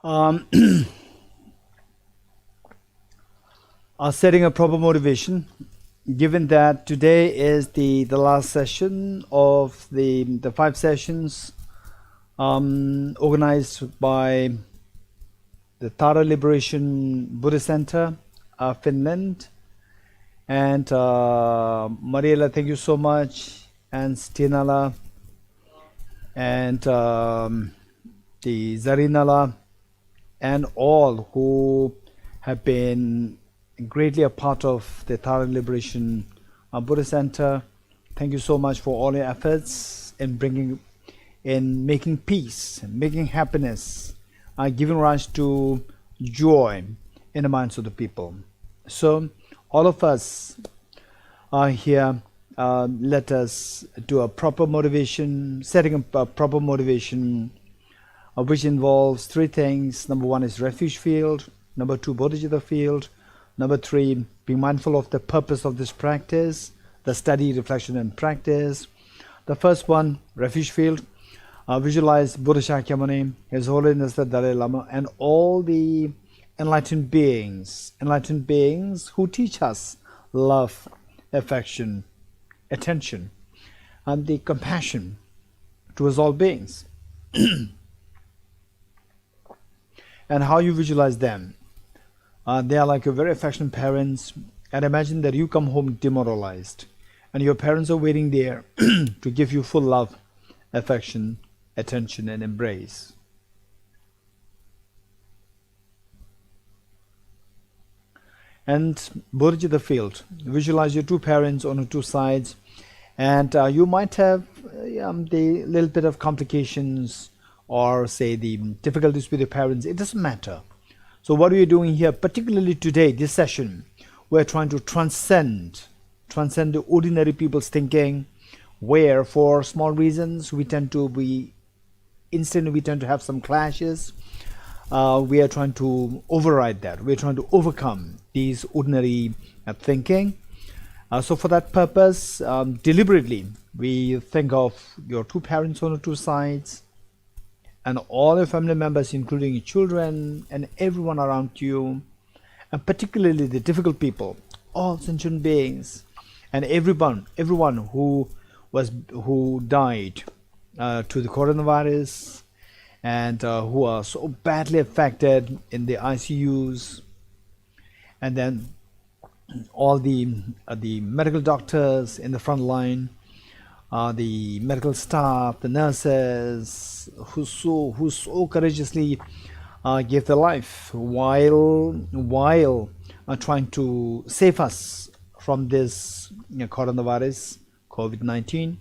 Um, Setting a proper motivation, given that today is the last session of the 5 sessions organized by the Tara Liberation Buddhist Center, Finland. And Mariela, thank you so much, and Stinala, and the Zarinala, and all who have been greatly a part of the Tara Liberation Buddhist Center. Thank you so much for all your efforts in making peace, making happiness, giving rise to joy in the minds of the people. So all of us are here. Let us do a proper motivation, setting up a proper motivation, which involves 3 things. Number 1 is refuge field. Number 2, Bodhicitta field. Number 3, being mindful of the purpose of this practice, the study, reflection, and practice. The first one, refuge field. Visualize Buddha Shakyamuni, His Holiness the Dalai Lama, and all the enlightened beings who teach us love, affection, attention, and the compassion towards all beings. And how you visualize them. They are like your very affectionate parents, and imagine that you come home demoralized and your parents are waiting there to give you full love, affection, attention, and embrace. And Bodhicitta field, visualize your 2 parents on the 2 sides, and you might have the little bit of complications or say the difficulties with your parents. It doesn't matter. So what we are doing here, particularly today, this session, we're trying to transcend the ordinary people's thinking, where for small reasons we tend to have some clashes. We are trying to override that. We're trying to overcome these ordinary thinking. So for that purpose, deliberately, we think of your 2 parents on the 2 sides, and all your family members, including your children and everyone around you, and particularly the difficult people, all sentient beings, and everyone who died to the coronavirus, and who are so badly affected in the ICUs, and then all the medical doctors in the front line, the medical staff, the nurses who so courageously gave their life while trying to save us from this coronavirus, COVID-19.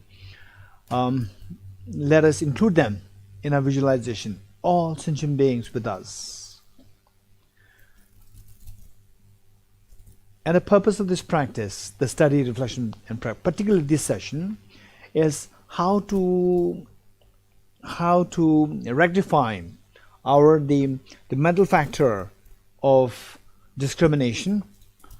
Let us include them in our visualization, all sentient beings with us. And the purpose of this practice, the study, reflection, and practice, particularly this session, is how to rectify the mental factor of discrimination,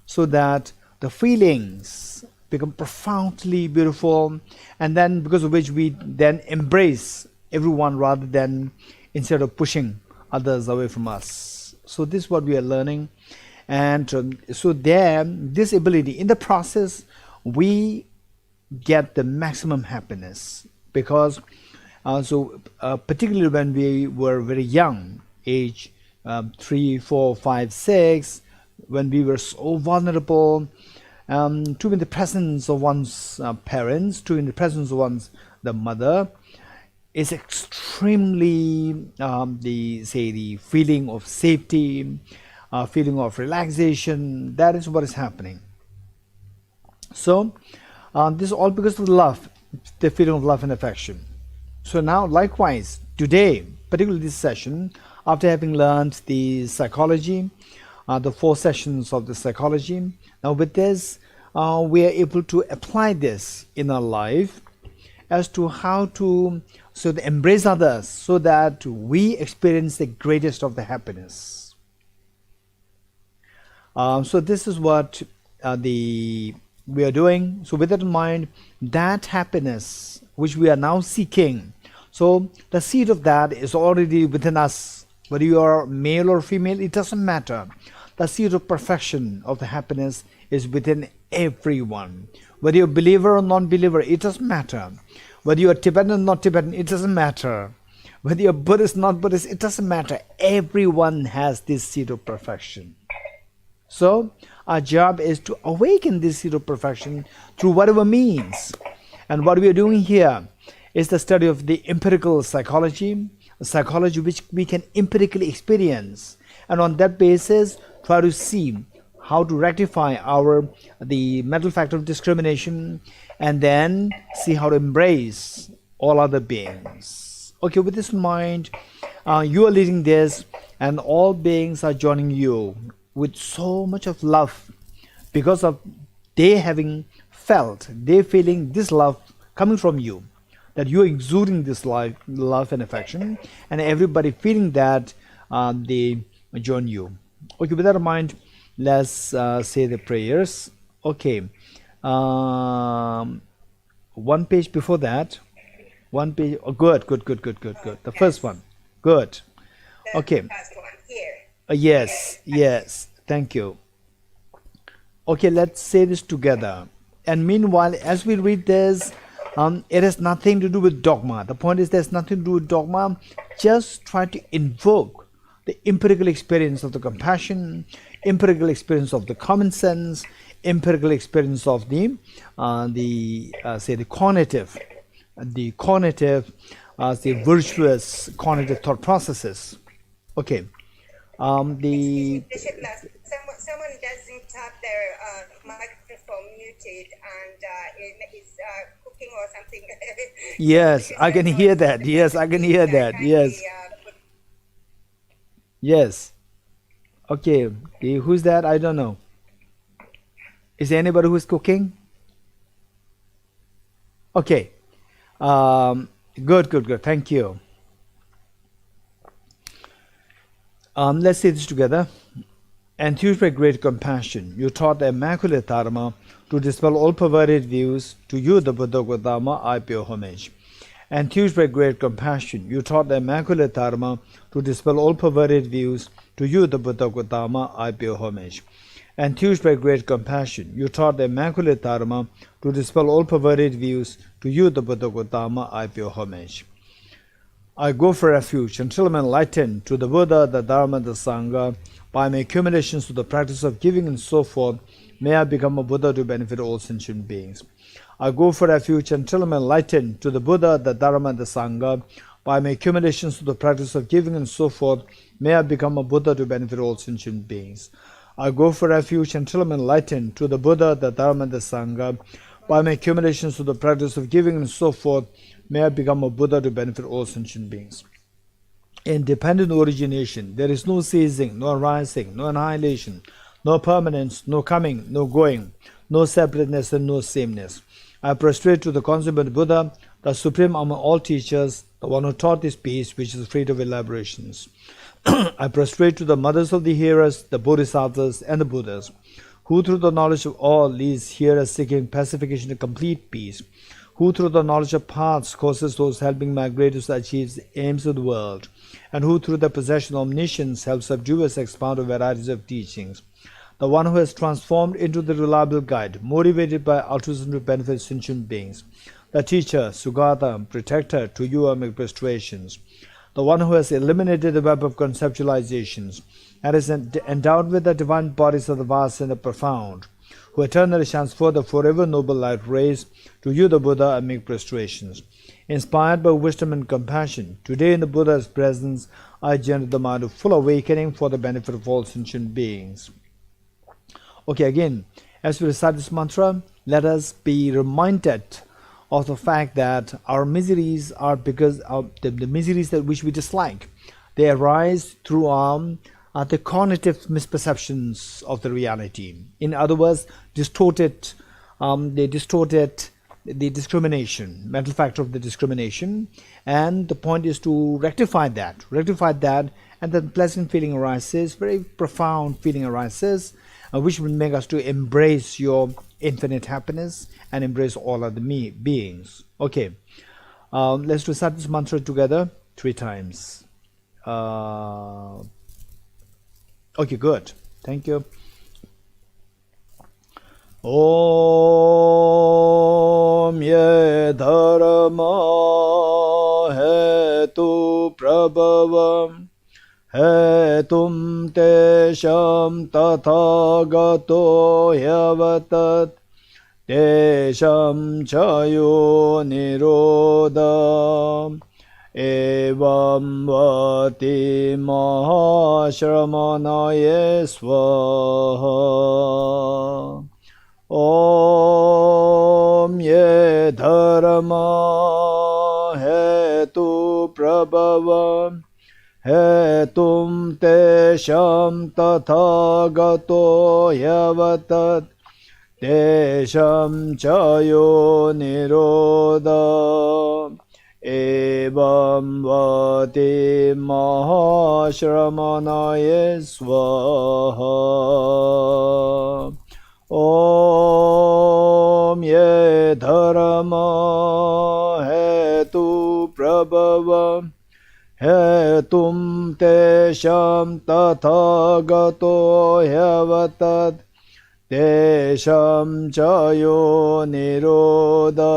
so that the feelings become profoundly beautiful, and then because of which we then embrace everyone rather than instead of pushing others away from us. So this is what we are learning, and so this ability in the process, we get the maximum happiness, because particularly when we were very young, age 3, 4, 5, 6, when we were so vulnerable to be in the presence of one's parents, to be in the presence of the mother, is extremely the feeling of safety, feeling of relaxation. That is what is happening. So this is all because of love, the feeling of love and affection. So now likewise today, particularly this session, after having learned the psychology, the 4 sessions of the psychology, now with this we are able to apply this in our life as to how to embrace others, so that we experience the greatest of the happiness. So this is what we are doing. So with that in mind, that happiness which we are now seeking, so the seed of that is already within us Whether you are male or female, it doesn't matter. The seed of perfection of the happiness is within everyone. Whether you're a believer or non-believer, it doesn't matter. Whether you're Tibetan or not Tibetan, it doesn't matter. Whether you're Buddhist or not Buddhist, it doesn't matter. Everyone has this seed of perfection. So our job is to awaken this seed of perfection through whatever means. And what we are doing here is the study of the empirical psychology, a psychology which we can empirically experience, and on that basis try to see how to rectify the mental factor of discrimination, and then see how to embrace all other beings. Okay, with this in mind, you are leading this, and all beings are joining you with so much of love, because of they feeling this love coming from you, that you are exuding this love and affection, and everybody feeling that they join you. Okay, with that in mind, let's say the prayers. Okay, one page before that, one page. Oh, good. The first one, good. Okay. Yes. Thank you. Okay, let's say this together. And meanwhile, as we read this, it has nothing to do with dogma. The point is, there's nothing to do with dogma. Just try to invoke the empirical experience of the compassion, empirical experience of the common sense, empirical experience of the cognitive, the virtuous cognitive thought processes. Okay. Someone doesn't have their microphone muted, and is cooking or something. Yes, I can hear that. Yes, I can hear that. Yes. Yes. Okay. Who's that? I don't know. Is there anybody who's cooking? Okay. Good. Thank you. Let's say this together. Enthused by great compassion, you taught the Immaculate Dharma to dispel all perverted views. To you, the Buddha Gautama, I pay homage. Enthused by great compassion, you taught the Immaculate Dharma to dispel all perverted views. To you, the Buddha Gautama, I pay homage. Enthused by great compassion, you taught the Immaculate Dharma to dispel all perverted views. To you, the Buddha Gautama, I pay homage. I go for refuge until I'm enlightened to the Buddha, the Dharma, the Sangha. By my accumulations to the practice of giving and so forth, may I become a Buddha to benefit all sentient beings. I go for refuge until I'm enlightened to the Buddha, the Dharma, the Sangha. By my accumulations to the practice of giving and so forth, may I become a Buddha to benefit all sentient beings. I go for refuge until I'm enlightened to the Buddha, the Dharma, the Sangha. By my accumulations to the practice of giving and so forth, may I become a Buddha to benefit all sentient beings. Independent origination, there is no ceasing, no arising, no annihilation, no permanence, no coming, no going, no separateness and no sameness. I prostrate to the consummate Buddha, the supreme among all teachers, the one who taught this peace which is free of elaborations. I prostrate to the mothers of the hearers, the Bodhisattvas and the Buddhas, who through the knowledge of all leads hearers seeking pacification and complete peace, who through the knowledge of paths causes those helping migrate to achieve the aims of the world, and who through the possession of omniscience helps subdue us expound a varieties of teachings. The one who has transformed into the reliable guide, motivated by altruism to benefit sentient beings. The teacher, Sugata, protector, to you I make prostrations. The one who has eliminated the web of conceptualizations, and is endowed with the divine bodies of the vast and the profound, who eternally shines forth the forever noble light rays. To you, the Buddha, I make prostrations. Inspired by wisdom and compassion, today in the Buddha's presence, I generate the mind of full awakening for the benefit of all sentient beings. Okay, again, as we recite this mantra, let us be reminded of the fact that our miseries are because of the miseries that which we dislike. They arise through the cognitive misperceptions of the reality. In other words, they distorted the discrimination, mental factor of the discrimination, and the point is to rectify that, and then pleasant feeling arises, very profound feeling arises, which will make us to embrace your infinite happiness and embrace all other beings. Okay, let's recite this mantra together 3 times. Okay, good. Thank you. Om ye dharma hetu prabhavam hetum tesham tathagato yavatat tesham chayo nirodha evam vati mahashramanaye swaha. Om ye dharma hetu prabhavam hetum tesham tathagato yavatat tesham chayo nirodha evam vati mahashramanaye swaha. Om ye dharma hetu prabhavam hetum tesham tathagato yavatat tesham chayo nirodha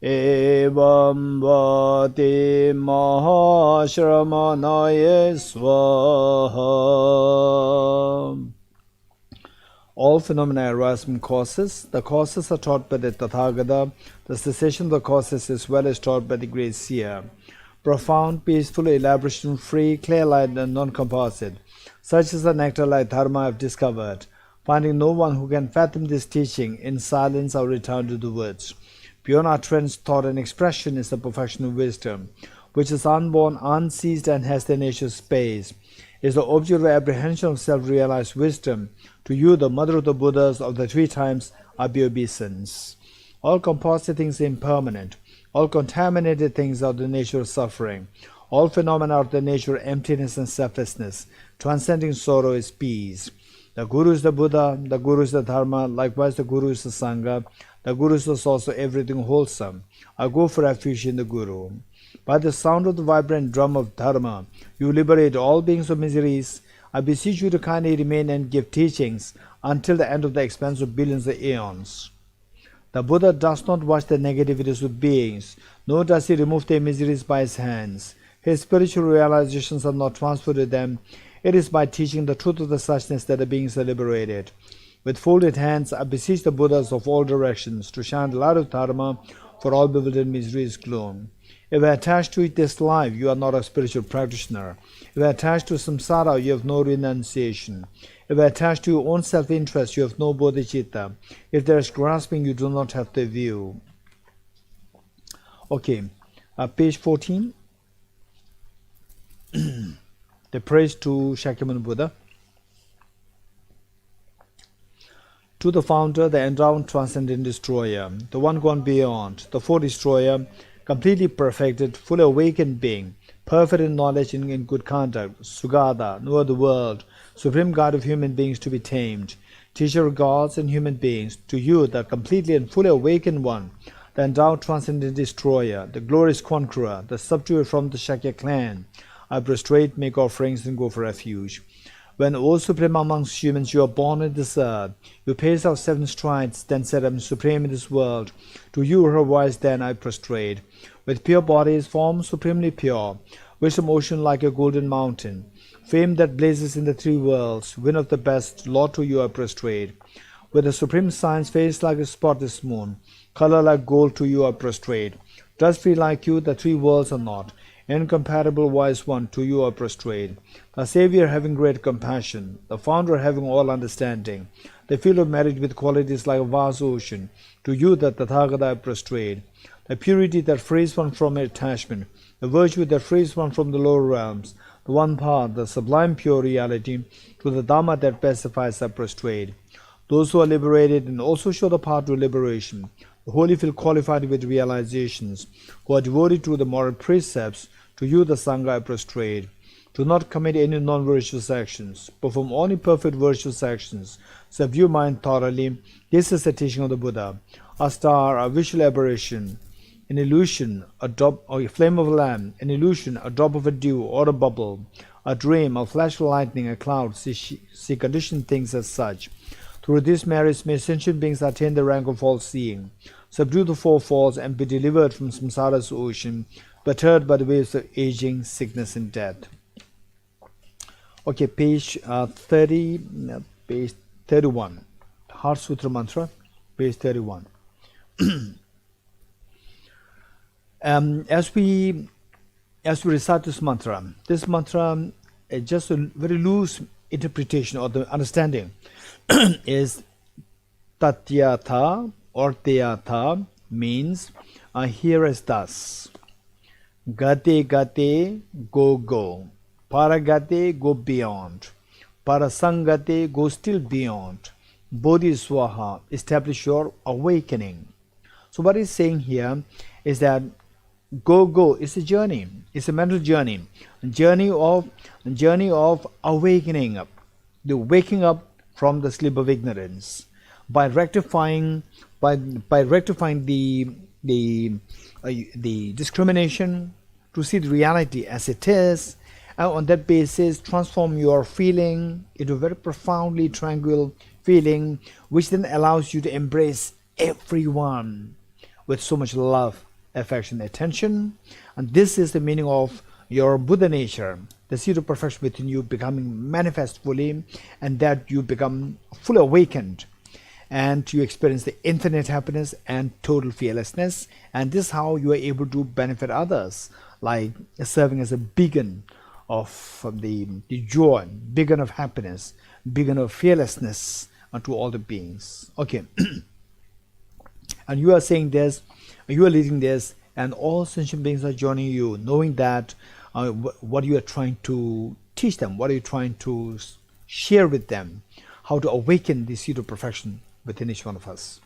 evam vati mahashramanaye swaha. All phenomena arise from causes. The causes are taught by the Tathagata. The cessation of the causes as well as taught by the great seer. Profound, peaceful, elaboration-free, clear-light and non-composite. Such is the nectar-like dharma I have discovered. Finding no one who can fathom this teaching, in silence I will return to the woods. Beyond utterance, thought and expression is the perfection of wisdom, which is unborn, unceased and has the nature of space. Is the object of apprehension of self-realized wisdom. To you, the mother of the Buddhas of the three times are obeisance. All composite things are impermanent. All contaminated things are of the nature of suffering. All phenomena are of the nature of emptiness and selflessness. Transcending sorrow is peace. The Guru is the Buddha, the Guru is the Dharma, likewise the Guru is the Sangha. The Guru is also everything wholesome. I go for refuge in the Guru. By the sound of the vibrant drum of Dharma, you liberate all beings of miseries. I beseech you to kindly remain and give teachings until the end of the expanse of billions of aeons. The Buddha does not watch the negativities of beings, nor does he remove their miseries by his hands. His spiritual realizations are not transferred to them. It is by teaching the truth of the suchness that the beings are liberated. With folded hands, I beseech the Buddhas of all directions to shine the light of Dharma for all bewildered miseries gloom. If attached to this life, you are not a spiritual practitioner. If attached to samsara, you have no renunciation. If attached to your own self-interest, you have no bodhicitta. If there is grasping, you do not have the view. Okay, page 14. The praise to Shakyamuni Buddha. To the founder, the endowed transcendent destroyer, the one gone beyond, the fourth destroyer, completely perfected, fully awakened being, perfect in knowledge and in good conduct, Sugata, know the world, supreme God of human beings to be tamed, teacher of gods and human beings, to you, the completely and fully awakened one, the endowed transcendent destroyer, the glorious conqueror, the subduer from the Shakya clan, I prostrate, make offerings, and go for refuge. When, O Supreme amongst humans, you are born in this earth, you pace out 7 strides, then set up supreme in this world. To you, her voice, then I prostrate. With pure bodies, form supremely pure, wisdom ocean like a golden mountain, fame that blazes in the 3 worlds, win of the best, Lord, to you I prostrate. With a supreme science, face like a spotless moon, color like gold, to you I prostrate. Dust free like you, the 3 worlds are not. Incompatible wise one, to you I prostrate. The Savior having great compassion, the Founder having all understanding, the field of merit with qualities like a vast ocean, to you the Tathagata I prostrate. The purity that frees one from attachment, the virtue that frees one from the lower realms, the one path, the sublime pure reality, to the Dhamma that pacifies I prostrate. Those who are liberated and also show the path to liberation, the holy feel qualified with realizations, who are devoted to the moral precepts, to you the Sangha I prostrate. Do not commit any non-virtuous actions. Perform only perfect virtuous actions. Subdue mind thoroughly. This is the teaching of the Buddha. A star, a visual aberration, an illusion, a drop or a flame of a lamp, an illusion, a drop of a dew or a bubble, a dream, a flash of lightning, a cloud. See conditioned things as such. Through this marriage may sentient beings attain the rank of all seeing, subdue the four falls, and be delivered from samsara's ocean, perturbed by the waves of aging, sickness, and death. Okay, page 31. Heart Sutra Mantra, page 31. As we recite this mantra is just a very loose interpretation or the understanding is tatyatha or teyatha means here is thus. Gate gate go go. Paragate go beyond. Parasangate go still beyond. Bodhiswaha establish your awakening. So what he's saying here is that go is a journey. It's a mental journey. Journey of awakening up. The waking up from the sleep of ignorance. By rectifying the discrimination to see the reality as it is, and on that basis transform your feeling into a very profoundly tranquil feeling, which then allows you to embrace everyone with so much love, affection, attention. And this is the meaning of your Buddha nature, the seed of perfection within you becoming manifest fully, and that you become fully awakened and you experience the infinite happiness and total fearlessness. And this is how you are able to benefit others, like serving as a beacon of the joy, beacon of happiness, beacon of fearlessness unto all the beings. Okay. And you are saying this, you are leading this, and all sentient beings are joining you, knowing that what you are trying to teach them, what are you trying to share with them, how to awaken the seed of perfection within each one of us.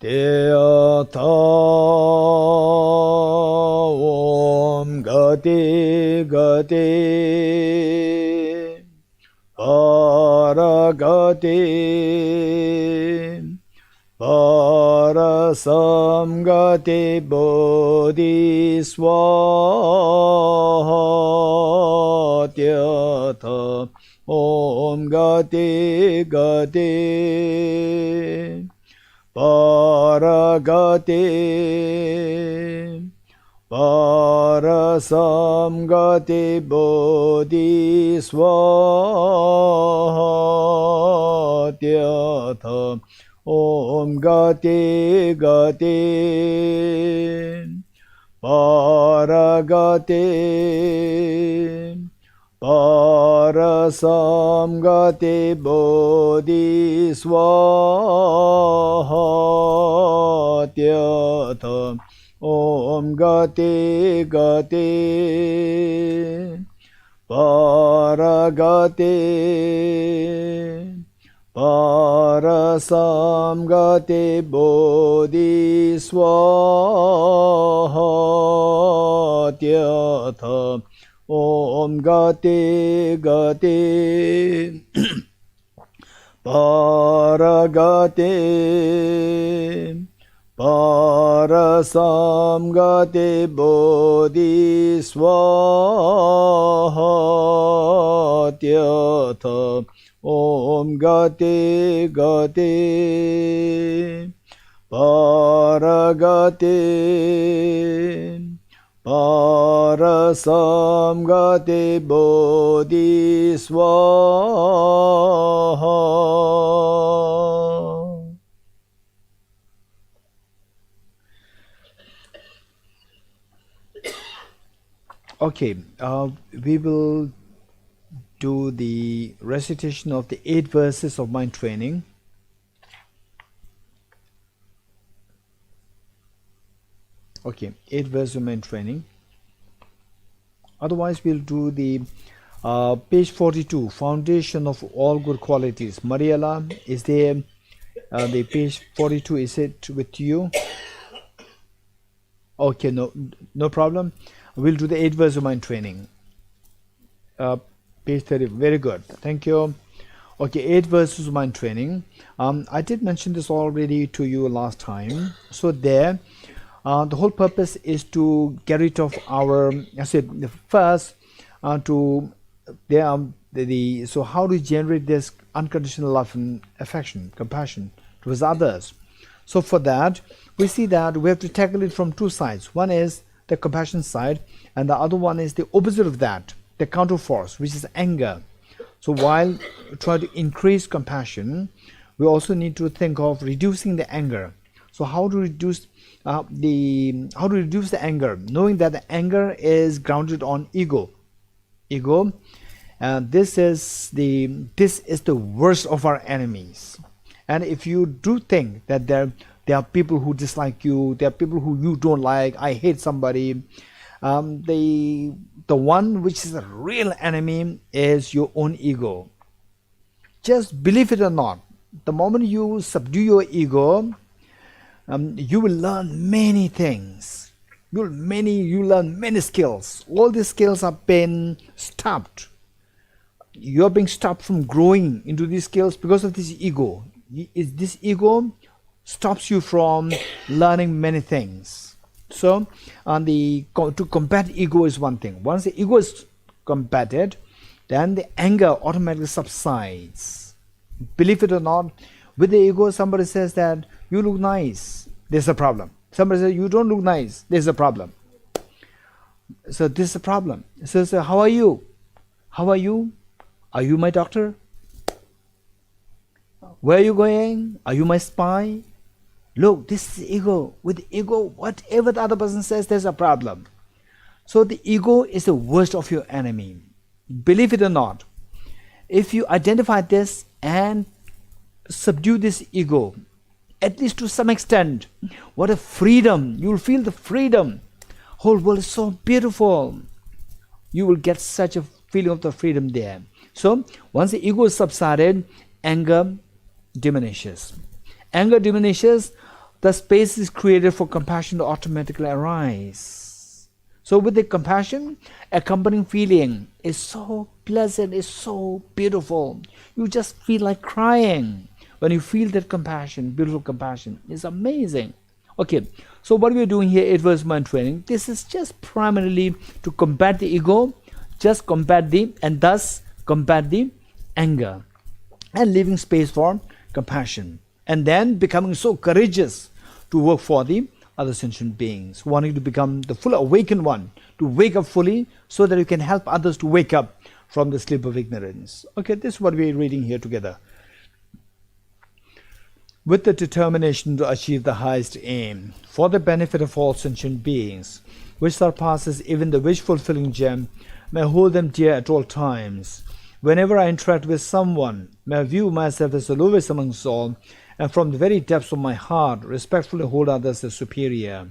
Deyata Om Gati Gati Paragati Parasamgati Bodhiswatyatha Om Gati Gati Paragati Parasamgati Bodhiswatyatha Om Gati Gati Paragati Parasamgati Bodhiswatyatha Om Gati Gati Paragati Parasamgati Bodhiswatyatha Om Gati Gati Paragati Parasamgati Bodhiswatyatha Om Gati Gati Paragati Parasamgati Bodhiswaha. Okay, we will do the recitation of the 8 verses of mind training. Okay, 8 verses of mind training. Otherwise, we'll do the page 42, foundation of all good qualities. Mariela, is there the page 42? Is it with you? Okay, no problem. We'll do the 8 verses of mind training. Page 30. Very good. Thank you. Okay, 8 verses mind training. I did mention this already to you last time. So there, the whole purpose is to get rid of our. I said the first to the so how to generate this unconditional love and affection, compassion towards others. So for that, we see that we have to tackle it from two sides. One is the compassion side, and the other one is the opposite of that, the counterforce, which is anger. So while trying to increase compassion, we also need to think of reducing the anger. So how to reduce the anger, knowing that the anger is grounded on ego, and this is the worst of our enemies. And if you do think that there are people who dislike you, there are people who you don't like, I hate somebody, the one which is a real enemy is your own ego. Just believe it or not, the moment you subdue your ego, you will learn many things. You learn many skills. All these skills have been stopped. You're being stopped from growing into these skills because of this ego. This ego stops you from learning many things. So, to combat ego is one thing. Once the ego is combated, then the anger automatically subsides. Believe it or not, with the ego, somebody says that you look nice, there's a problem. Somebody says you don't look nice, there's a problem. So this is a problem. So how are you? How are you? Are you my doctor? Where are you going? Are you my spy? Look, this is ego. With ego, whatever the other person says, there's a problem. So the ego is the worst of your enemy. Believe it or not, if you identify this and subdue this ego, at least to some extent, what a freedom. You'll feel the freedom. Whole world is so beautiful. You will get such a feeling of the freedom there. So once the ego is subsided, anger diminishes. Anger diminishes, the space is created for compassion to automatically arise. So with the compassion, accompanying feeling is so pleasant, is so beautiful. You just feel like crying when you feel that compassion, beautiful compassion. It's amazing. Okay, so what we're doing here, it was mind training. This is just primarily to combat the ego, just combat and thus combat the anger, and leaving space for compassion, and then becoming so courageous to work for the other sentient beings, wanting to become the full awakened one, to wake up fully so that you can help others to wake up from the sleep of ignorance. Okay, this is what we're reading here together. With the determination to achieve the highest aim for the benefit of all sentient beings, which surpasses even the wish-fulfilling gem, may I hold them dear at all times. Whenever I interact with someone, may I view myself as the lowest amongst all, and from the very depths of my heart, respectfully hold others as superior.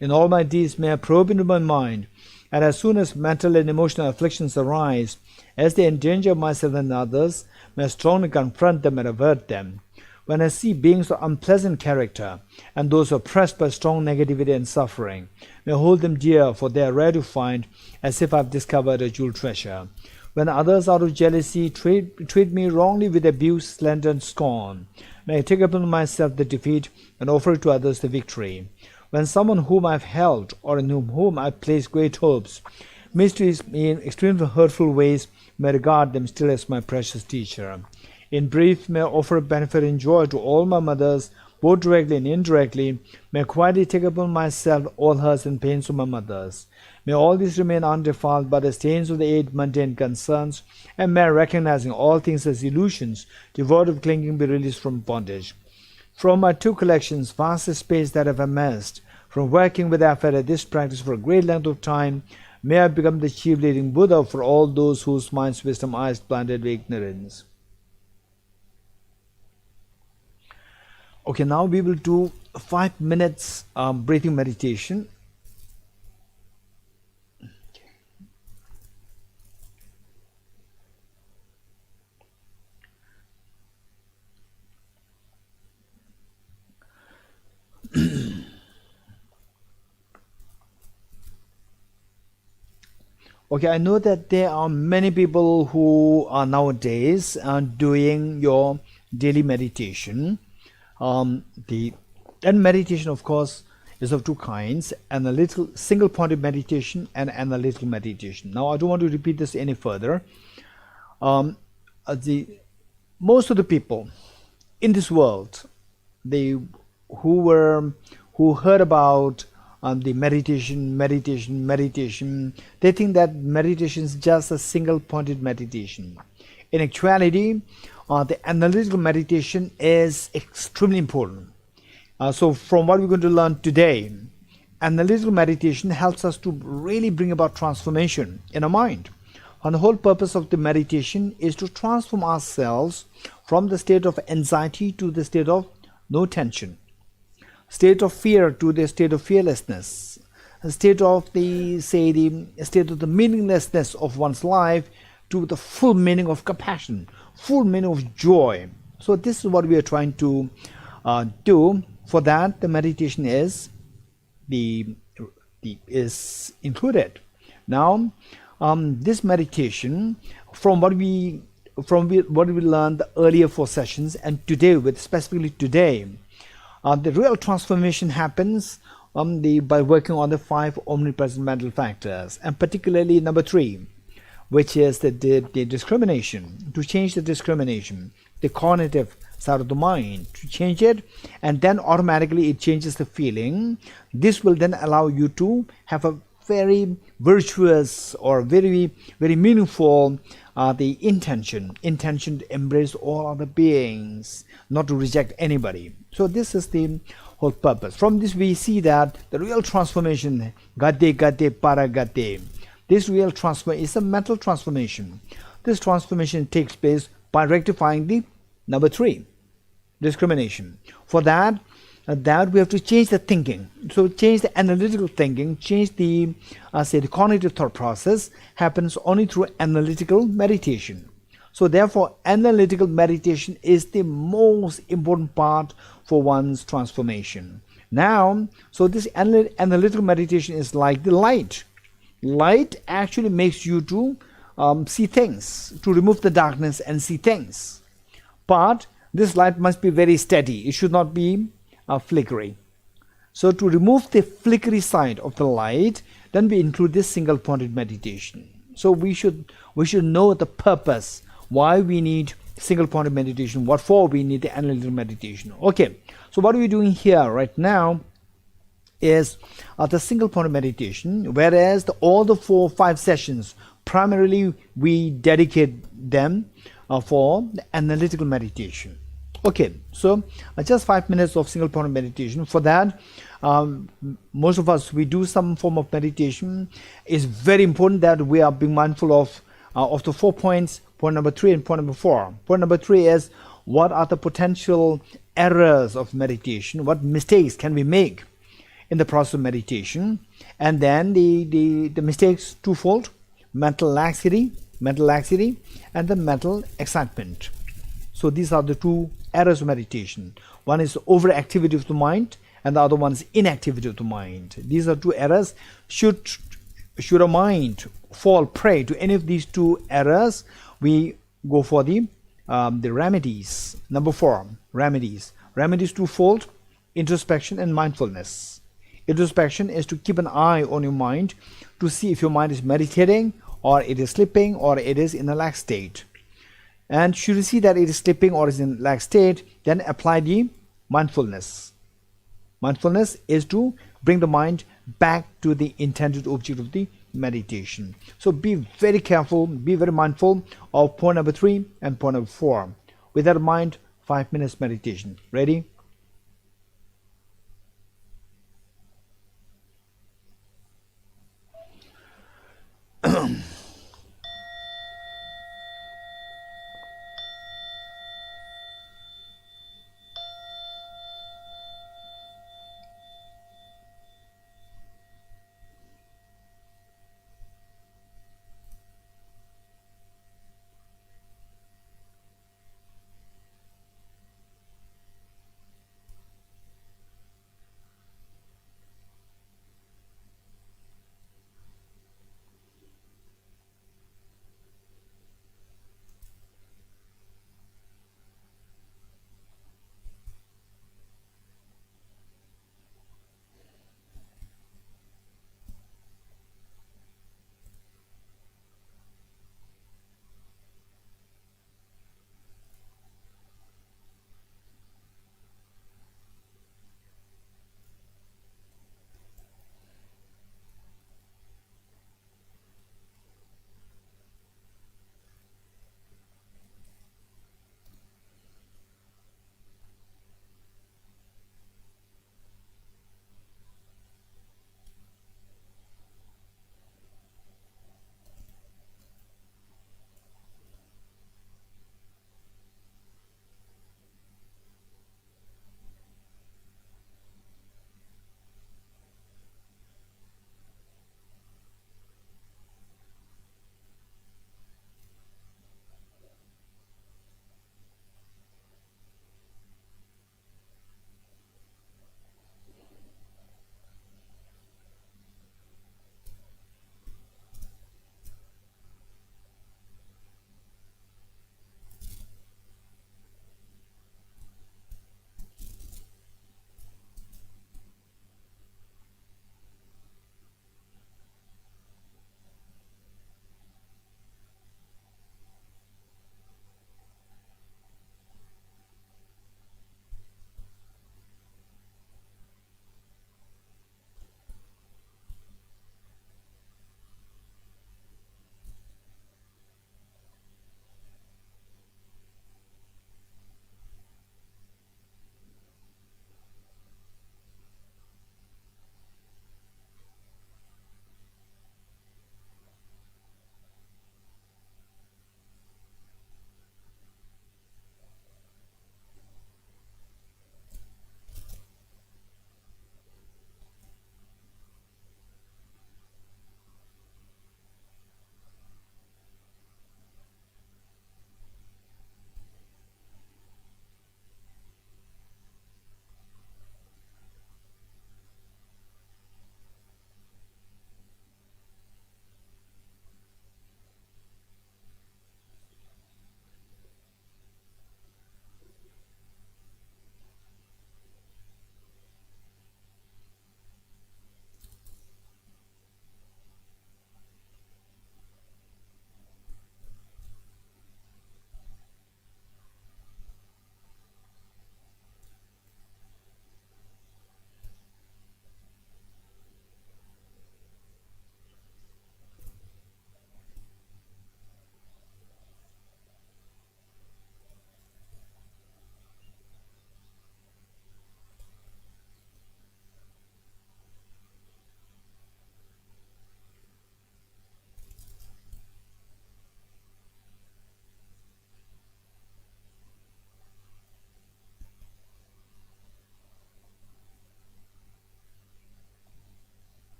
In all my deeds, may I probe into my mind, and as soon as mental and emotional afflictions arise, as they endanger myself and others, may I strongly confront them and avert them. When I see beings of unpleasant character, and those oppressed by strong negativity and suffering, may I hold them dear, for they are rare to find, as if I have discovered a jewel treasure. When others out of jealousy treat me wrongly with abuse, slander, and scorn, may I take upon myself the defeat and offer to others the victory. When someone whom I have held, or in whom I have placed great hopes, mistreats me in extremely hurtful ways, may I regard them still as my precious teacher. In brief, may I offer benefit and joy to all my mothers, both directly and indirectly. May I quietly take upon myself all hurts and pains of my mothers. May all these remain undefiled by the stains of the 8 mundane concerns, and may I, recognizing all things as illusions, devoid of clinging, be released from bondage. From my 2 collections, vast space that I have amassed, from working with effort at this practice for a great length of time, may I become the chief leading Buddha for all those whose minds' wisdom eyes blinded with ignorance. Okay, now we will do 5 minutes breathing meditation. Okay, I know that there are many people who are nowadays doing your daily meditation. The and meditation, of course, is of two kinds: analytical, single-pointed meditation, and analytical meditation. Now, I don't want to repeat this any further. Um, the most of the people in this world, they who were who heard about the meditation, they think that meditation is just a single pointed meditation. In actuality, the analytical meditation is extremely important. So from what we're going to learn today, analytical meditation helps us to really bring about transformation in our mind. And the whole purpose of the meditation is to transform ourselves from the state of anxiety to the state of no tension, state of fear to the state of fearlessness, a state of the state of the meaninglessness of one's life to the full meaning of compassion, full meaning of joy. So this is what we are trying to do. For that, the meditation the is included. Now, this meditation, from what we learned the earlier four sessions, and today, with specifically today, the real transformation happens by working on the five omnipresent mental factors, and particularly number three, which is the discrimination, to change the discrimination, the cognitive side of the mind, to change it, and then automatically it changes the feeling. This will then allow you to have a very virtuous or very very meaningful the intention to embrace all other beings, not to reject anybody. So this is the whole purpose. From this we see that the real transformation, gate para gate, this real transformation is a mental transformation. This transformation takes place by rectifying the number three, discrimination. For that, we have to change the thinking. So change the analytical thinking, change the the cognitive thought process happens only through analytical meditation. So therefore, analytical meditation is the most important part for one's transformation. Now, so this analytical meditation is like the light. Light actually makes you to see things, to remove the darkness and see things. But this light must be very steady. It should not be flickery. So to remove the flickery side of the light, then we include this single pointed meditation. So we should know the purpose, why we need single pointed meditation, what for we need the analytical meditation. Okay, so what are we doing here right now is the single pointed meditation, whereas all the 5 sessions primarily we dedicate them for the analytical meditation. Okay, so just 5 minutes of single pointed meditation. For that, most of us, we do some form of meditation. It's very important that we are being mindful of the 4 points, point number 3 and point number 4. Point number 3 is, what are the potential errors of meditation? What mistakes can we make in the process of meditation? And then the mistakes twofold: mental laxity, and the mental excitement. So these are the two errors of meditation. One is overactivity of the mind, and the other one is inactivity of the mind. These are two errors. Should a mind fall prey to any of these two errors, we go for the remedies. Number 4, remedies. Remedies twofold: introspection and mindfulness. Introspection is to keep an eye on your mind to see if your mind is meditating, or it is sleeping, or it is in a lax state. And should you see that it is sleeping or is in lax state, then apply the mindfulness. Mindfulness is to bring the mind back to the intended object of the meditation. So be very careful, be very mindful of point number 3 and point number 4. With that in mind, 5 minutes meditation. Ready?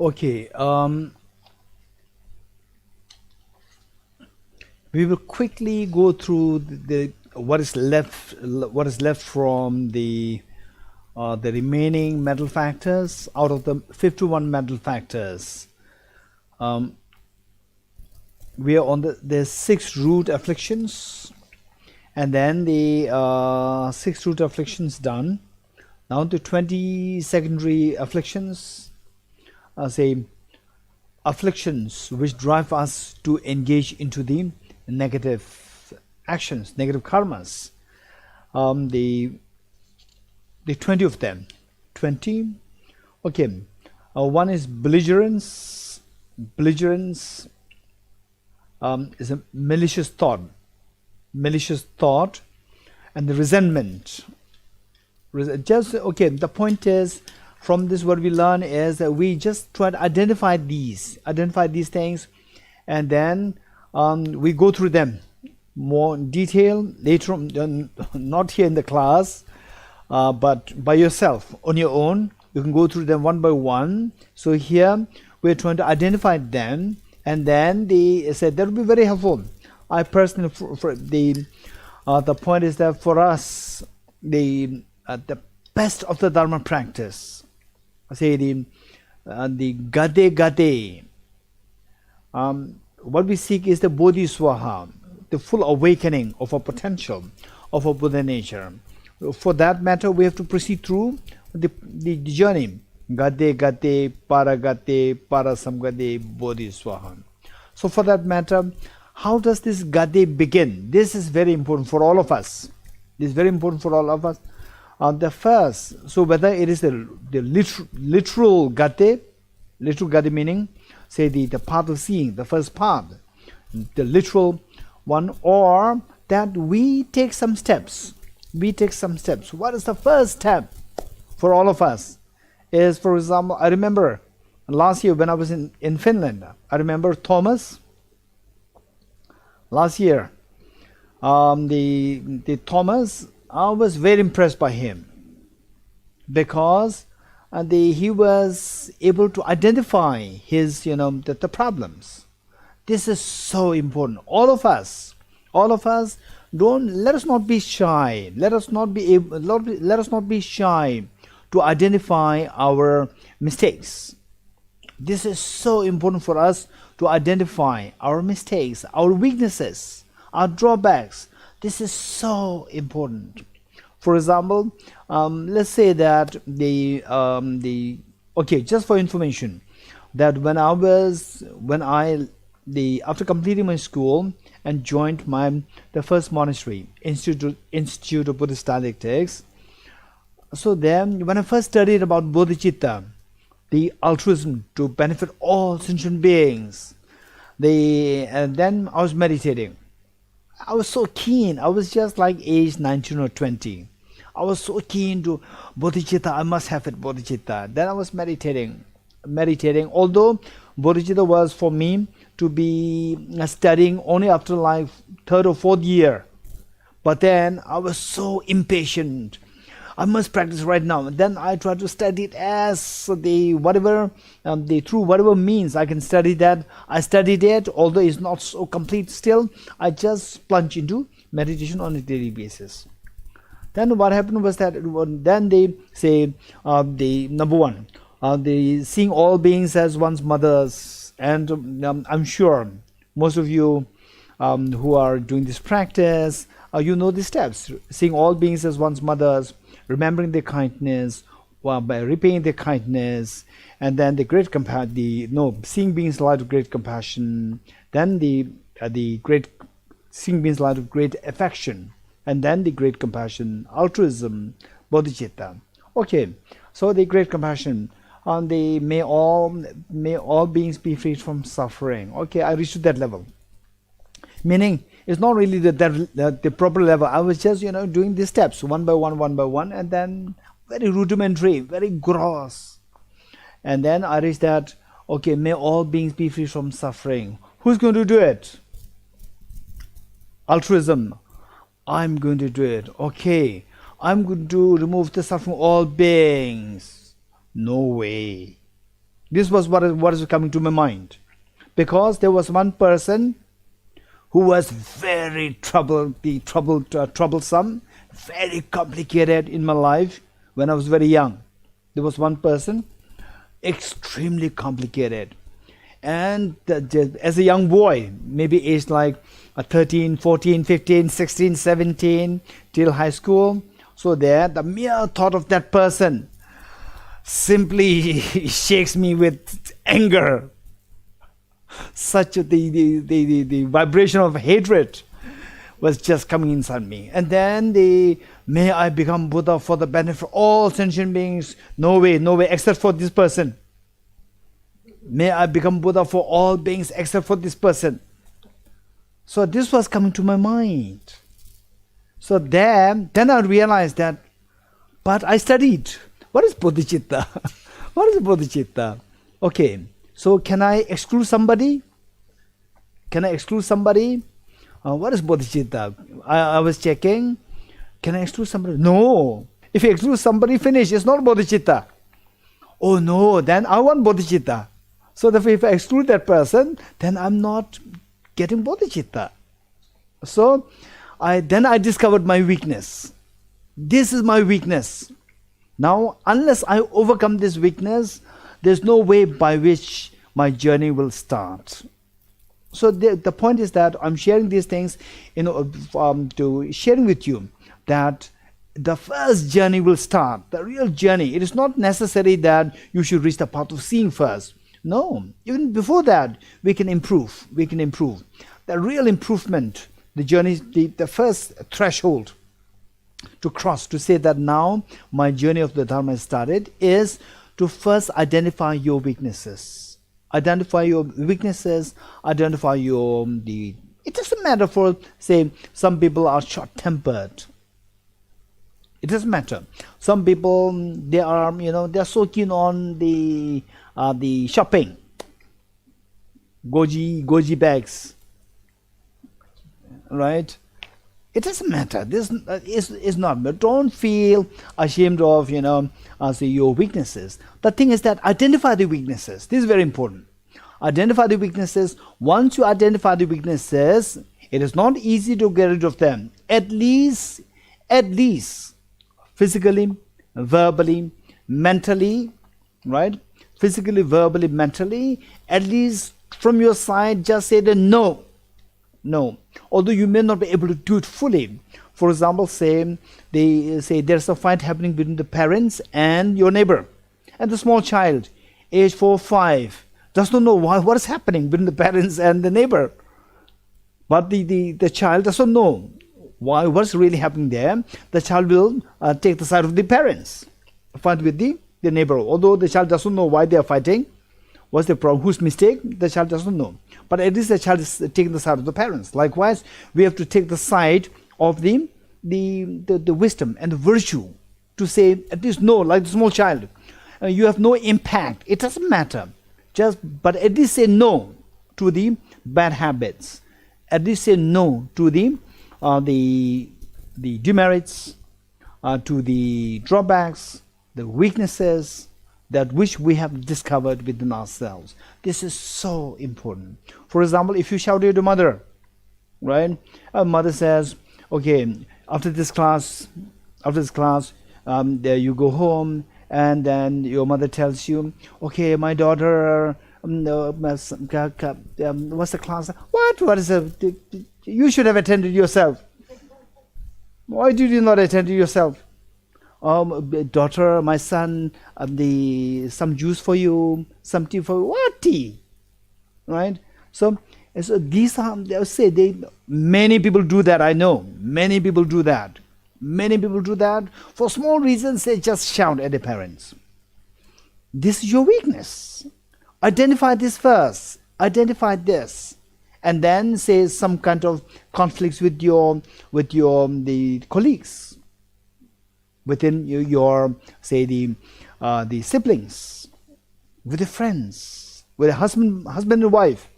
Okay, we will quickly go through what is left from the remaining mental factors. Out of the 51 mental factors, we are on the 6 root afflictions, and then the 6 root afflictions done. Now the 20 secondary afflictions, say afflictions which drive us to engage into the negative actions, negative karmas. The 20 of them. 20. Okay. One is belligerence. Belligerence is a malicious thought. Malicious thought, and the resentment. Just okay. The point is, from this, what we learn is that we just try to identify these things, and then we go through them more in detail later on, not here in the class, but by yourself on your own. You can go through them one by one. So here we're trying to identify them, and then they said that would be very helpful. I personally, for the point is that for us, the best of the Dharma practice, say the gade, what we seek is the bodhiswaha, the full awakening of our potential, of our Buddha nature. For that matter, we have to proceed through the journey. Gade, paragate, parasamgade, bodhiswaha. So for that matter, how does this gade begin? This is very important for all of us. This is very important for all of us. The first, so whether it is the literal gade meaning, say the path of seeing, the first path, the literal one, or that we take some steps. What is the first step for all of us? Is, for example, I remember last year when I was in Finland, I remember Thomas. Last year, the Thomas, I was very impressed by him, because he was able to identify his, the problems. This is so important. All of us, let us not be shy. Let us not be shy to identify our mistakes. This is so important for us to identify our mistakes, our weaknesses, our drawbacks. This is so important. For example, let's say that just for information, that after completing my school and joined the first monastery, Institute of Buddhist Dialectics. So then, when I first studied about bodhicitta, the altruism to benefit all sentient beings, and then I was meditating. I was so keen. I was just like age 19 or 20. I was so keen to bodhicitta. I must have it, bodhicitta. Then I was meditating. Although bodhicitta was for me to be studying only after like 3rd or 4th year. But then I was so impatient. I must practice right now. And then I tried to study it as through whatever means I can study that. I studied it, although it's not so complete still. I just plunge into meditation on a daily basis. Then what happened was that then they say the number one, the seeing all beings as one's mothers, and I'm sure most of you who are doing this practice, you know the steps. Seeing all beings as one's mothers, remembering their kindness, by repaying their kindness, and then the great seeing beings in light of great compassion, then the great seeing beings in light of great affection, and then the great compassion, altruism, bodhicitta. Okay, so the great compassion, and may all beings be freed from suffering. Okay, I reached to that level. Meaning, it's not really the proper level. I was just, doing these steps one by one, and then very rudimentary, very gross. And then I reached that, okay, may all beings be free from suffering. Who's going to do it? Altruism. I'm going to do it. Okay, I'm going to remove the suffering from all beings. No way. This was what is coming to my mind. Because there was one person who was very troublesome, very complicated in my life when I was very young. There was one person, extremely complicated. And as a young boy, maybe aged like 13, 14, 15, 16, 17, till high school. So there, the mere thought of that person simply shakes me with anger. Such the vibration of hatred was just coming inside me. And then may I become Buddha for the benefit of all sentient beings. No way, except for this person. May I become Buddha for all beings except for this person. So this was coming to my mind. So then I realized that, but I studied. What is bodhicitta? What is bodhicitta? Okay, so can I exclude somebody? Can I exclude somebody? What is bodhicitta? I was checking. Can I exclude somebody? No. If you exclude somebody, finish. It's not bodhicitta. Oh no, then I want bodhicitta. So if I exclude that person, then I'm not getting bodhicitta. So I discovered my weakness. This is my weakness. Now, unless I overcome this weakness, there's no way by which my journey will start. So the point is that I'm sharing these things, to sharing with you that the first journey will start, the real journey. It is not necessary that you should reach the path of seeing first. No, even before that, we can improve. The real improvement, the journey, the first threshold to cross, to say that now my journey of the Dharma has started, is to first identify your weaknesses. Identify your weaknesses, identify it doesn't matter for, say, some people are short-tempered. It doesn't matter. Some people, they are so keen on the shopping. Goji bags. Right? It doesn't matter. This is not. But don't feel ashamed of, your weaknesses. The thing is that identify the weaknesses. This is very important. Identify the weaknesses. Once you identify the weaknesses, it is not easy to get rid of them. At least, physically, verbally, mentally, right? Physically, verbally, mentally, at least from your side, just say the no. No. Although you may not be able to do it fully. For example, they say there's a fight happening between the parents and your neighbor. And the small child, age 4 or 5, does not know what is happening between the parents and the neighbor. But the child doesn't know what's really happening there. The child will take the side of the parents, fight with the neighbor. Although the child doesn't know why they are fighting, what's the problem, whose mistake, the child doesn't know. But at least the child is taking the side of the parents. Likewise, we have to take the side of the wisdom and the virtue, to say at least no, like the small child. You have no impact. It doesn't matter. But at least say no to the bad habits. At least say no to the demerits, to the drawbacks, the weaknesses, that which we have discovered within ourselves. This is so important. For example, if you shout at your mother, right? A mother says, okay, after this class, you go home, and then your mother tells you, okay, my daughter, what's the class? What is it? You should have attended yourself. Why did you not attend yourself? Daughter, my son, some juice for you, some tea for you. What tea? Right? So these are, I would say, many people do that, I know. Many people do that. For small reasons, they just shout at the parents. This is your weakness. Identify this first. Identify this. and then say some kind of conflicts with the colleagues within your say the siblings, with the friends, with a husband and wife.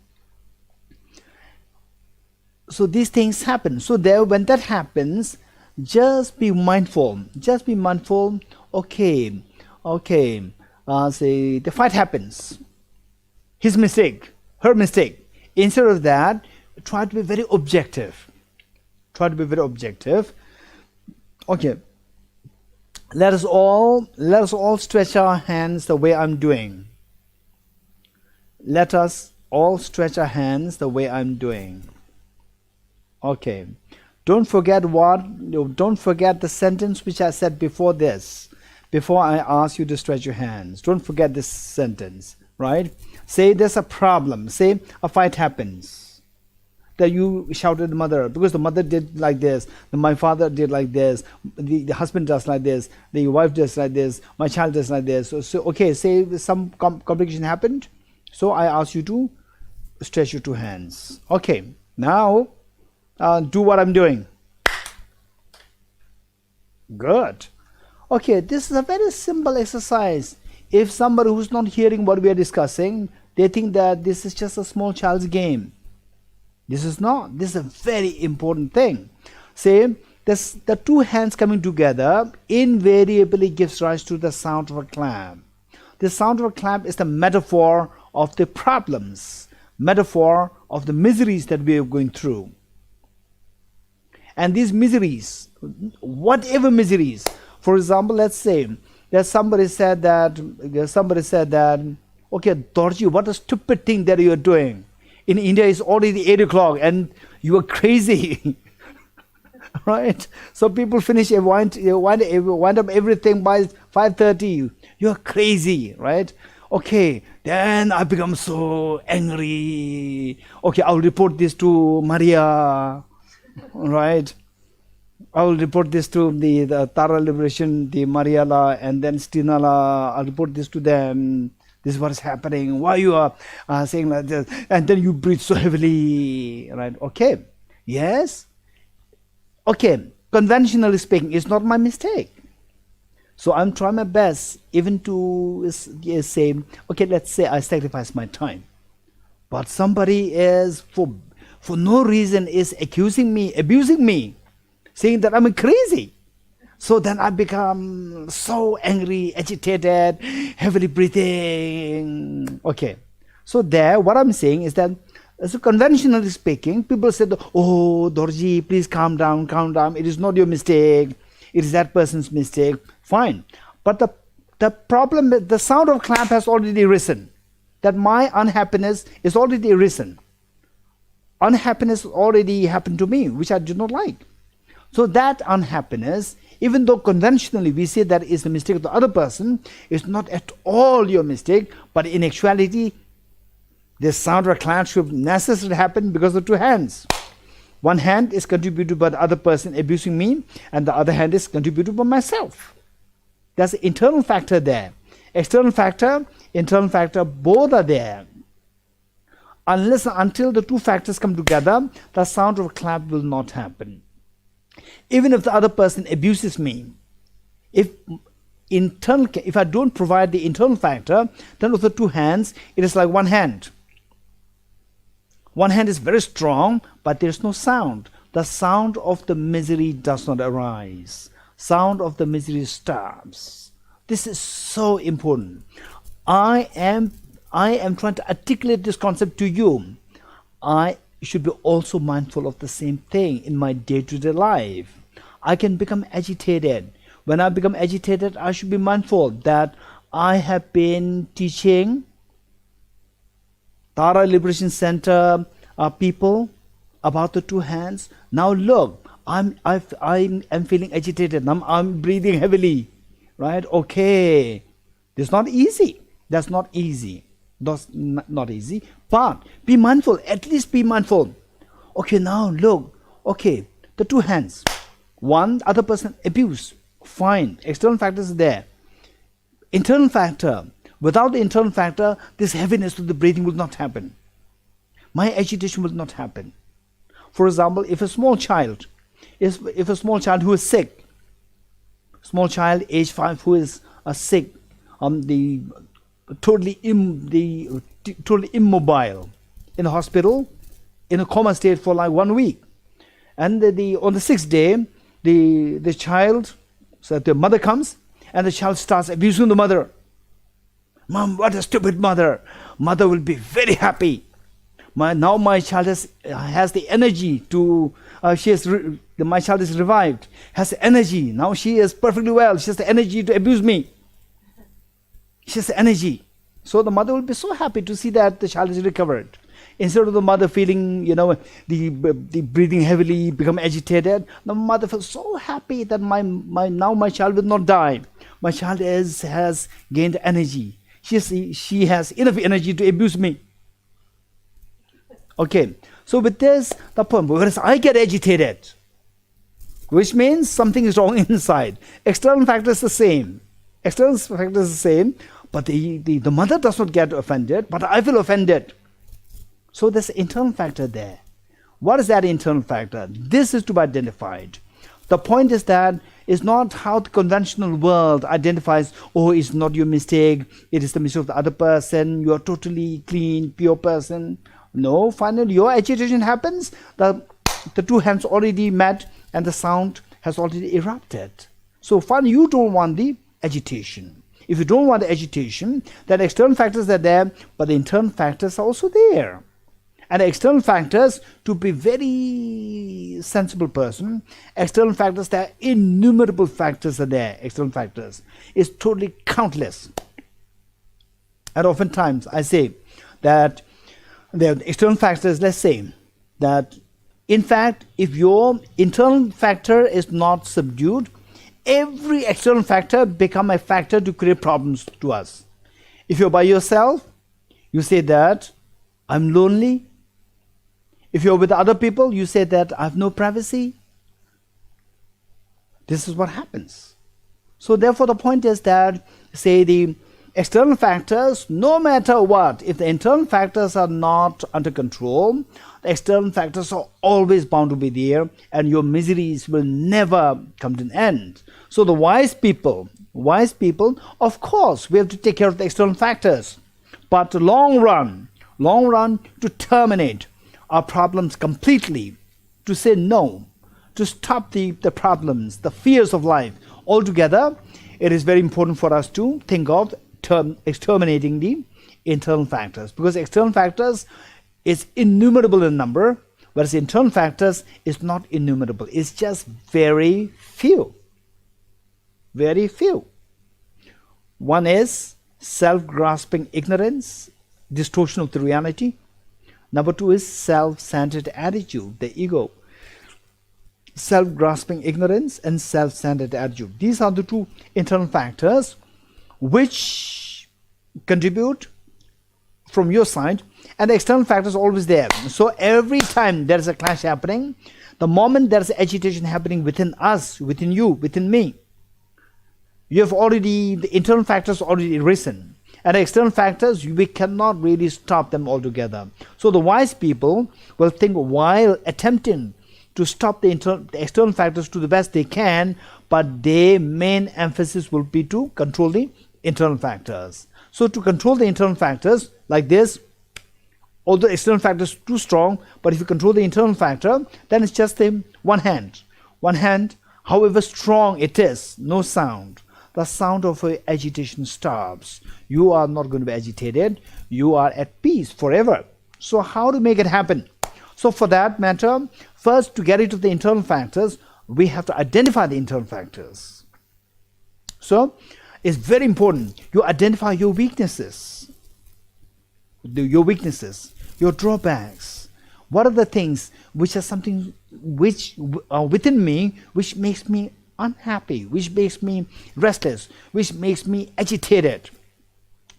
So these things happen. So there, when that happens, just be mindful. Just be mindful. Okay. Say the fight happens. His mistake, her mistake. Instead of that, try to be very objective. Try to be very objective. Okay. Let us all stretch our hands the way I'm doing. Let us all stretch our hands the way I'm doing. Okay. Don't forget the sentence which I said before this. Before I ask you to stretch your hands. Don't forget this sentence, right? Say there's a problem. Say a fight happens. That you shouted at the mother because the mother did like this, my father did like this, the husband does like this, the wife does like this, my child does like this. So okay, say some complication happened. So I ask you to stretch your two hands. Okay, now do what I'm doing. Good. Okay, this is a very simple exercise. If somebody who's not hearing what we are discussing, they think that this is just a small child's game. This is not. This is a very important thing. Say, the two hands coming together invariably gives rise to the sound of a clap. The sound of a clap is the metaphor of the problems, metaphor of the miseries that we are going through. And these miseries, whatever miseries, for example, let's say that somebody said that, okay, Dorji, what a stupid thing that you are doing. In India, it's already 8 o'clock and you are crazy. Right? So people wind up everything by 5:30. You are crazy, right? Okay, then I become so angry. Okay, I'll report this to Maria. Right? I will report this to the Tara Liberation, the Mariala, and then Stinala. I'll report this to them. This is what is happening. Why you are saying like this? And then you breathe so heavily. Right? Okay. Yes. Okay. Conventionally speaking, it's not my mistake. So I'm trying my best even to say, okay, let's say I sacrifice my time. But somebody is, for no reason, is accusing me, abusing me, saying that I'm crazy. So then I become so angry, agitated, heavily breathing. Okay. So there, what I'm saying is that, so conventionally speaking, people say, oh, Dorji, please calm down. It is not your mistake. It is that person's mistake. Fine. But the problem, the sound of clap has already risen. That my unhappiness is already risen. Unhappiness already happened to me, which I did not like. So that unhappiness, even though conventionally we say that is the mistake of the other person, is not at all your mistake, but in actuality, this sound of a clap should necessarily happen because of two hands. One hand is contributed by the other person abusing me, and the other hand is contributed by myself. There's an internal factor there. External factor, internal factor, both are there. Until the two factors come together, the sound of a clap will not happen. Even if the other person abuses me, if I don't provide the internal factor, then with the two hands, it is like one hand. One hand is very strong, but there is no sound. The sound of the misery does not arise. Sound of the misery stops. This is so important. I am trying to articulate this concept to you. I should be also mindful of the same thing in my day-to-day life. I can become agitated. When I become agitated, I should be mindful that I have been teaching Tara Liberation Center people about the two hands. Now look, I'm feeling agitated. I'm breathing heavily, right? Okay, it's not easy. That's not easy. That's not easy. But be mindful. At least be mindful. Okay, now look. Okay, the two hands. One other person abuse. Fine. External factors are there. Internal factor. Without the internal factor, this heaviness of the breathing will not happen. my agitation will not happen. For example, if a small child who is sick, small child age 5 who is sick, the totally immobile in the hospital, in a coma state for like 1 week, and on the 6th day, the child, so the mother comes, and the child starts abusing the mother. Mom, what a stupid mother! Mother will be very happy. Now my child has the energy to. My child is revived. Has the energy. Now she is perfectly well. She has the energy to abuse me. She has the energy. So the mother will be so happy to see that the child is recovered. Instead of the mother feeling, the breathing heavily, become agitated, the mother feels so happy that now my child will not die. My child has gained energy. She has enough energy to abuse me. Okay, so with this, the point, whereas I get agitated, which means something is wrong inside. External factor is the same. External factor is the same, but the mother does not get offended, but I feel offended. So there's an internal factor there. What is that internal factor? This is to be identified. The point is that it's not how the conventional world identifies, oh, it's not your mistake, it is the mistake of the other person, you are totally clean, pure person. No, finally your agitation happens, the two hands already met and the sound has already erupted. So finally you don't want the agitation. If you don't want the agitation, then external factors are there, but the internal factors are also there. And the external factors, to be very sensible person, external factors, there are innumerable factors are there, external factors. It's totally countless. And oftentimes I say that the external factors, let's say that in fact, if your internal factor is not subdued, every external factor become a factor to create problems to us. If you're by yourself, you say that I'm lonely. If you're with other people, you say that I have no privacy. This is what happens. So therefore the point is that, say, the external factors, no matter what, if the internal factors are not under control, the external factors are always bound to be there and your miseries will never come to an end. So the wise people, of course, we have to take care of the external factors. But long run, to terminate our problems completely, to say no, to stop the problems, the fears of life altogether, it is very important for us to think of exterminating the internal factors, because external factors is innumerable in number, whereas internal factors is not innumerable. It's just very few. Very few. One is self-grasping ignorance, distortion of the reality. Number two is self-centered attitude, the ego. Self-grasping ignorance and self-centered attitude. These are the two internal factors which contribute from your side, and the external factors are always there. So every time there is a clash happening, the moment there is agitation happening within us, within you, within me, you have already, the internal factors already risen. And the external factors, we cannot really stop them altogether. So the wise people will think while attempting to stop the external factors to the best they can, but their main emphasis will be to control the internal factors. So to control the internal factors like this, although external factors too strong, but if you control the internal factor, then it's just one hand. One hand, however strong it is, no sound. The sound of agitation stops. You are not going to be agitated. You are at peace forever. So how to make it happen? So for that matter, first to get into the internal factors, we have to identify the internal factors. So it's very important. You identify your weaknesses. Your weaknesses, your drawbacks. What are the things which are something which are within me, which makes me unhappy, which makes me restless, which makes me agitated.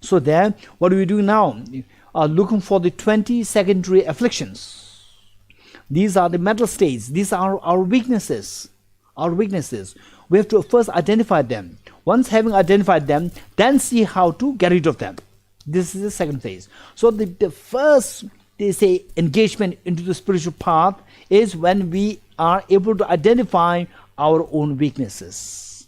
So then, what do we do now? Looking for the 20 secondary afflictions. These are the mental states. These are our weaknesses. Our weaknesses. We have to first identify them. Once having identified them, then see how to get rid of them. This is the second phase. So the first they say, engagement into the spiritual path is when we are able to identify our own weaknesses.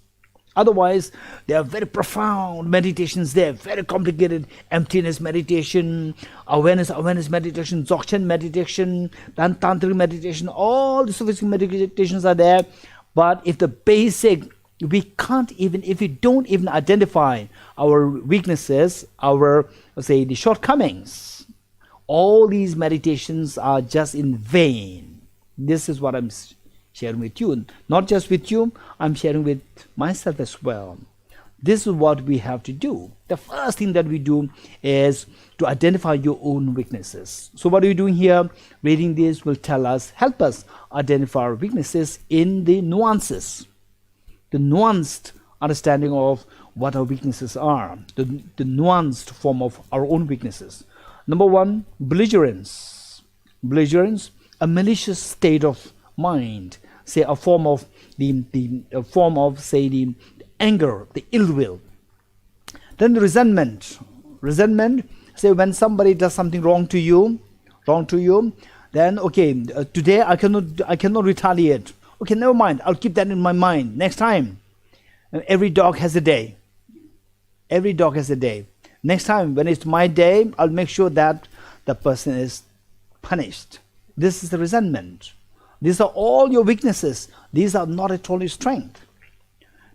Otherwise, they are very profound meditations. They are very complicated. Emptiness meditation, awareness meditation, dzogchen meditation, tantric meditation. All the sophisticated meditations are there. But if the basic, we can't even, if we don't even identify our weaknesses, our, let's say, the shortcomings, all these meditations are just in vain. This is what I'm sharing with you. Not just with you, I'm sharing with myself as well. This is what we have to do. The first thing that we do is to identify your own weaknesses. So what are you doing here? Reading this will help us identify our weaknesses in the nuances, the nuanced understanding of what our weaknesses are, the nuanced form of our own weaknesses. Number one, belligerence. Belligerence, a malicious state of mind, say a form of the anger, the ill will. Then the resentment, say when somebody does something wrong to you, then okay, today I cannot retaliate. Okay, never mind, I'll keep that in my mind next time. Every dog has a day. Next time when it's my day, I'll make sure that the person is punished. This is the resentment. These are all your weaknesses. These are not at all your strength.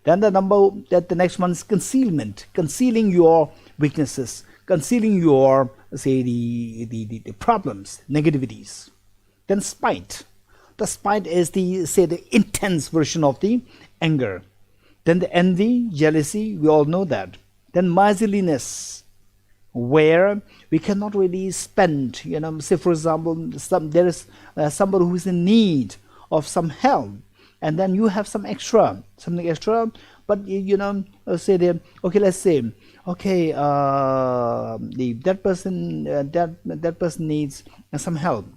Then the next one is concealment, concealing your weaknesses, concealing your, say, the problems, negativities. Then spite. The spite is the intense version of the anger. Then the envy, jealousy, we all know that. Then miserliness, where we cannot really spend, say for example, there is somebody who is in need of some help, and then you have something extra, but say that, okay, let's say, okay, that person needs some help.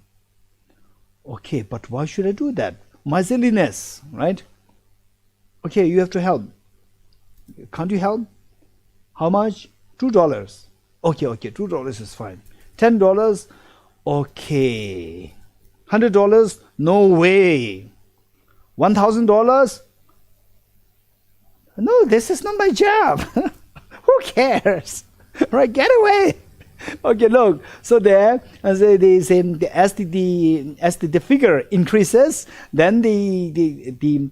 Okay, but why should I do that? Miserliness, right? Okay, you have to help. Can't you help? How much? $2. Okay, $2 is fine. $10, okay. $100, no way. $1,000, no, this is not my job. Who cares? Right, get away. Okay, look. So there, as they say, as the figure increases, then the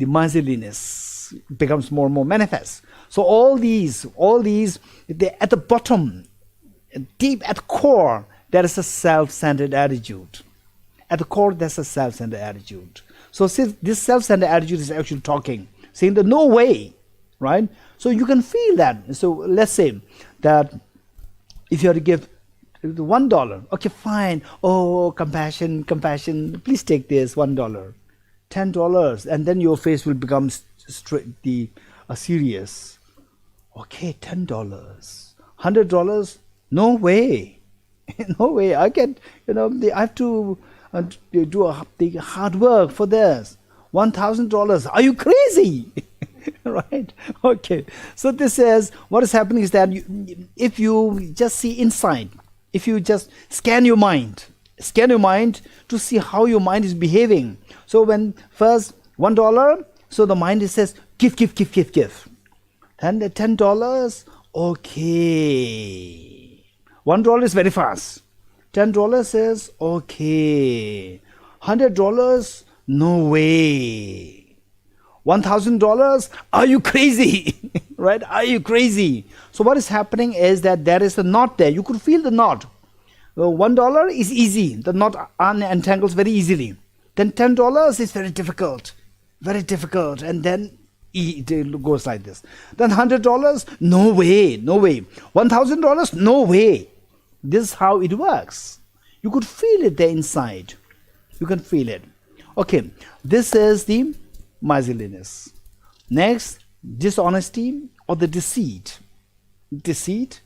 miserliness becomes more and more manifest. So all these, at the bottom, deep at the core, there is a self-centered attitude. At the core, there's a self-centered attitude. So this self-centered attitude is actually talking, saying that no way, right? So you can feel that. So let's say that if you have to give $1, okay, fine. Oh, compassion, please take this $1. $10, and then your face will become serious. Okay, $10, $100, no way. No way. I can, I have to do the hard work for this. $1,000. Are you crazy? Right? Okay. So this is what is happening is that if you just see inside, if you just scan your mind to see how your mind is behaving. So when first $1, so the mind says give. Then the $10, okay. $1 is very fast. $10 says okay. $100, no way. $1,000, are you crazy? Right? Are you crazy? So what is happening is that there is a knot there. You could feel the knot. $1 is easy. The knot untangles very easily. Then $10 is very difficult. And then it goes like this. Then $100, no way. $1,000, no way. This is how it works. You could feel it there inside. You can feel it. Okay, this is the miserliness. Next, dishonesty or the deceit. Deceit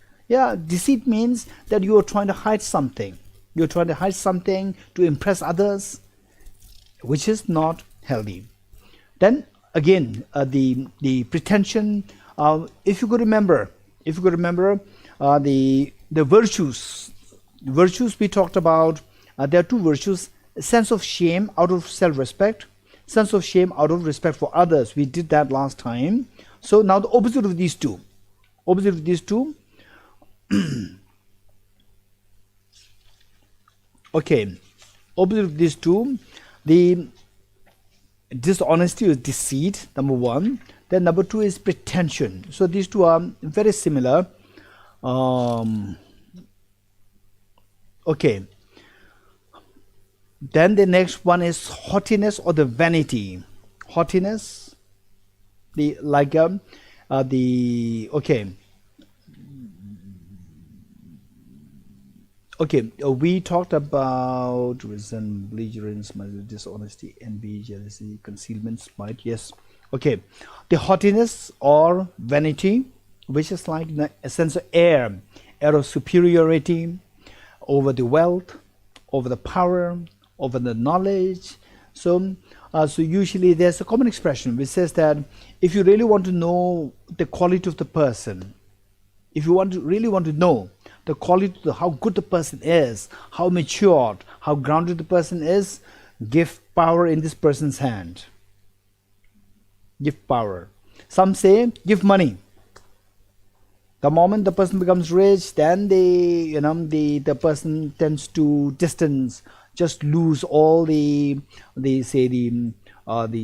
means that you are trying to hide something. You're trying to hide something to impress others, which is not healthy. Then again, the pretension. If you could remember the virtues, virtues we talked about, there are two virtues: sense of shame out of self-respect, sense of shame out of respect for others. We did that last time. So now the opposite of these two, okay, opposite of these two, the dishonesty is deceit, number one. Then number two is pretension. So these two are very similar. Okay. Then the next one is haughtiness or the vanity. Haughtiness, the like the okay. Okay, we talked about reason, belligerence, dishonesty, envy, jealousy, concealment, spite. Yes. Okay, the haughtiness or vanity, which is like a sense of air of superiority over the wealth, over the power, over the knowledge. So, so usually there's a common expression which says that if you really want to know the quality of the person, if you really want to know the quality, how good the person is, how matured, how grounded the person is, give power in this person's hand. Give power. Some say give money. The moment the person becomes rich, then the person tends to distance, just lose all the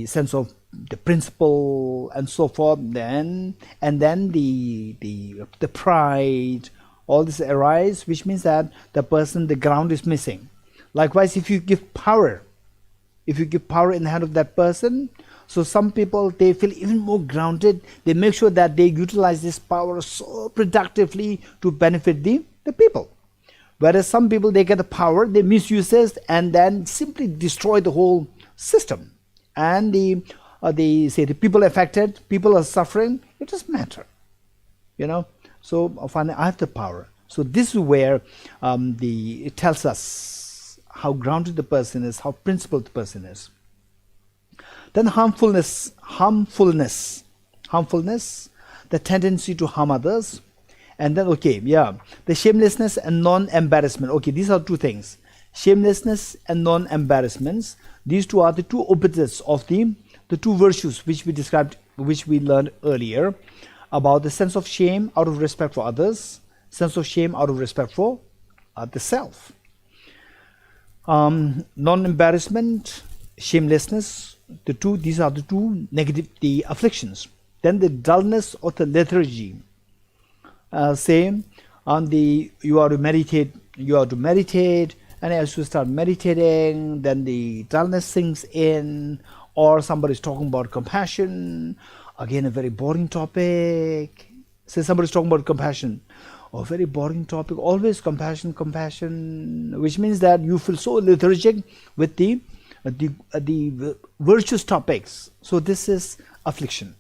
sense of the principle and so forth. Then the pride, all this arise, which means that the ground is missing. Likewise, if you give power in the hand of that person, so some people, they feel even more grounded. They make sure that they utilize this power so productively to benefit the people. Whereas some people, they get the power, they misuse it, and then simply destroy the whole system. And the people affected, people are suffering. It doesn't matter, So finally, I have the power. So this is where it tells us how grounded the person is, how principled the person is. Then harmfulness, the tendency to harm others. And then, the shamelessness and non-embarrassment. Okay, these are two things. Shamelessness and non-embarrassments. These two are the two opposites of the two virtues which we described, which we learned earlier, about the sense of shame out of respect for others, sense of shame out of respect for the self. Non-embarrassment, shamelessness, these are the two negative, the afflictions. Then the dullness of the lethargy. You are to meditate, and as you start meditating, then the dullness sinks in, or somebody is talking about compassion, again a very boring topic. Say somebody is talking about compassion, a very boring topic, always compassion, which means that you feel so lethargic with the virtuous topics. So this is affliction.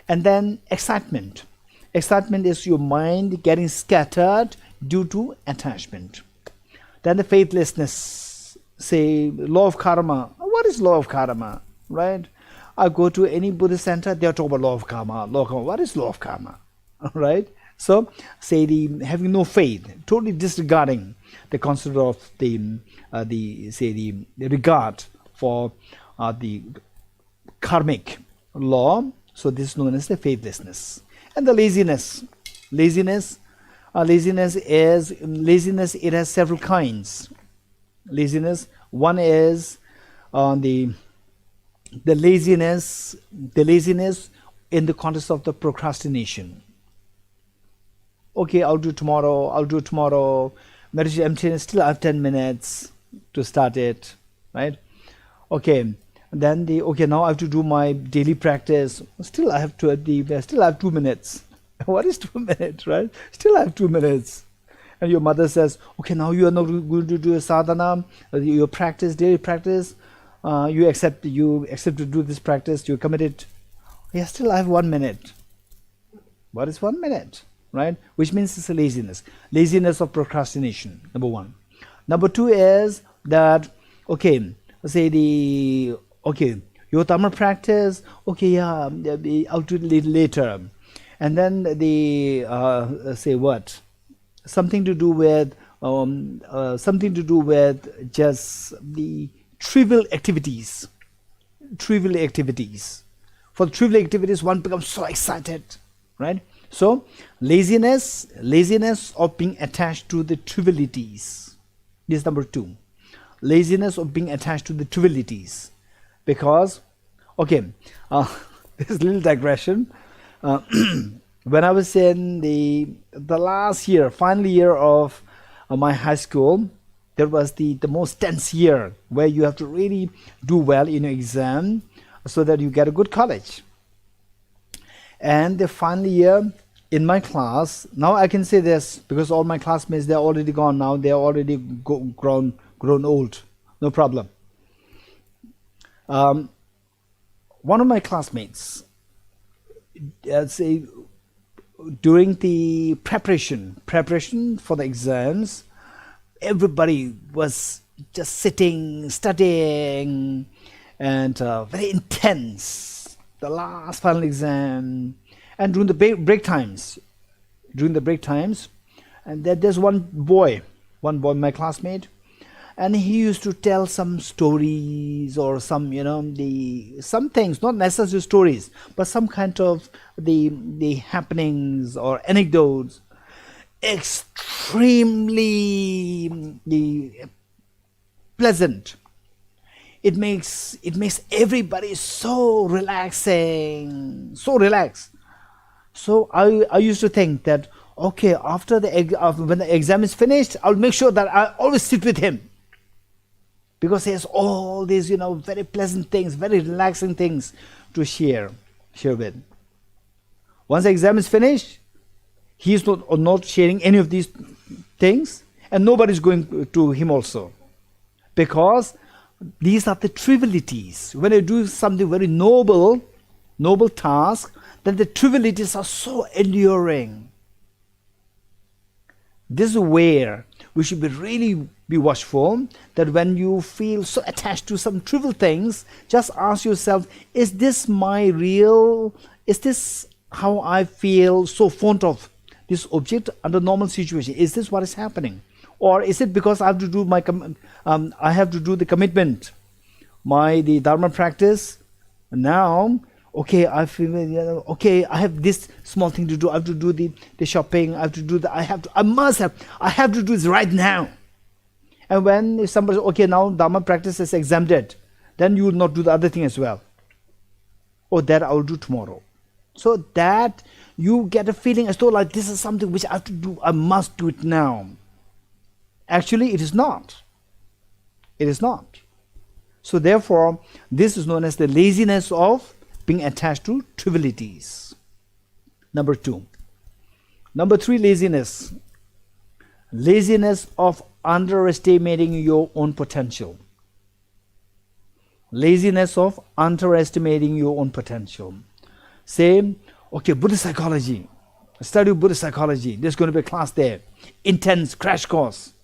And then excitement. Excitement is your mind getting scattered due to attachment. Then the faithlessness, say law of karma. What is law of karma, right? I go to any Buddhist center, they are talking about law of karma. What is law of karma, right? So, say having no faith, totally disregarding the concept of the regard for the karmic law. So this is known as the faithlessness. And the laziness. Laziness, it has several kinds. Laziness, one is the laziness in the context of the procrastination. Okay, I'll do tomorrow. Meditation emptiness, still I have 10 minutes to start it, right? Okay, then now I have to do my daily practice. Still I have 2 minutes. What is 2 minutes, right? Still I have 2 minutes. And your mother says, okay, now you are not going to do a sadhana, your practice, daily practice. You accept to do this practice, you're committed. Yeah, still I have 1 minute. What is 1 minute? Right? Which means it's a laziness. Laziness of procrastination, number one. Number two is that, your Dhamma practice, I'll do it later. And then something to do with something to do with just the trivial activities. Trivial activities. For trivial activities, one becomes so excited, right? So laziness of being attached to the trivialities. This is number 2. Laziness of being attached to the trivialities. Because, okay, this little digression. When I was in the last year, final year of my high school, there was the most tense year where you have to really do well in your exam so that you get a good college. And the final year in my class, now I can say this because all my classmates, they're already gone now, they're already grown old, no problem. One of my classmates, say, during the preparation for the exams, everybody was just sitting, studying, and very intense. The last final exam, and during the break times, and there's one boy, my classmate, and he used to tell some stories or some, some things, not necessarily stories, but some kind of the happenings or anecdotes, extremely pleasant. It makes everybody so relaxing, so relaxed. So I used to think that, okay, after when the exam is finished, I'll make sure that I always sit with him, because he has all these, very pleasant things, very relaxing things to share with. Once the exam is finished, he is not sharing any of these things, and nobody is going to him also, because these are the trivialities. When you do something very noble task, then the trivialities are so enduring. This is where we should really be watchful, that when you feel so attached to some trivial things, just ask yourself, is this how I feel so fond of this object under normal situation? Is this what is happening? Or is it because I have to do the commitment, the Dharma practice? Now, okay, I feel, okay, I have this small thing to do. I have to do the shopping. I have to do I have to do this right now. And when if somebody says, okay, now Dharma practice is exempted, then you will not do the other thing as well. Or that I will do tomorrow. So that you get a feeling as though like this is something which I have to do. I must do it now. Actually, it is not. It is not. So therefore, this is known as the laziness of being attached to trivialities. Number 2. Number 3, laziness. Laziness of underestimating your own potential. Laziness of underestimating your own potential. Say, okay, Buddhist psychology. Study Buddhist psychology. There's going to be a class there. Intense crash course.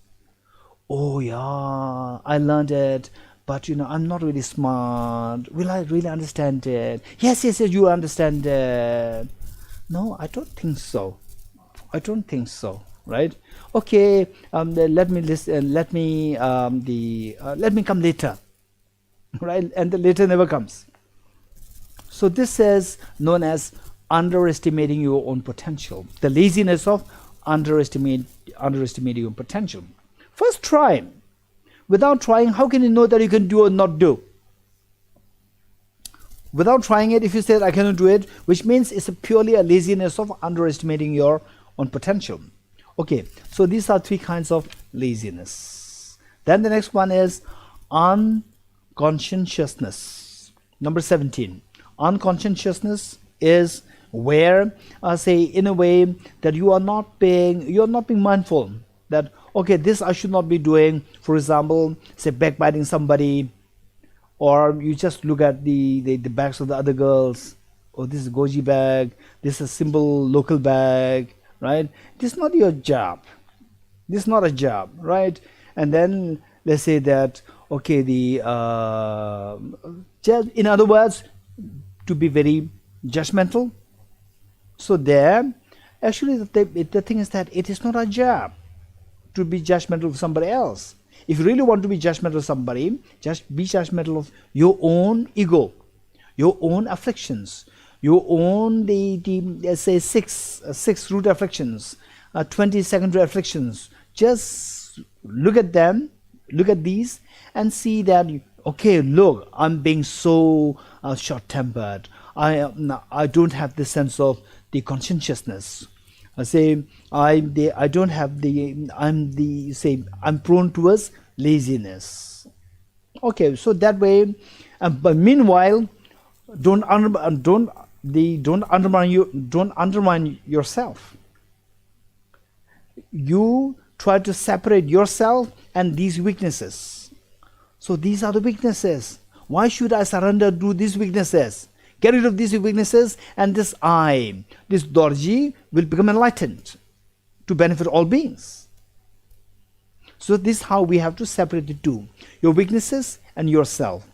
Oh yeah, I learned it, but I'm not really smart. Will I really understand it? Yes, you understand it. No, I don't think so. Right? Okay, let me listen. Let me come later. Right? And the later never comes. So this is known as underestimating your own potential. The laziness of underestimating your potential. First try. Without trying, how can you know that you can do or not do? Without trying it, if you say I cannot do it, which means it's purely a laziness of underestimating your own potential. Okay, so these are 3 kinds of laziness. Then the next one is unconscientiousness. Number 17. Unconscientiousness is where, say, in a way that you are not being mindful that, okay, this I should not be doing. For example, say backbiting somebody, or you just look at the bags of the other girls. Oh, this is Goji bag, this is a simple local bag, right? This is not your job. This is not a job, right? And then let's say that, okay, in other words, to be very judgmental. So there, actually the thing is that it is not a job. to be judgmental of somebody else. If you really want to be judgmental of somebody, just be judgmental of your own ego, your own afflictions, your own let's say six root afflictions, 20 secondary afflictions. Just look at them, look at these, and see that, okay, look, I'm being so short-tempered. I don't have the sense of the conscientiousness. I don't have I'm prone towards laziness. Okay, so that way, but meanwhile, don't undermine yourself. You try to separate yourself and these weaknesses. So these are the weaknesses. Why should I surrender to these weaknesses? Get rid of these weaknesses, and this Dorji, will become enlightened to benefit all beings. So this is how we have to separate the two, your weaknesses and yourself,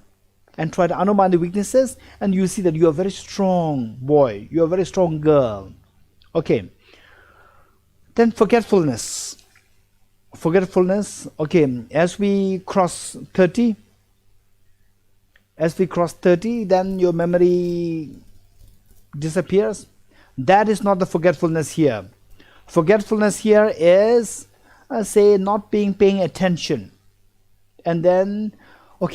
and try to undermine the weaknesses, and you see that you are a very strong boy, you are a very strong girl. Okay. Then forgetfulness. Okay, as we cross 30, then your memory disappears. That is not the forgetfulness here. Forgetfulness here is, not paying attention. And then, for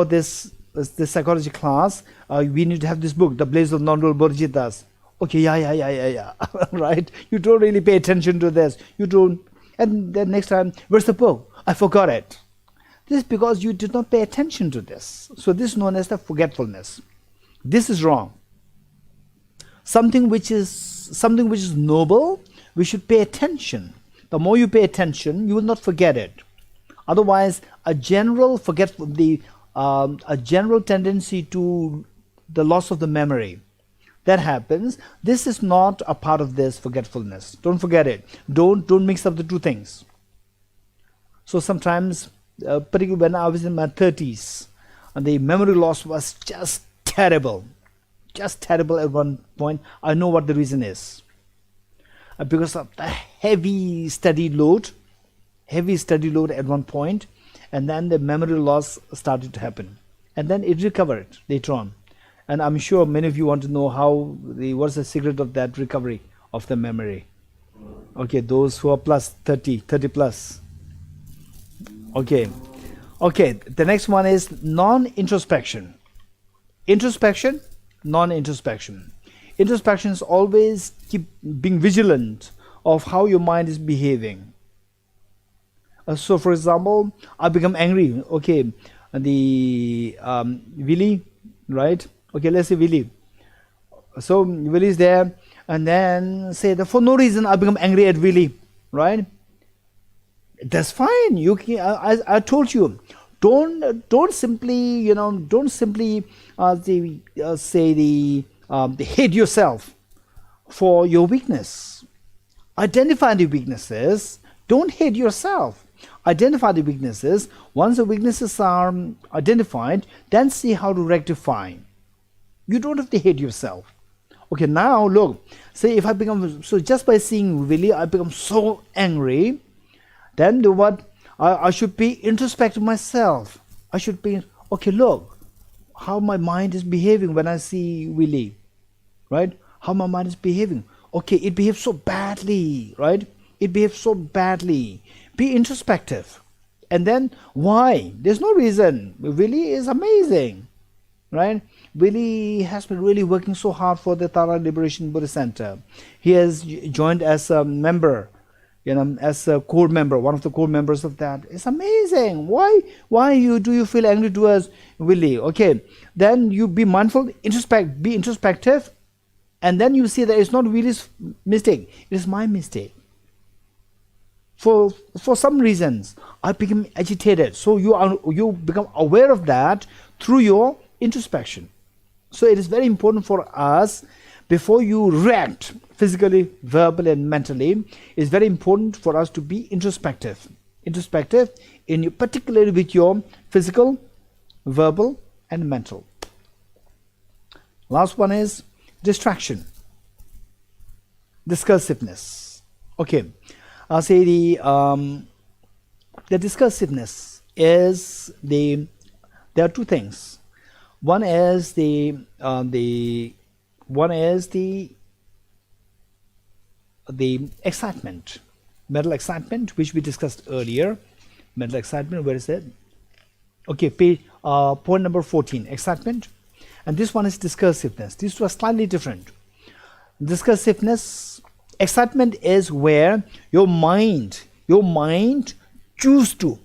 this psychology class, we need to have this book, The Blaze of Non-Dual Bodhisattvas. Okay, yeah. Right? You don't really pay attention to this. You don't. And then next time, where's the book? I forgot it. This is because you did not pay attention to this. So this is known as the forgetfulness. This is wrong. Something which is noble, we should pay attention. The more you pay attention, you will not forget it. Otherwise, a general tendency to the loss of the memory that happens. This is not a part of this forgetfulness. Don't forget it. Don't mix up the two things. So sometimes, particularly when I was in my 30s, and the memory loss was just terrible at one point. I know what the reason is. Because of the heavy study load at one point, and then the memory loss started to happen, and then it recovered later on. And I'm sure many of you want to know what's the secret of that recovery of the memory. Okay, those who are plus 30 plus. Okay, the next one is non-introspection. Introspection, non-introspection. Introspection is always keep being vigilant of how your mind is behaving. So for example, I become angry. Okay, Willie, right? Okay, let's say Willie. So Willie is there, and then say that for no reason I become angry at Willie, right? That's fine. You can, I told you, don't simply hate yourself for your weakness. Identify the weaknesses. Don't hate yourself. Identify the weaknesses. Once the weaknesses are identified, then see how to rectify. You don't have to hate yourself. Okay, now look, say if I become, so just by seeing Willie, I become so angry, then do what? I should be introspective myself. I should be, okay, look, how my mind is behaving when I see Willie, right? How my mind is behaving. Okay, it behaves so badly, right? It behaves so badly. Be introspective. And then why? There's no reason. Willie is amazing, right? Willie has been really working so hard for the Tara Liberation Buddhist Center. He has joined as a member, as a core member, one of the core members of that. It's amazing. Why do you feel angry towards Willie? Okay, then you be mindful, be introspective, and then you see that it's not Willie's mistake, it is my mistake. For some reasons, I become agitated. So you become aware of that through your introspection. So it is very important for us, before you react physically, verbally, and mentally, it's very important for us to be introspective. Introspective, particularly with your physical, verbal, and mental. Last one is distraction. discursiveness. Okay, I'll say the discursiveness is there are two things. One is the excitement, mental excitement, which we discussed earlier. Mental excitement, where is it? Okay, point number 14, excitement. And this one is discursiveness. These two are slightly different. Discursiveness, excitement is where your mind choose to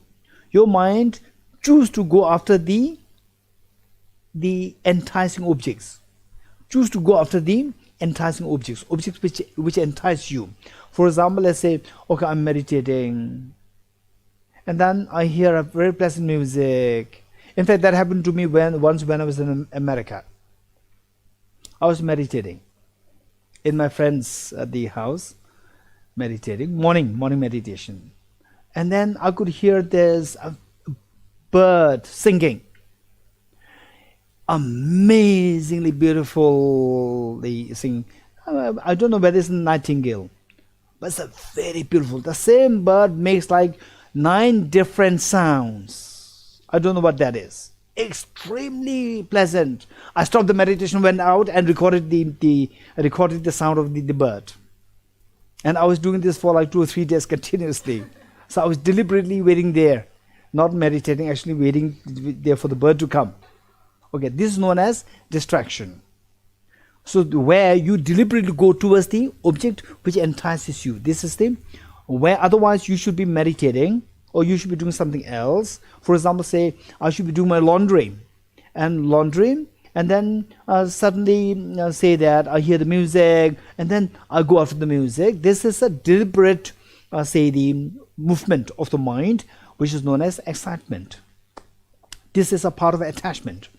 go after the enticing objects. Choose to go after the enticing objects which entice you. For example, let's say, okay, I'm meditating, and then I hear a very pleasant music. In fact, that happened to me once when I was in America. I was meditating in my friend's at the house, meditating, morning meditation, and then I could hear this bird singing, amazingly beautiful. They sing. I don't know whether it's a nightingale, but it's a very beautiful. The same bird makes like 9 different sounds. I don't know what that is. Extremely pleasant. I stopped the meditation, went out, and recorded the sound of the bird. And I was doing this for like 2 or 3 days continuously. So I was deliberately waiting there, not meditating, actually waiting there for the bird to come. Okay, this is known as distraction. So where you deliberately go towards the object which entices you. This is the where otherwise you should be meditating or you should be doing something else. For example, say I should be doing my laundry, and then suddenly say that I hear the music and then I go after the music. This is a deliberate, say the movement of the mind, which is known as excitement. This is a part of attachment.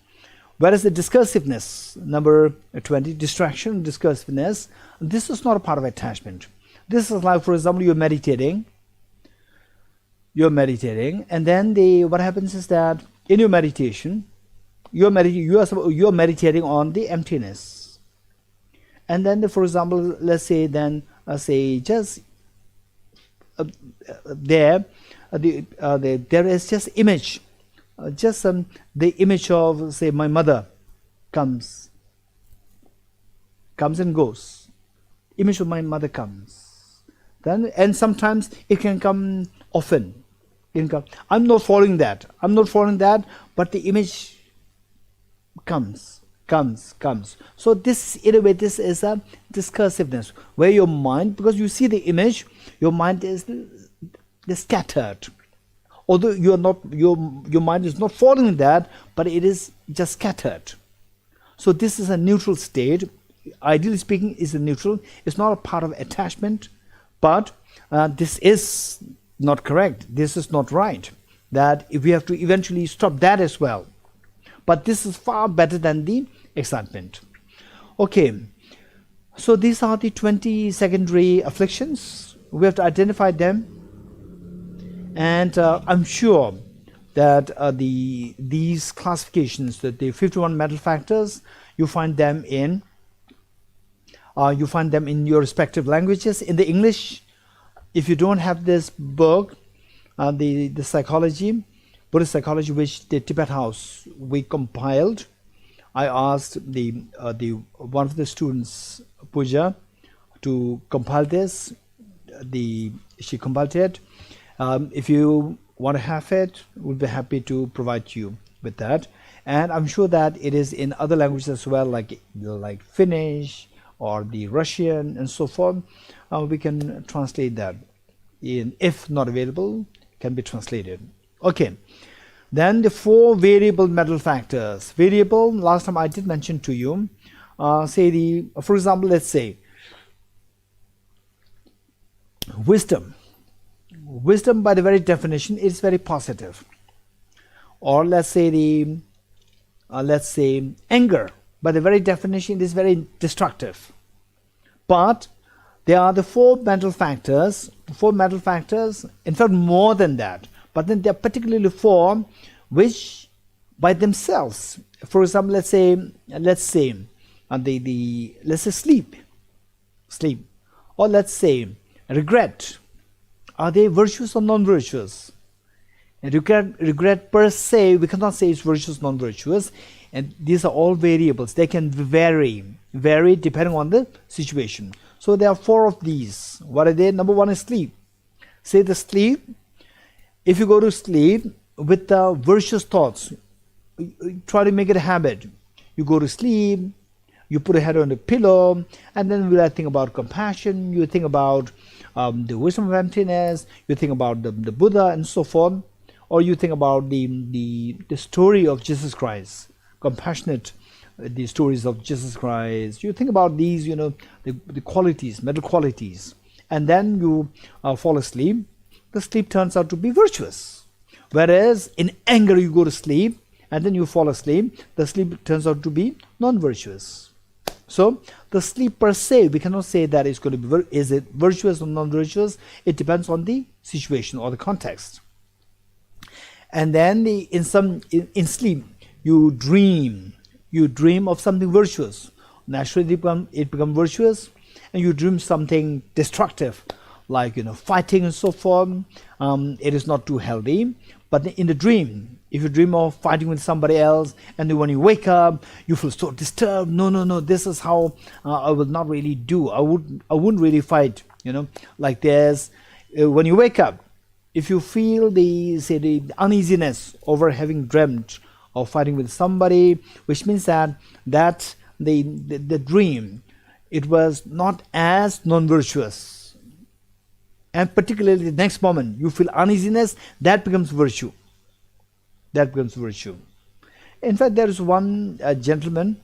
Whereas the discursiveness, number 20, distraction, discursiveness, this is not a part of attachment. This is like, for example, you're meditating, and then what happens is that in your meditation, you're meditating on the emptiness, and then for example, let's say then just there is just image, the image of, say, my mother comes and goes. Image of my mother comes, then, and sometimes it can come often. I'm not following that, but the image comes. So this, in a way, this is a discursiveness, where your mind, because you see the image, your mind is scattered. Although you are not, your mind is not following that, but it is just scattered. So this is a neutral state. Ideally speaking, is a neutral. It's not a part of attachment, but this is not correct. This is not right. That if we have to eventually stop that as well. But this is far better than the excitement. Okay, so these are the 20 secondary afflictions. We have to identify them, and I'm sure that these classifications, that the 51 mental factors, you find them in your respective languages. In the English, if you don't have this book, the psychology, Buddhist psychology, which the Tibet House we compiled, I asked the one of the students, Puja, to compile this. She compiled it. If you want to have it, we'll be happy to provide you with that. And I'm sure that it is in other languages as well, like Finnish or the Russian and so forth. We can translate that. If not available, can be translated. Okay. Then the 4 variable mental factors. Variable, last time I did mention to you. For example, let's say wisdom. Wisdom, by the very definition, is very positive. Or let's say anger, by the very definition, is very destructive. But there are the 4 mental factors. 4 mental factors, in fact, more than that. But then there are particularly 4 which, by themselves, for example, let's say sleep, Or let's say regret. Are they virtuous or non-virtuous? And regret per se, we cannot say it's virtuous, non-virtuous, and these are all variables. They can vary depending on the situation. So there are four of these. What are they? Number one is sleep. Say the sleep. If you go to sleep with virtuous thoughts, try to make it a habit. You go to sleep, you put a head on the pillow, and then you think about compassion, you think about the wisdom of emptiness, you think about the Buddha and so forth, or you think about the story of Jesus Christ, compassionate, the stories of Jesus Christ. You think about these, the qualities, mental qualities, and then you fall asleep. The sleep turns out to be virtuous. Whereas in anger you go to sleep and then you fall asleep, the sleep turns out to be non-virtuous. So the sleep per se, we cannot say that it's going to be, is it virtuous or non-virtuous? It depends on the situation or the context. And then in sleep you dream of something virtuous. Naturally it becomes virtuous, and you dream something destructive, like fighting and so forth. It is not too healthy. But in the dream, if you dream of fighting with somebody else, and then when you wake up you feel so disturbed, no, this is how I will not really do, I wouldn't really fight, like this. When you wake up, if you feel the uneasiness over having dreamt of fighting with somebody, which means that the dream, it was not as non-virtuous, and particularly the next moment you feel uneasiness, that becomes virtue. In fact, there is one gentleman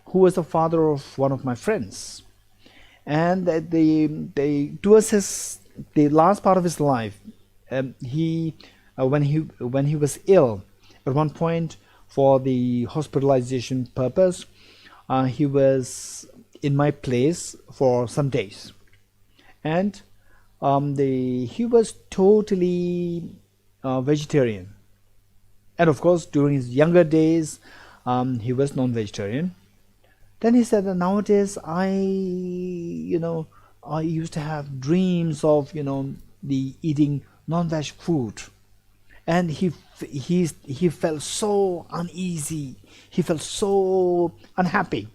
who was the father of one of my friends, and towards the last part of his life, when he was ill at one point, for the hospitalization purpose, he was in my place for some days, and he was totally vegetarian, and of course during his younger days he was non-vegetarian. Then he said that nowadays I used to have dreams of the eating non-veg food, and he felt so uneasy, he felt so unhappy.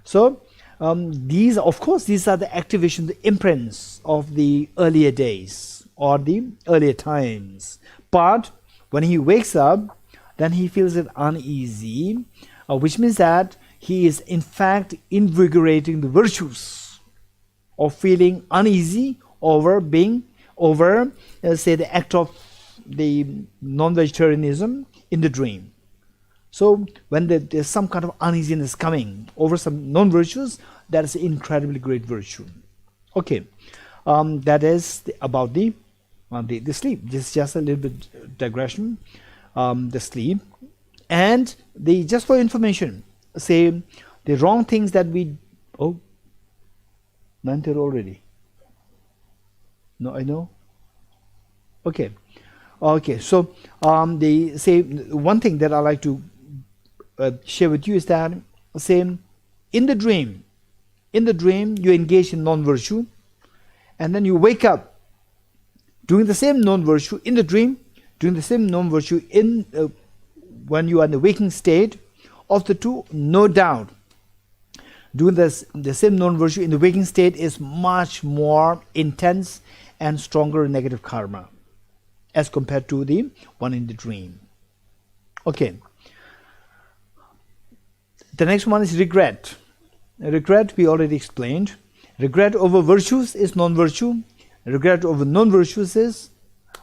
So these are the activation, the imprints of the earlier days or the earlier times. But when he wakes up, then he feels it uneasy, which means that he is in fact invigorating the virtues of feeling uneasy over say the act of the non-vegetarianism in the dream. So when there's some kind of uneasiness coming over some non-virtues, that is an incredibly great virtue. Okay, that is about the sleep. This is just a little bit digression. The sleep, and just for information, say the wrong things that we 9:30 already. No, I know. Okay. So one thing that I like to share with you is that, say, in the dream you engage in non-virtue, and then you wake up doing the same non-virtue in the dream, doing the same non-virtue in when you are in the waking state. Of the two, no doubt, doing the same non-virtue in the waking state is much more intense and stronger negative karma as compared to the one in the dream. Okay. The next one is regret. Regret we already explained. Regret over virtues is non-virtue. Regret over non-virtues is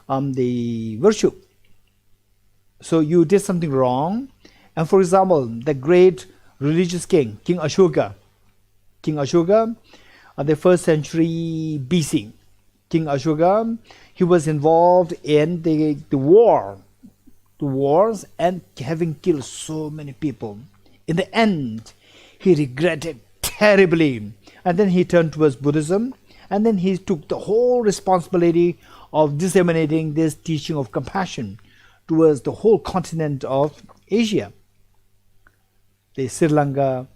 the virtue. So you did something wrong, and for example, the great religious king, King Ashoka, the 1st century BC, King Ashoka, he was involved in the wars, and having killed so many people. In the end, he regretted terribly, and then he turned towards Buddhism, and then he took the whole responsibility of disseminating this teaching of compassion towards the whole continent of Asia, the Sri Lanka,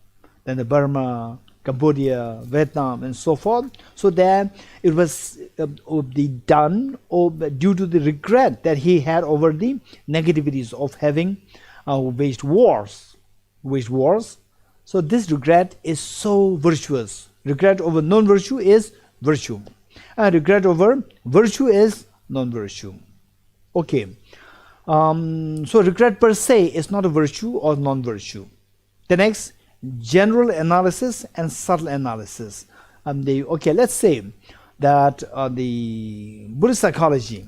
then the Burma, Cambodia, Vietnam, and so forth. So there it was done due to the regret that he had over the negativities of having waged wars. So this regret is so virtuous. Regret over non-virtue is virtue, and regret over virtue is non-virtue. Okay. So regret per se is not a virtue or non-virtue. The next, general analysis and subtle analysis. Okay, let's say that the Buddhist psychology.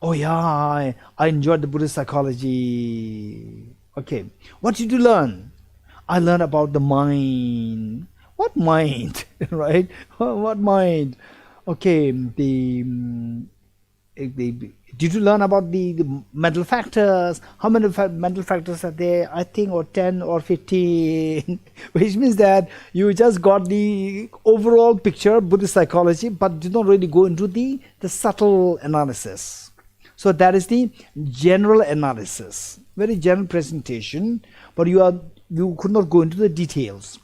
Oh yeah, I enjoyed the Buddhist psychology. Okay, what did you learn? I learned about the mind. What mind? Right? What mind? Okay, did you learn about the mental factors? How many mental factors are there? I think or 10 or 15, which means that you just got the overall picture, Buddhist psychology, but did not really go into the subtle analysis. So that is the general analysis, very general presentation, but you could not go into the details.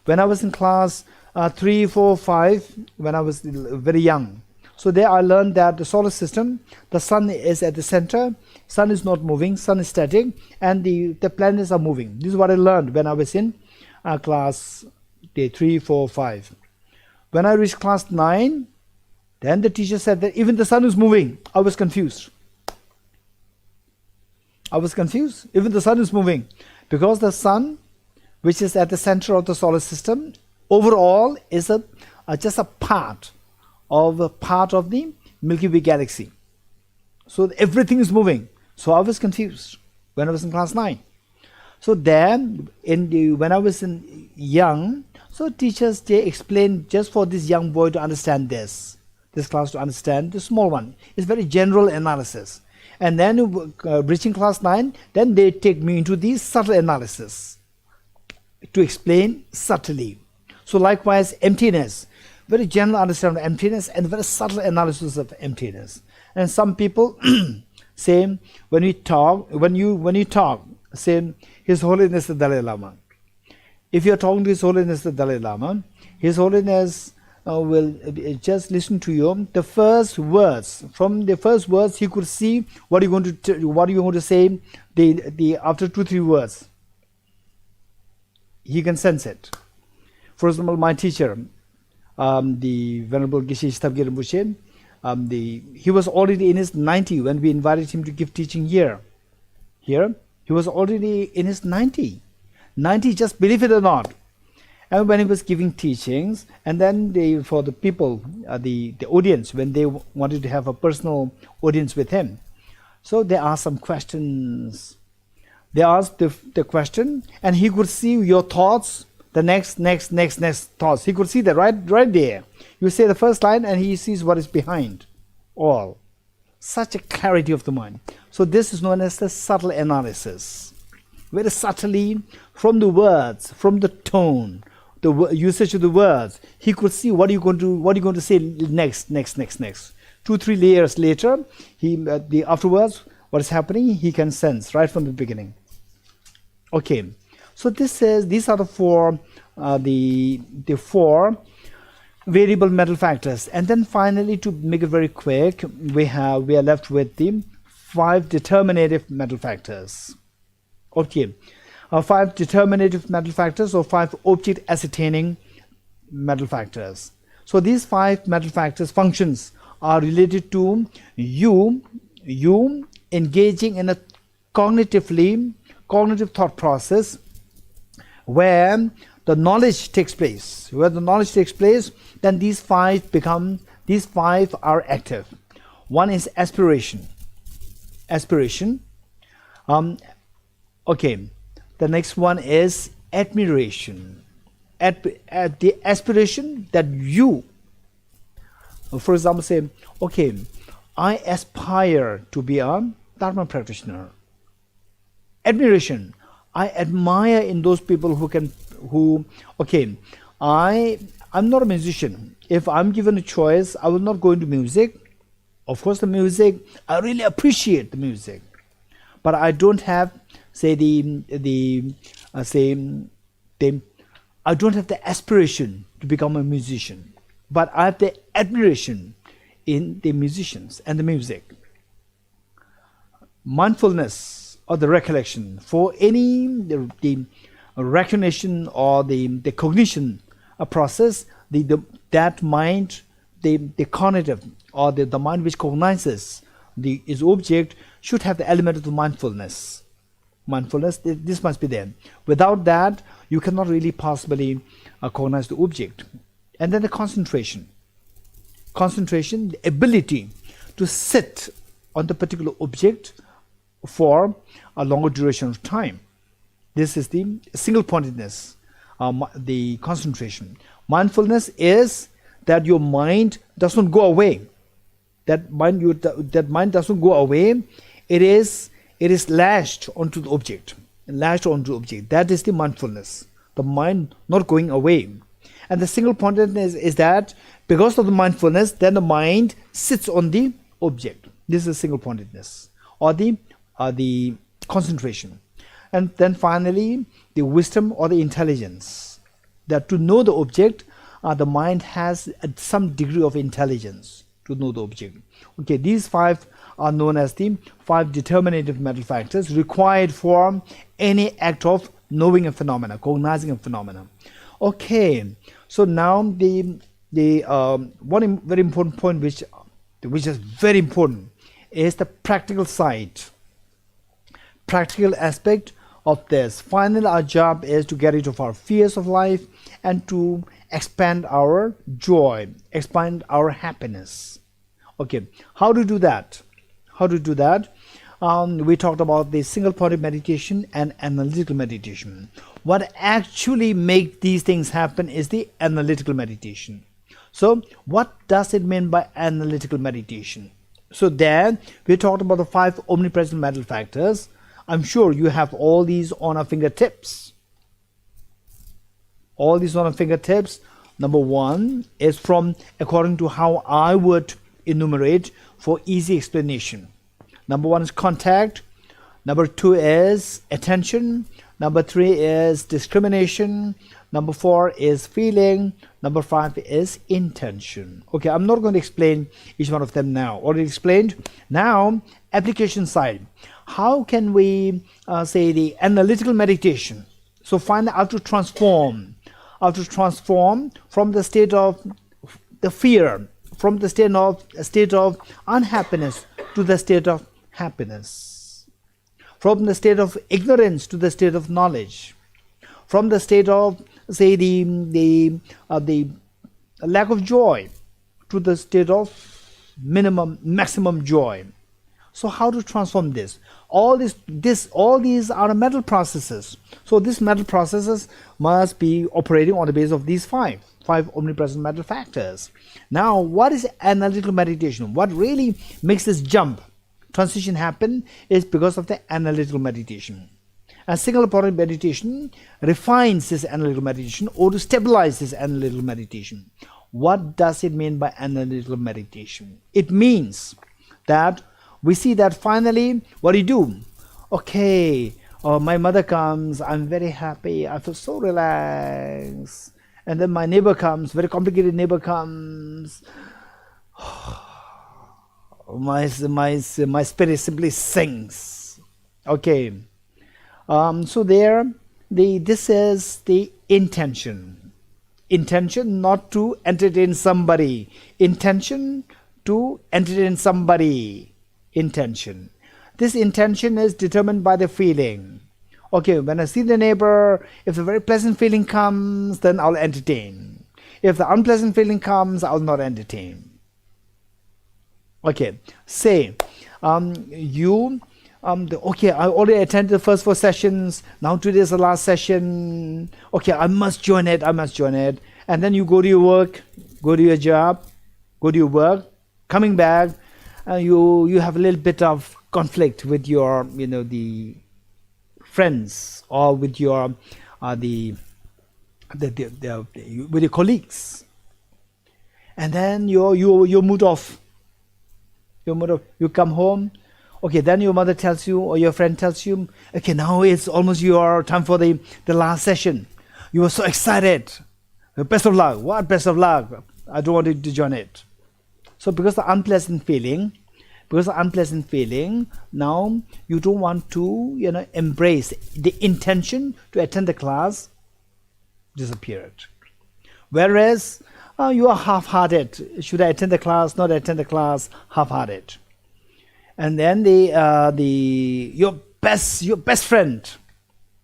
When I was in class 3, 4, 5, when I was very young, so there I learned that the solar system, the sun is at the center, sun is not moving, sun is static, and the planets are moving. This is what I learned when I was in class 3, 4, 5. When I reached class 9, then the teacher said that even the sun is moving. I was confused. Even the sun is moving. Because the sun, which is at the center of the solar system, overall is just a part of the Milky Way galaxy. So everything is moving. So I was confused when I was in class 9. So then, when I was young, so teachers, they explained just for this young boy to understand this class to understand the small one. It's very general analysis. And then reaching class 9, then they take me into the subtle analysis to explain subtly. So likewise, emptiness. Very general understanding of emptiness and very subtle analysis of emptiness. And some people say when you talk, say His Holiness the Dalai Lama. If you are talking to His Holiness the Dalai Lama, His Holiness will just listen to you. The first words, from the first words, he could see what you're going to say. After 2-3 words, he can sense it. For example, my teacher, the Venerable Geshe, he was already in his 90 when we invited him to give teaching here. He was already in his 90, just believe it or not. And when he was giving teachings, and then for the people, the audience, when they wanted to have a personal audience with him, so they asked some questions. They asked the question, and he could see your thoughts. The next thoughts. He could see that right there. You say the first line and he sees what is behind all. Such a clarity of the mind. So this is known as the subtle analysis. Very subtly, from the words, from the tone, the usage of the words, he could see what you're going to say next. 2-3 layers later, afterwards, what is happening, he can sense right from the beginning. Okay. So these are the four variable mental factors, and then finally, to make it very quick, we are left with the 5 determinative mental factors. Okay, 5 determinative mental factors or 5 object ascertaining mental factors. So these 5 mental factors functions are related to you engaging in a cognitive thought process where the knowledge takes place. Then these 5 are active. One is aspiration. Okay. The next one is admiration. The aspiration that you, for example, say, okay, I aspire to be a Dharma practitioner. Admiration. I admire in those people I'm not a musician. If I'm given a choice, I will not go into music. Of course, the music, I really appreciate the music, but I don't have, say, I don't have the aspiration to become a musician, but I have the admiration in the musicians and the music. Mindfulness or the recollection for any the recognition or the cognition process, that mind, the cognitive or the mind which cognizes the its object should have the element of the mindfulness. Mindfulness, this must be there. Without that, you cannot really possibly cognize the object. And then the concentration. Concentration, the ability to sit on the particular object for a longer duration of time. This is the single pointedness, the concentration. Mindfulness is that your mind does not go away. That mind doesn't go away. It is lashed onto the object. Lashed onto the object. That is the mindfulness. The mind not going away. And the single pointedness is that because of the mindfulness, then the mind sits on the object. This is single pointedness or the concentration. And then finally, the wisdom or the intelligence. That to know the object, the mind has some degree of intelligence to know the object. Okay, these 5 are known as the 5 determinative mental factors required for any act of knowing a phenomena, cognizing a phenomena. Okay, so now the one very important point which is very important is the practical side, practical aspect of this. Finally, our job is to get rid of our fears of life and to expand our joy, expand our happiness. Okay, how to do that? How to do that? We talked about the single-pointed meditation and analytical meditation. What actually makes these things happen is the analytical meditation. So, what does it mean by analytical meditation? So there, we talked about the 5 omnipresent mental factors. I'm sure you have all these on our fingertips. All these on our fingertips. Number 1 is from according to how I would enumerate for easy explanation. Number 1 is contact. Number 2 is attention. Number 3 is discrimination. Number 4 is feeling. Number 5 is intention. Okay, I'm not going to explain each one of them now. Already explained. Now, application side. How can we say the analytical meditation? So find out to transform from the state of the fear, from the state of unhappiness to the state of happiness, from the state of ignorance to the state of knowledge, from the state of say the lack of joy to the state of maximum joy. So how to transform this? All these are mental processes. So these mental processes must be operating on the basis of these five omnipresent mental factors. Now, what is analytical meditation? What really makes this transition happen is because of the analytical meditation. And single-pointed meditation refines this analytical meditation or to stabilize this analytical meditation. What does it mean by analytical meditation? It means that we see that finally, what do you do? Okay, my mother comes, I'm very happy, I feel so relaxed. And then my neighbor comes, very complicated neighbor comes. My spirit simply sinks. Okay. So there, this is the intention. Intention not to entertain somebody. Intention to entertain somebody. Intention. This intention is determined by the feeling. Okay, when I see the neighbor, if a very pleasant feeling comes, then I'll entertain. If the unpleasant feeling comes, I'll not entertain. Okay, say, okay, I already attended the first 4 sessions, now today is the last session. Okay, I must join it. And then you go to your work, go to your job, go to your work, coming back, you have a little bit of conflict with your, the friends or with your with your colleagues, and then you mood off. You come home. Okay, then your mother tells you or your friend tells you, okay, now it's almost your time for the last session. You were so excited. Best of luck. What best of luck? I don't want you to join it. So because the unpleasant feeling, now you don't want to, embrace the intention to attend the class, disappeared. Whereas you are half-hearted. Should I attend the class? Not attend the class? Half-hearted. And then your best friend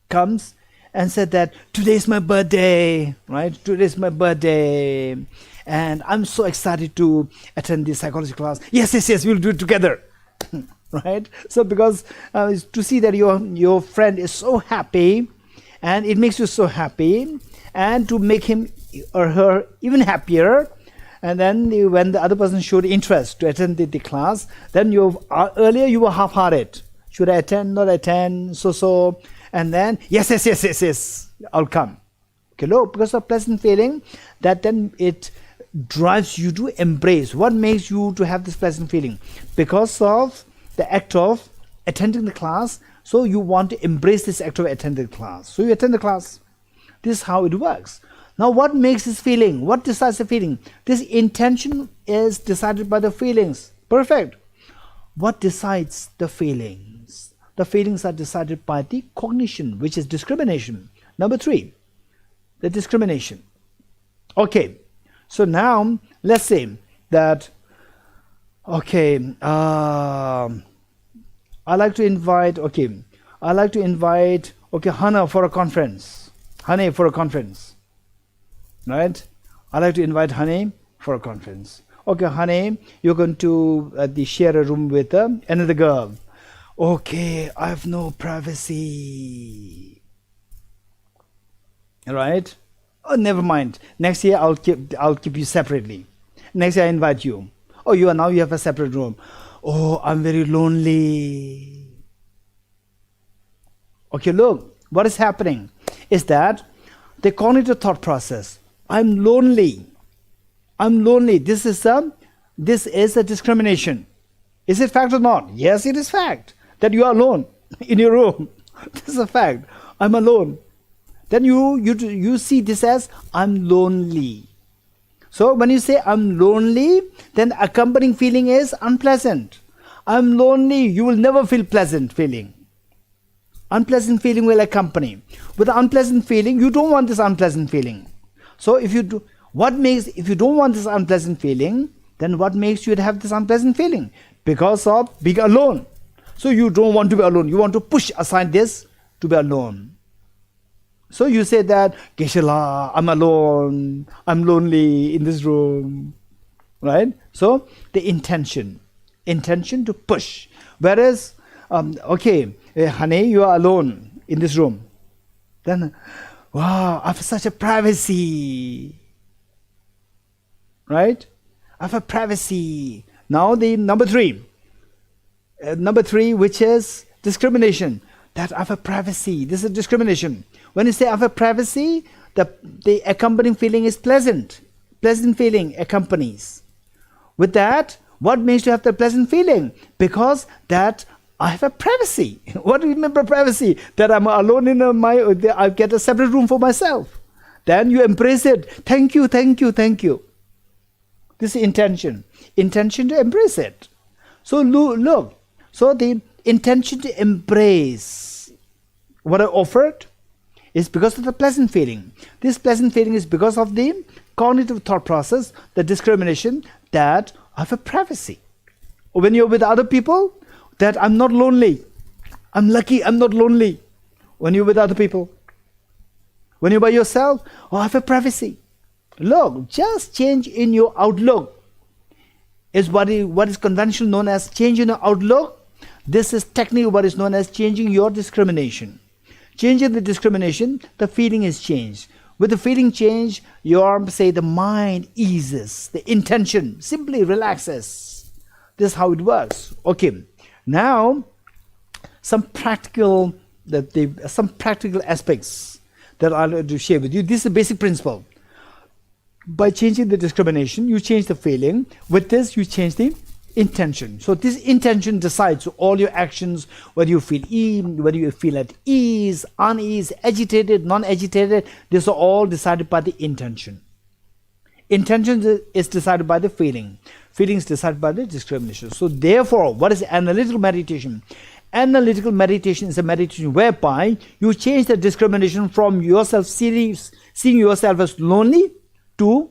comes and said that today is my birthday, right? Today is my birthday, and I'm so excited to attend this psychology class. Yes, we'll do it together, right? So because to see that your friend is so happy, and it makes you so happy, and to make him or her even happier, and then when the other person showed interest to attend the class, then earlier you were half-hearted. Should I attend? Not attend? So. And then, yes, I'll come. Okay, look, because of pleasant feeling, that then it drives you to embrace. What makes you to have this pleasant feeling? Because of the act of attending the class, so you want to embrace this act of attending the class. So you attend the class. This is how it works. Now, what makes this feeling? What decides the feeling? This intention is decided by the feelings. Perfect. What decides the feelings? The feelings are decided by the cognition, which is discrimination. Number 3, the discrimination. Okay, so now let's say that, okay, I like to invite Hannah for a conference. Right? I like to invite Honey for a conference. Okay, Honey, you're going to share a room with another girl. Okay, I have no privacy. Right? Oh, never mind. Next year I'll keep you separately. Next year I invite you. Oh, you have a separate room. Oh, I'm very lonely. Okay, look, what is happening is that the cognitive thought process. I'm lonely. This is a discrimination. Is it fact or not? Yes, it is fact. That you are alone in your room. This is a fact. I'm alone. Then you see this as I'm lonely. So when you say I'm lonely, then the accompanying feeling is unpleasant. I'm lonely. You will never feel pleasant feeling. Unpleasant feeling will accompany. With the unpleasant feeling, you don't want this unpleasant feeling. So if you don't want this unpleasant feeling, then what makes you to have this unpleasant feeling? Because of being alone. So you don't want to be alone. You want to push aside this to be alone. So you say that, Geshe, I'm alone. I'm lonely in this room. Right? So the intention to push. Whereas, honey, you are alone in this room. Then, wow, I have such a privacy. Right? I have a privacy. Now the number 3, which is discrimination. That I have a privacy. This is discrimination. When you say I have a privacy, the accompanying feeling is pleasant. Pleasant feeling accompanies. With that, what makes you have the pleasant feeling? Because that I have a privacy. What do you mean by privacy? That I'm alone I get a separate room for myself. Then you embrace it. Thank you. This is intention. Intention to embrace it. So look. So the intention to embrace what I offered is because of the pleasant feeling. This pleasant feeling is because of the cognitive thought process, the discrimination that I have a privacy. When you're with other people, that I'm not lonely. I'm lucky I'm not lonely. When you're with other people. When you're by yourself, I have a privacy. Look, just change in your outlook is what is conventional known as change in your outlook. This is technically what is known as changing your discrimination. Changing the discrimination, the feeling is changed. With the feeling change, the mind eases, the intention simply relaxes. This is how it works. Okay, now some practical aspects that I'll like to share with you. This is a basic principle. By changing the discrimination, you change the feeling. With this, you change the Intention. So this intention decides all your actions, whether you whether you feel at ease, unease, agitated, non-agitated. These are all decided by the intention. Intention is decided by the feeling. Feeling is decided by the discrimination. So therefore, what is analytical meditation? Analytical meditation is a meditation whereby you change the discrimination from yourself seeing yourself as lonely to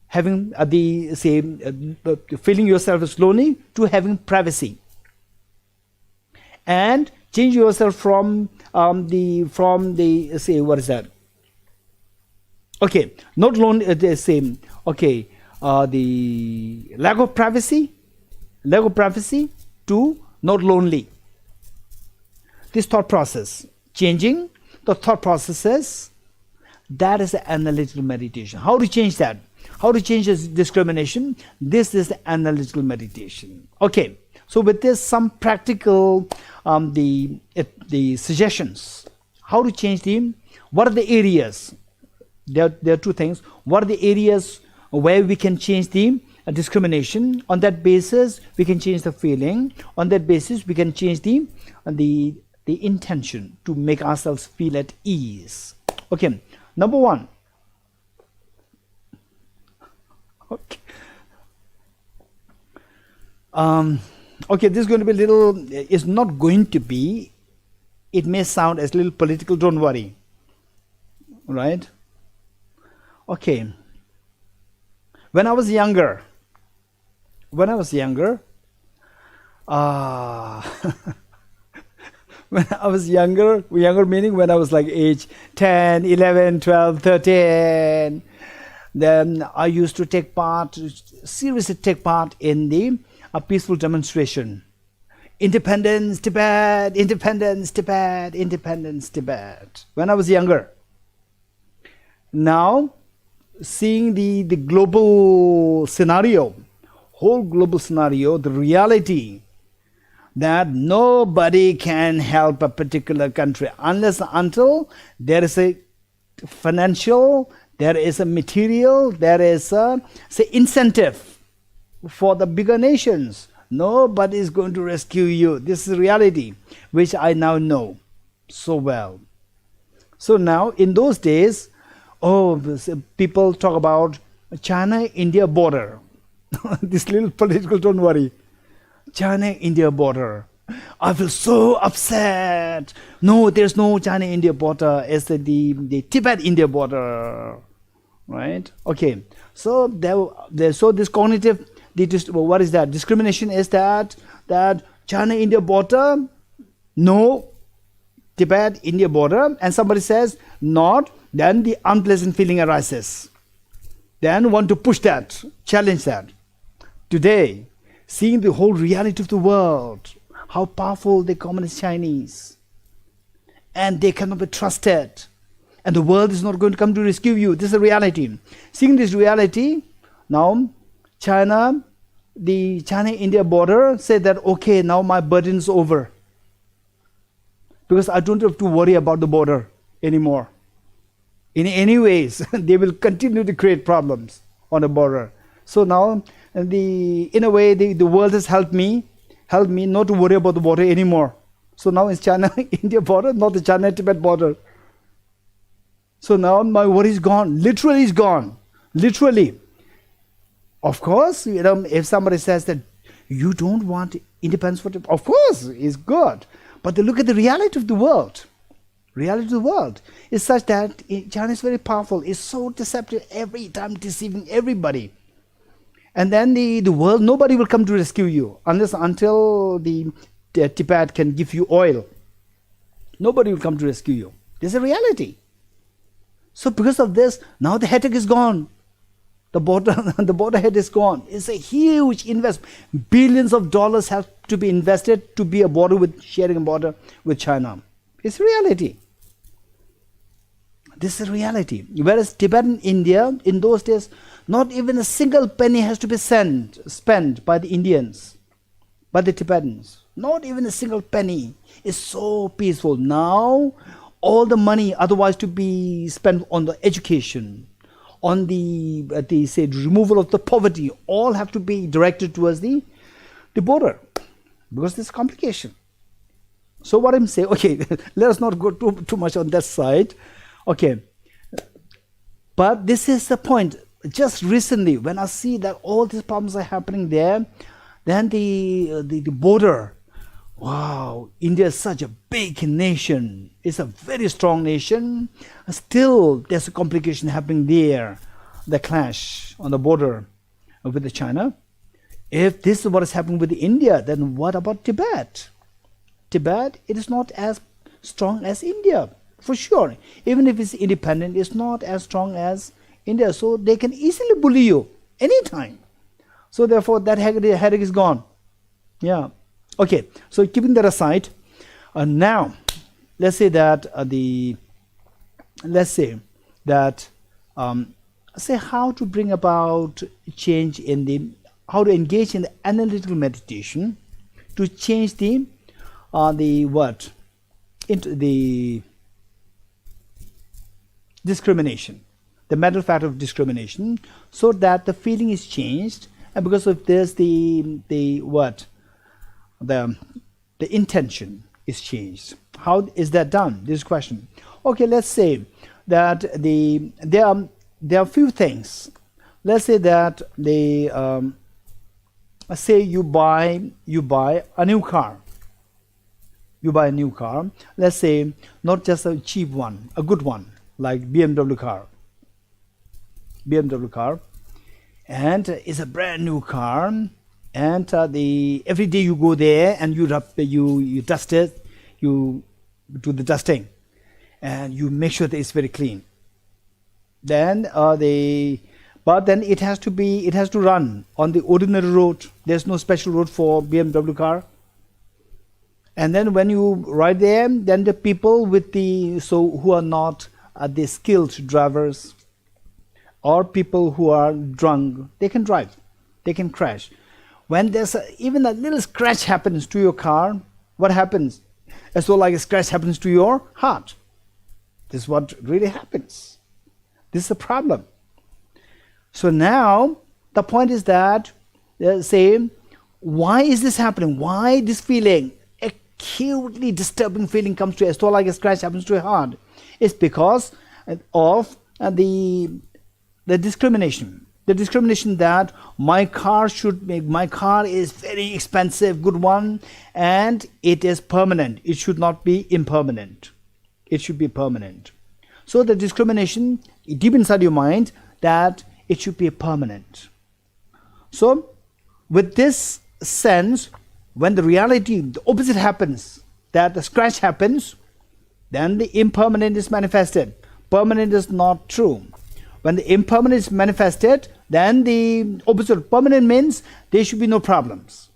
having feeling yourself as lonely to having privacy, and change yourself from the say, what is that? Okay, not lonely. The same. Okay, the lack of privacy to not lonely. This thought process, changing the thought processes, that is the analytical meditation. How to change that? How to change this discrimination? This is the analytical meditation. Okay, so with this, some practical the suggestions. How to change them? What are the areas? There are two things. What are the areas where we can change the discrimination? On that basis, we can change the feeling. On that basis, we can change the intention to make ourselves feel at ease. Okay, number one. Okay. Okay, this is going to be a little, it's not going to be, it may sound as a little political, don't worry. Right? Okay. When I was younger, when I was younger meaning when I was like age 10, 11, 12, 13, then I used to seriously take part in the peaceful demonstration. Independence, Tibet, independence, Tibet, independence, Tibet. When I was younger. Now, seeing the global scenario, whole global scenario, the reality that nobody can help a particular country until there is a financial, there is a material, there is a incentive for the bigger nations. Nobody is going to rescue you. This is reality, which I now know so well. So now, in those days, people talk about China-India border. This little political, don't worry. China-India border. I feel so upset. No, there's no China-India border. It's the Tibet-India border. Right? Okay. So this cognitive, what is that? Discrimination is that China-India border, no, Tibet-India border, and somebody says not, then the unpleasant feeling arises. Then want to push that, challenge that. Today, seeing the whole reality of the world, how powerful the communist Chinese, and they cannot be trusted, and the world is not going to come to rescue you. This is a reality. Seeing this reality, now the China-India border said that, okay, now my burden is over, because I don't have to worry about the border anymore. In any ways, they will continue to create problems on the border. So now, in a way, the world has helped me not to worry about the border anymore. So now it's China-India border, not the China-Tibet border. So now my worry is gone. Literally is gone. Literally. Of course, if somebody says that you don't want independence for Tibet, of course, it's good. But look at the reality of the world. Reality of the world is such that China is very powerful. It's so deceptive, every time deceiving everybody. And then the world, nobody will come to rescue you until the Tibet can give you oil. Nobody will come to rescue you. This is a reality. So because of this, now the headache is gone. The border head is gone. It's a huge investment. Billions of dollars have to be invested to be sharing a border with China. It's reality. This is reality. Whereas Tibet and India, in those days, not even a single penny has to be spent by the Indians, by the Tibetans. Not even a single penny. It's so peaceful. Now, all the money otherwise to be spent on the education, on the removal of the poverty, all have to be directed towards the the border, because there's complication. So what I'm saying, okay, let us not go too much on that side. Okay, but this is the point. Just recently, when I see that all these problems are happening there, then the border, wow, India is such a big nation. It's a very strong nation. Still, there's a complication happening there, the clash on the border with the China. If this is what is happening with India, then what about Tibet? Tibet, it is not as strong as India, for sure. Even if it's independent, it's not as strong as India. So they can easily bully you anytime. So therefore, that headache is gone. Yeah. Okay. So keeping that aside, now let's say that say how to bring about change in how to engage in the analytical meditation to change into the discrimination, the mental factor of discrimination, so that the feeling is changed, and because of this the intention is changed. How is that done? This question. Okay, let's say that there are a few things. Let's say that say you buy a new car. You buy a new car. Let's say not just a cheap one, a good one, like BMW car. And it's a brand new car. And every day you go there and you dust it, you do the dusting, and you make sure that it's very clean. Then but then it has to run on the ordinary road. There's no special road for BMW car. And then when you ride there, then the people who are not the skilled drivers or people who are drunk, they can drive, they can crash. When there's even a little scratch happens to your car, what happens? As though like a scratch happens to your heart. This is what really happens. This is a problem. So now the point is that say, why is this happening? Why this feeling, acutely disturbing feeling, comes to as though like a scratch happens to your heart? It's because of the discrimination. The discrimination that my car is very expensive, good one, and it is permanent. It should not be impermanent. It should be permanent. So the discrimination deep inside your mind that it should be permanent. So with this sense, when the reality, the opposite happens, that the scratch happens, then the impermanent is manifested. Permanent is not true. When the impermanent is manifested, then the opposite of permanent means there should be no problems.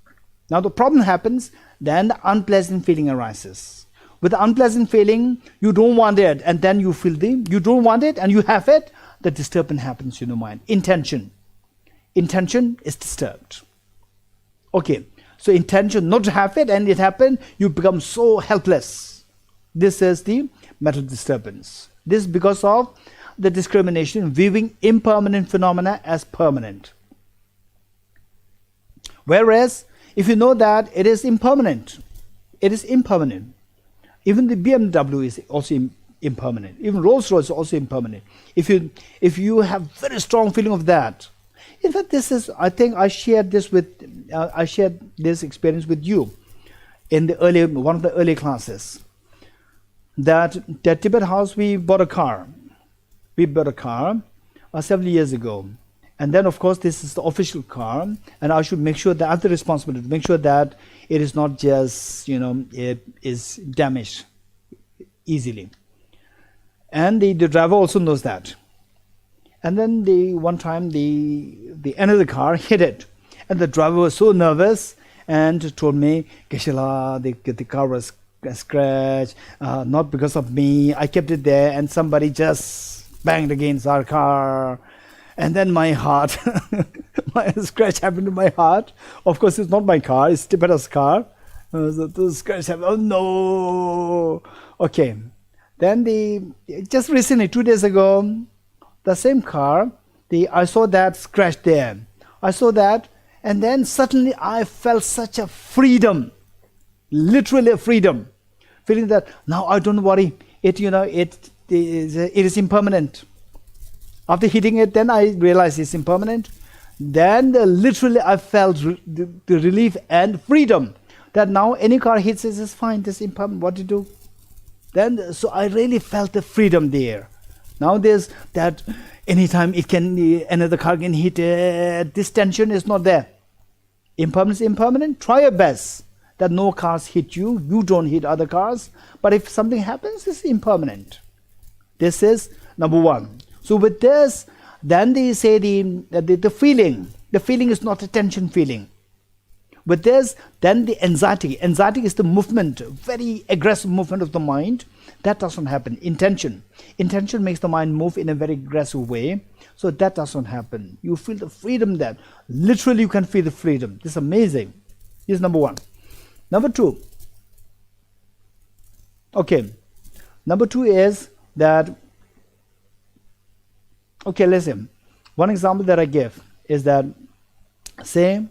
Now the problem happens, then the unpleasant feeling arises. With the unpleasant feeling, you don't want it, and then you feel you don't want it, and you have it, the disturbance happens in your mind. Intention is disturbed. Okay, so intention not to have it, and it happened, you become so helpless. This is the mental disturbance. This is because of the discrimination, viewing impermanent phenomena as permanent. Whereas, if you know that it is impermanent, Even the BMW is also impermanent. Even Rolls-Royce is also impermanent. If you have very strong feeling of that, in fact, I think I shared this experience with you in one of the early classes. That Tibet House, we bought a car. Several years ago. And then, of course, this is the official car, and I should make sure that I have the responsibility to make sure that it is not just, it is damaged easily. And the driver also knows that. And then one time the another car hit it, and the driver was so nervous and told me, Geshe, the car was scratched, not because of me. I kept it there, and somebody just banged against our car. And then my heart, my scratch happened to my heart. Of course, it's not my car, it's Tibet's car. The scratch happened, oh no. Okay. Then just recently, 2 days ago, the same car, I saw that scratch there. I saw that, And then suddenly I felt such a freedom, literally a freedom, feeling that now I don't worry. It is impermanent. After hitting it, then I realized it's impermanent. Then literally I felt the relief and freedom that now any car hits it is fine, it's impermanent, what to do? Then, so I really felt the freedom there. Now there's that anytime another car can hit it, this tension is not there. Impermanent is impermanent. Try your best that no cars hit you, you don't hit other cars. But if something happens, it's impermanent. This is number one. So with this, then they say the feeling. The feeling is not a tension feeling. With this, then the anxiety. Anxiety is the movement, very aggressive movement of the mind. That doesn't happen. Intention. Intention makes the mind move in a very aggressive way. So that doesn't happen. You feel the freedom there. Literally, you can feel the freedom. This is amazing. This is number one. Number two. Okay. Number two is that, okay, listen. One example that I give is that, say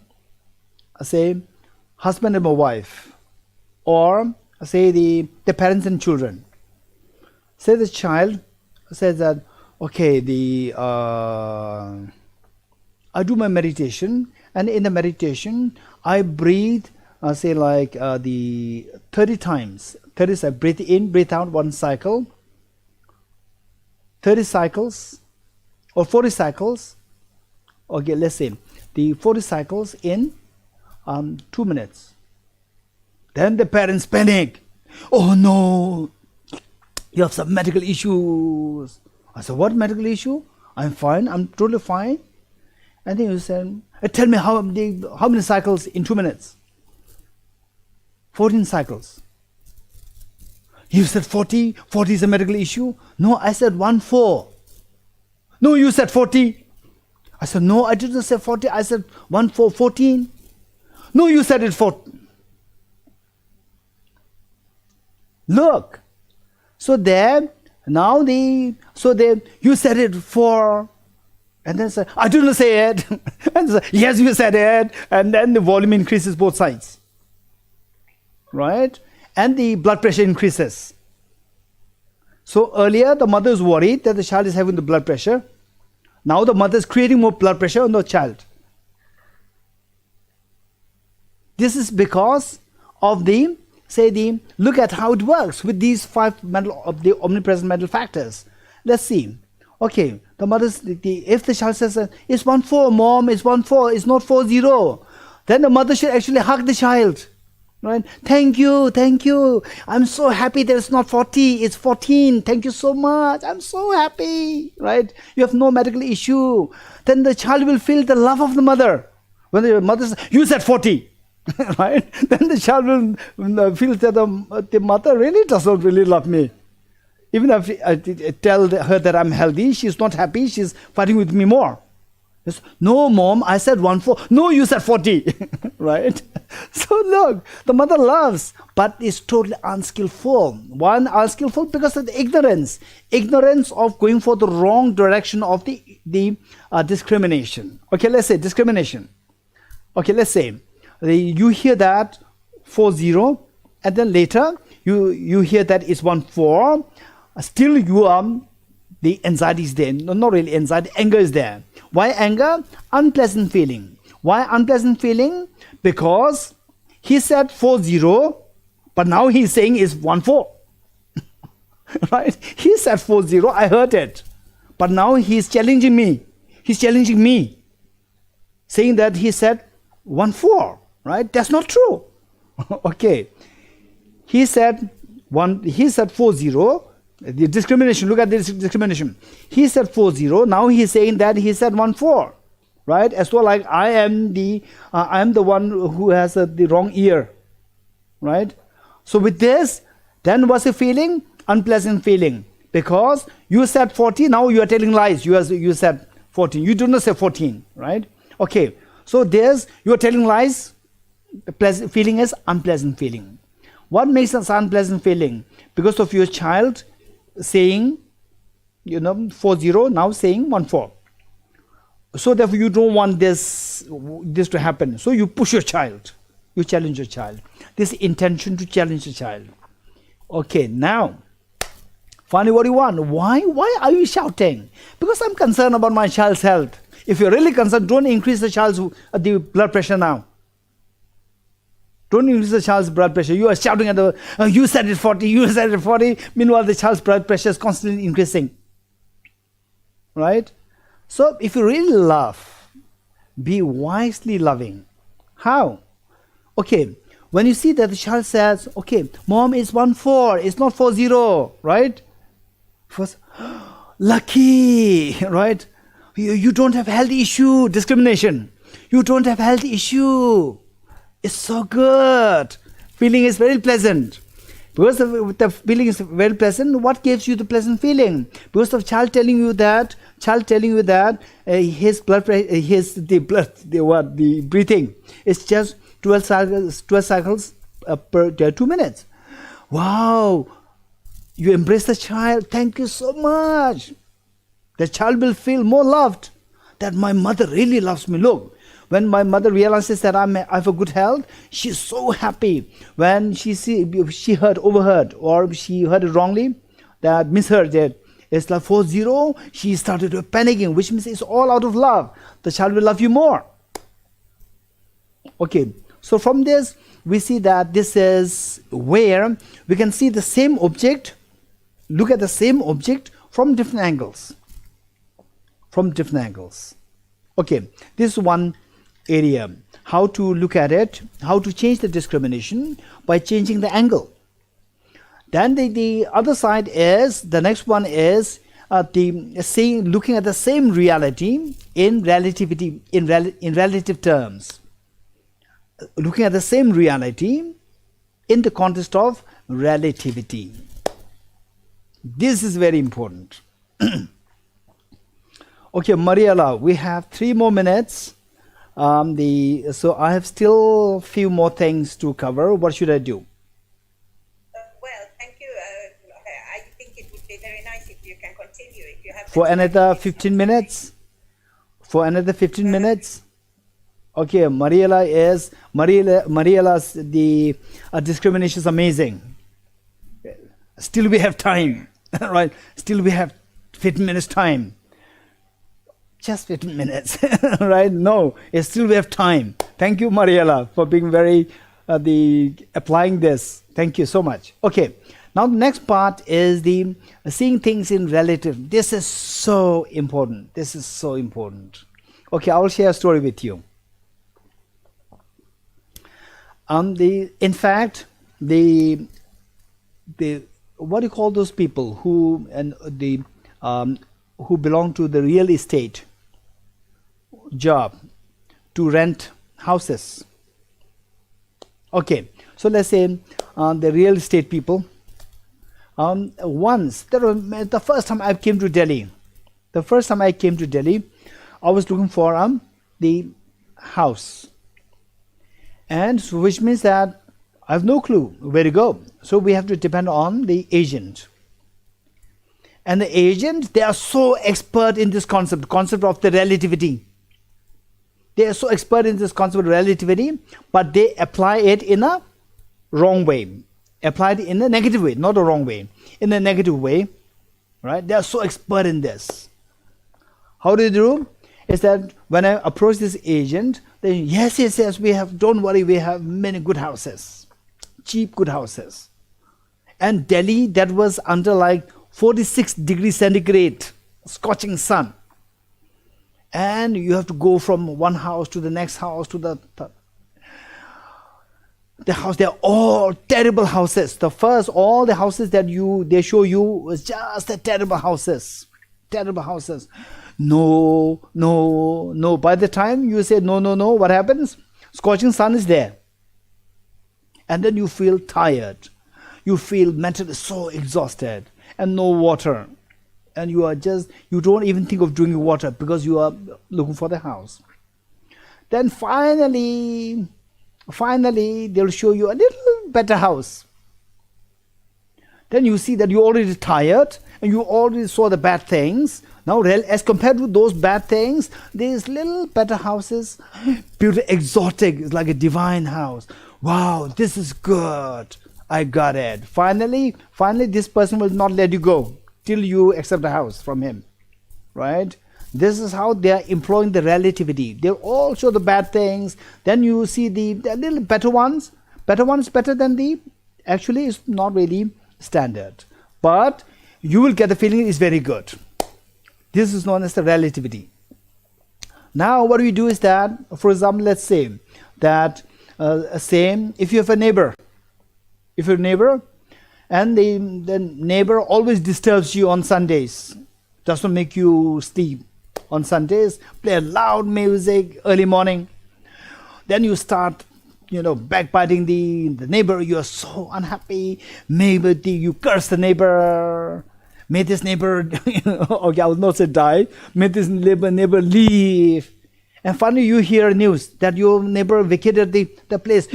husband and my wife, or say the parents and children. Say the child says that, okay, I do my meditation, and in the meditation I breathe, say like the 30 times. 30 breathe in, breathe out, one cycle. 30 cycles or 40 cycles. Okay, let's say the 40 cycles in 2 minutes. Then the parents panic. Oh no, you have some medical issues. I said, what medical issue? I'm fine, I'm totally fine. And then you said, tell me how many cycles in 2 minutes? 14 cycles. You said 40? 40 is a medical issue? No, I said 14. No, you said 40. I said, no, I didn't say 40. I said 14. No, you said it 4. Look. So there, now you said it 4. And then say, I didn't say it. And say, yes, you said it. And then the volume increases both sides. Right? And the blood pressure increases. So earlier, the mother is worried that the child is having the blood pressure. Now the mother is creating more blood pressure on the child. This is because of look at how it works with these 5 of the omnipresent mental factors. Let's see. Okay, the mother's, if the child says, it's 14, mom, it's 14, it's not 40, then the mother should actually hug the child. Right? Thank you. I'm so happy that it's not 40, it's 14. Thank you so much. I'm so happy. Right? You have no medical issue. Then the child will feel the love of the mother. When the mother says, you said 40. Right? Then the child will feel that the mother really doesn't really love me. Even if I tell her that I'm healthy, she's not happy, she's fighting with me more. Yes, no, mom, I said 14. No, you said 40. Right? So look, the mother loves, but is totally unskillful. One, unskillful because of the ignorance. Ignorance of going for the wrong direction of the discrimination. Okay, let's say discrimination. Okay, let's say you hear that 40, and then later you hear that it's 14. Still the anxiety is there. No, not really anxiety, anger is there. Why anger? Unpleasant feeling. Why unpleasant feeling? Because he said 40, but now he's saying it's 14. Right? He said 40, I heard it. But now he's challenging me. He's challenging me. Saying that he said 14. Right? That's not true. Okay. He said 40. The discrimination, look at this discrimination. He said 40, now he's saying that he said 14. Right? As well, like I am the one who has the wrong ear. Right? So with this, then what's the feeling? Unpleasant feeling. Because you said 40, now you are telling lies. You said 14. You do not say 14. Right? Okay. So you are telling lies. The pleasant feeling is unpleasant feeling. What makes us unpleasant feeling? Because of your child saying, 40, now saying 14. So therefore you don't want this to happen. So you push your child. You challenge your child. This intention to challenge your child. Okay, now, finally what do you want? Why are you shouting? Because I'm concerned about my child's health. If you're really concerned, don't increase the child's the blood pressure now. Don't increase the child's blood pressure. You are shouting at the, you said it 40, you said it 40. Meanwhile, the child's blood pressure is constantly increasing. Right? So if you really love, be wisely loving. How? Okay, when you see that the child says, okay, mom is 14, it's not 40, right? First, lucky, right? You don't have health issue, discrimination. You don't have health issue. It's so good. Feeling is very pleasant. Because the feeling is very pleasant, what gives you the pleasant feeling? Because the child telling you that, his blood pressure, the breathing is just 12 cycles per 2 minutes. Wow, you embrace the child. Thank you so much. The child will feel more loved. That my mother really loves me. Look, when my mother realizes that I have a good health, she's so happy. When she overheard, or she heard it wrongly, that misheard it. It's like 40, she started panicking, which means it's all out of love. The child will love you more. Okay, so from this, we see that this is where we can see the same object, look at the same object from different angles. Okay, this is one area. How to look at it, how to change the discrimination by changing the angle. Then the other side is, the next one is looking at the same reality in relativity, in relative terms. Looking at the same reality in the context of relativity. This is very important. Okay, Mariela, we have 3 more minutes. So I have still a few more things to cover. What should I do? Well, thank you. I think it would be very nice if you can continue. If you have for another 15 minutes? For another 15 minutes? Okay, Mariela's the discrimination is amazing. Still we have time, right? Still we have 15 minutes time. Just 15 minutes, right? No, still we have time. Thank you, Mariela, for being very applying this. Thank you so much. Okay, now the next part is the seeing things in relative. This is so important. Okay, I will share a story with you. In fact, the what do you call those people who belong to the real estate job to rent houses? Okay, so let's say the real estate people. The first time I came to Delhi, I was looking for the house, and so which means that I have no clue where to go. So we have to depend on the agent. And the agent, they are so expert in this concept of the relativity. They are so expert in this concept of relativity, but they apply it in a wrong way. Applied in a negative way, not a wrong way. In a negative way, right? They are so expert in this. How do they do? Is that when I approach this agent, they yes, we have, don't worry, we have many good houses. Cheap good houses. And Delhi, that was under like 46 degrees centigrade, scorching sun. And you have to go from one house to the next house to the house. They're all terrible houses. All the houses that they show you was just the terrible houses. No. By the time you say no, what happens? Scorching sun is there. And then you feel tired. You feel mentally so exhausted. And no water. And you don't even think of drinking water because you are looking for the house. Then finally they'll show you a little better house. Then you see that you're already tired and you already saw the bad things. Now, as compared with those bad things, these little better houses, beautiful, exotic, it's like a divine house. Wow, this is good. I got it. Finally, this person will not let you go till you accept a house from him, right? This is how they are employing the relativity. They all show the bad things. Then you see the little better ones. Better one is better than the, actually it's not really standard. But you will get the feeling it's very good. This is known as the relativity. Now what we do is that, for example, let's say that same, if you have a neighbor, and the neighbor always disturbs you on Sundays, does not make you sleep on Sundays, play loud music early morning, then you start backbiting the neighbor. You are so unhappy. Maybe you curse the neighbor. May this neighbor, okay, I will not say die. May this neighbor leave. And finally you hear news that your neighbor vacated the place.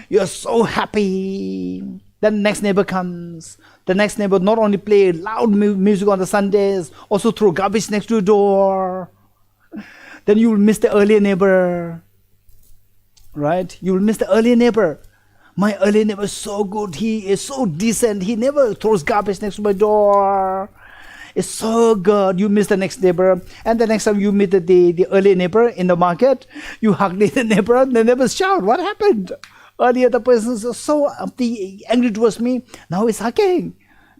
You are so happy. Then next neighbor comes. The next neighbor not only play loud music on the Sundays, also throw garbage next to the door. Then you will miss the earlier neighbor. Right? You will miss the earlier neighbor. My earlier neighbor is so good. He is so decent. He never throws garbage next to my door. It's so good. You miss the next neighbor. And the next time you meet the earlier neighbor in the market, you hug the neighbor. The neighbor shout, what happened? Earlier the person is so angry towards me. Now he's hugging.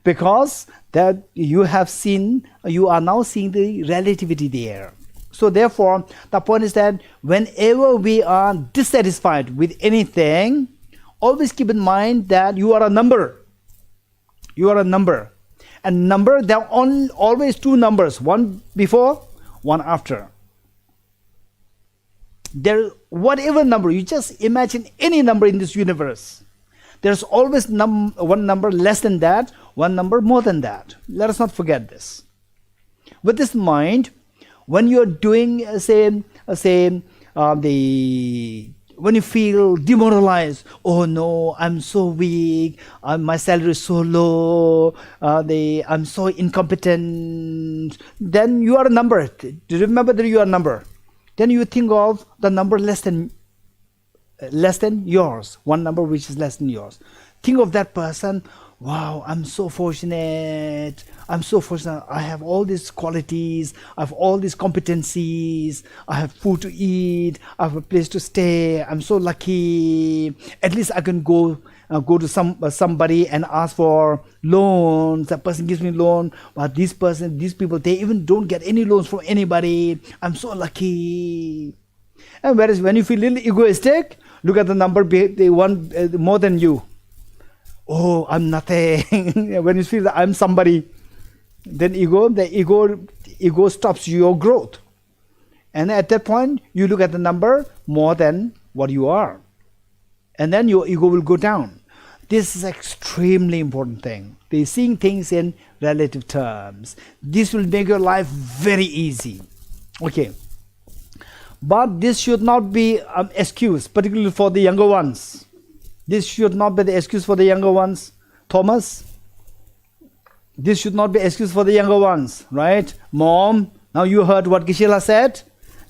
Because that you are now seeing the relativity there. So therefore, the point is that whenever we are dissatisfied with anything, always keep in mind that you are a number. You are a number. And number, there are always two numbers. One before, one after. Whatever number, you just imagine any number in this universe. There's always one number less than that, one number more than that. Let us not forget this. With this in mind, when you're doing, when you feel demoralized, oh no, I'm so weak, my salary is so low, I'm so incompetent, then you are a number. Do you remember that you are a number? Then you think of the number less than yours, one number which is less than yours. Think of that person. Wow, I'm so fortunate. I have all these qualities. I have all these competencies. I have food to eat. I have a place to stay. I'm so lucky. At least I can go to somebody and ask for loans. That person gives me loan. But these people, they even don't get any loans from anybody. I'm so lucky. And whereas when you feel a little egoistic, look at the number, the one more than you. Oh, I'm nothing. When you feel that I'm somebody, then the ego stops your growth. And at that point, you look at the number more than what you are. And then your ego will go down. This is an extremely important thing. They're seeing things in relative terms. This will make your life very easy. Okay. But this should not be an excuse, particularly for the younger ones. This should not be the excuse for the younger ones. Thomas, this should not be excuse for the younger ones, right? Mom, now you heard what Geshe said.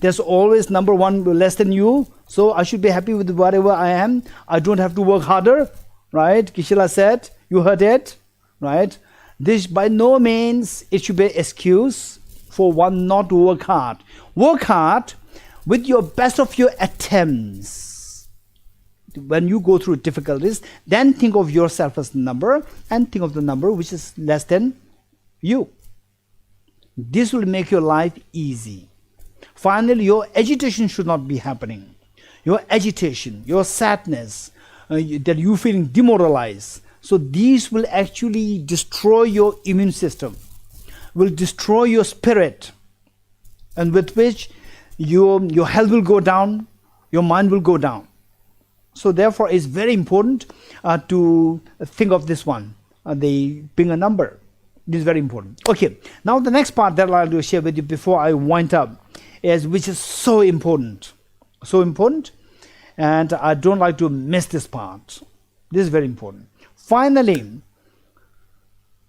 There's always number one less than you. So I should be happy with whatever I am. I don't have to work harder, right? Geshe said, you heard it, right? This by no means it should be an excuse for one not to work hard. Work hard with your best of your attempts. When you go through difficulties, then think of yourself as the number and think of the number which is less than you. This will make your life easy. Finally, your agitation should not be happening. Your agitation, your sadness, that you feeling demoralized. So these will actually destroy your immune system, will destroy your spirit, and with which your health will go down, your mind will go down. So therefore, it's very important to think of this one, being a number. This is very important. Okay, now the next part that I'll share with you before I wind up is, which is so important. So important, and I don't like to miss this part. This is very important. Finally,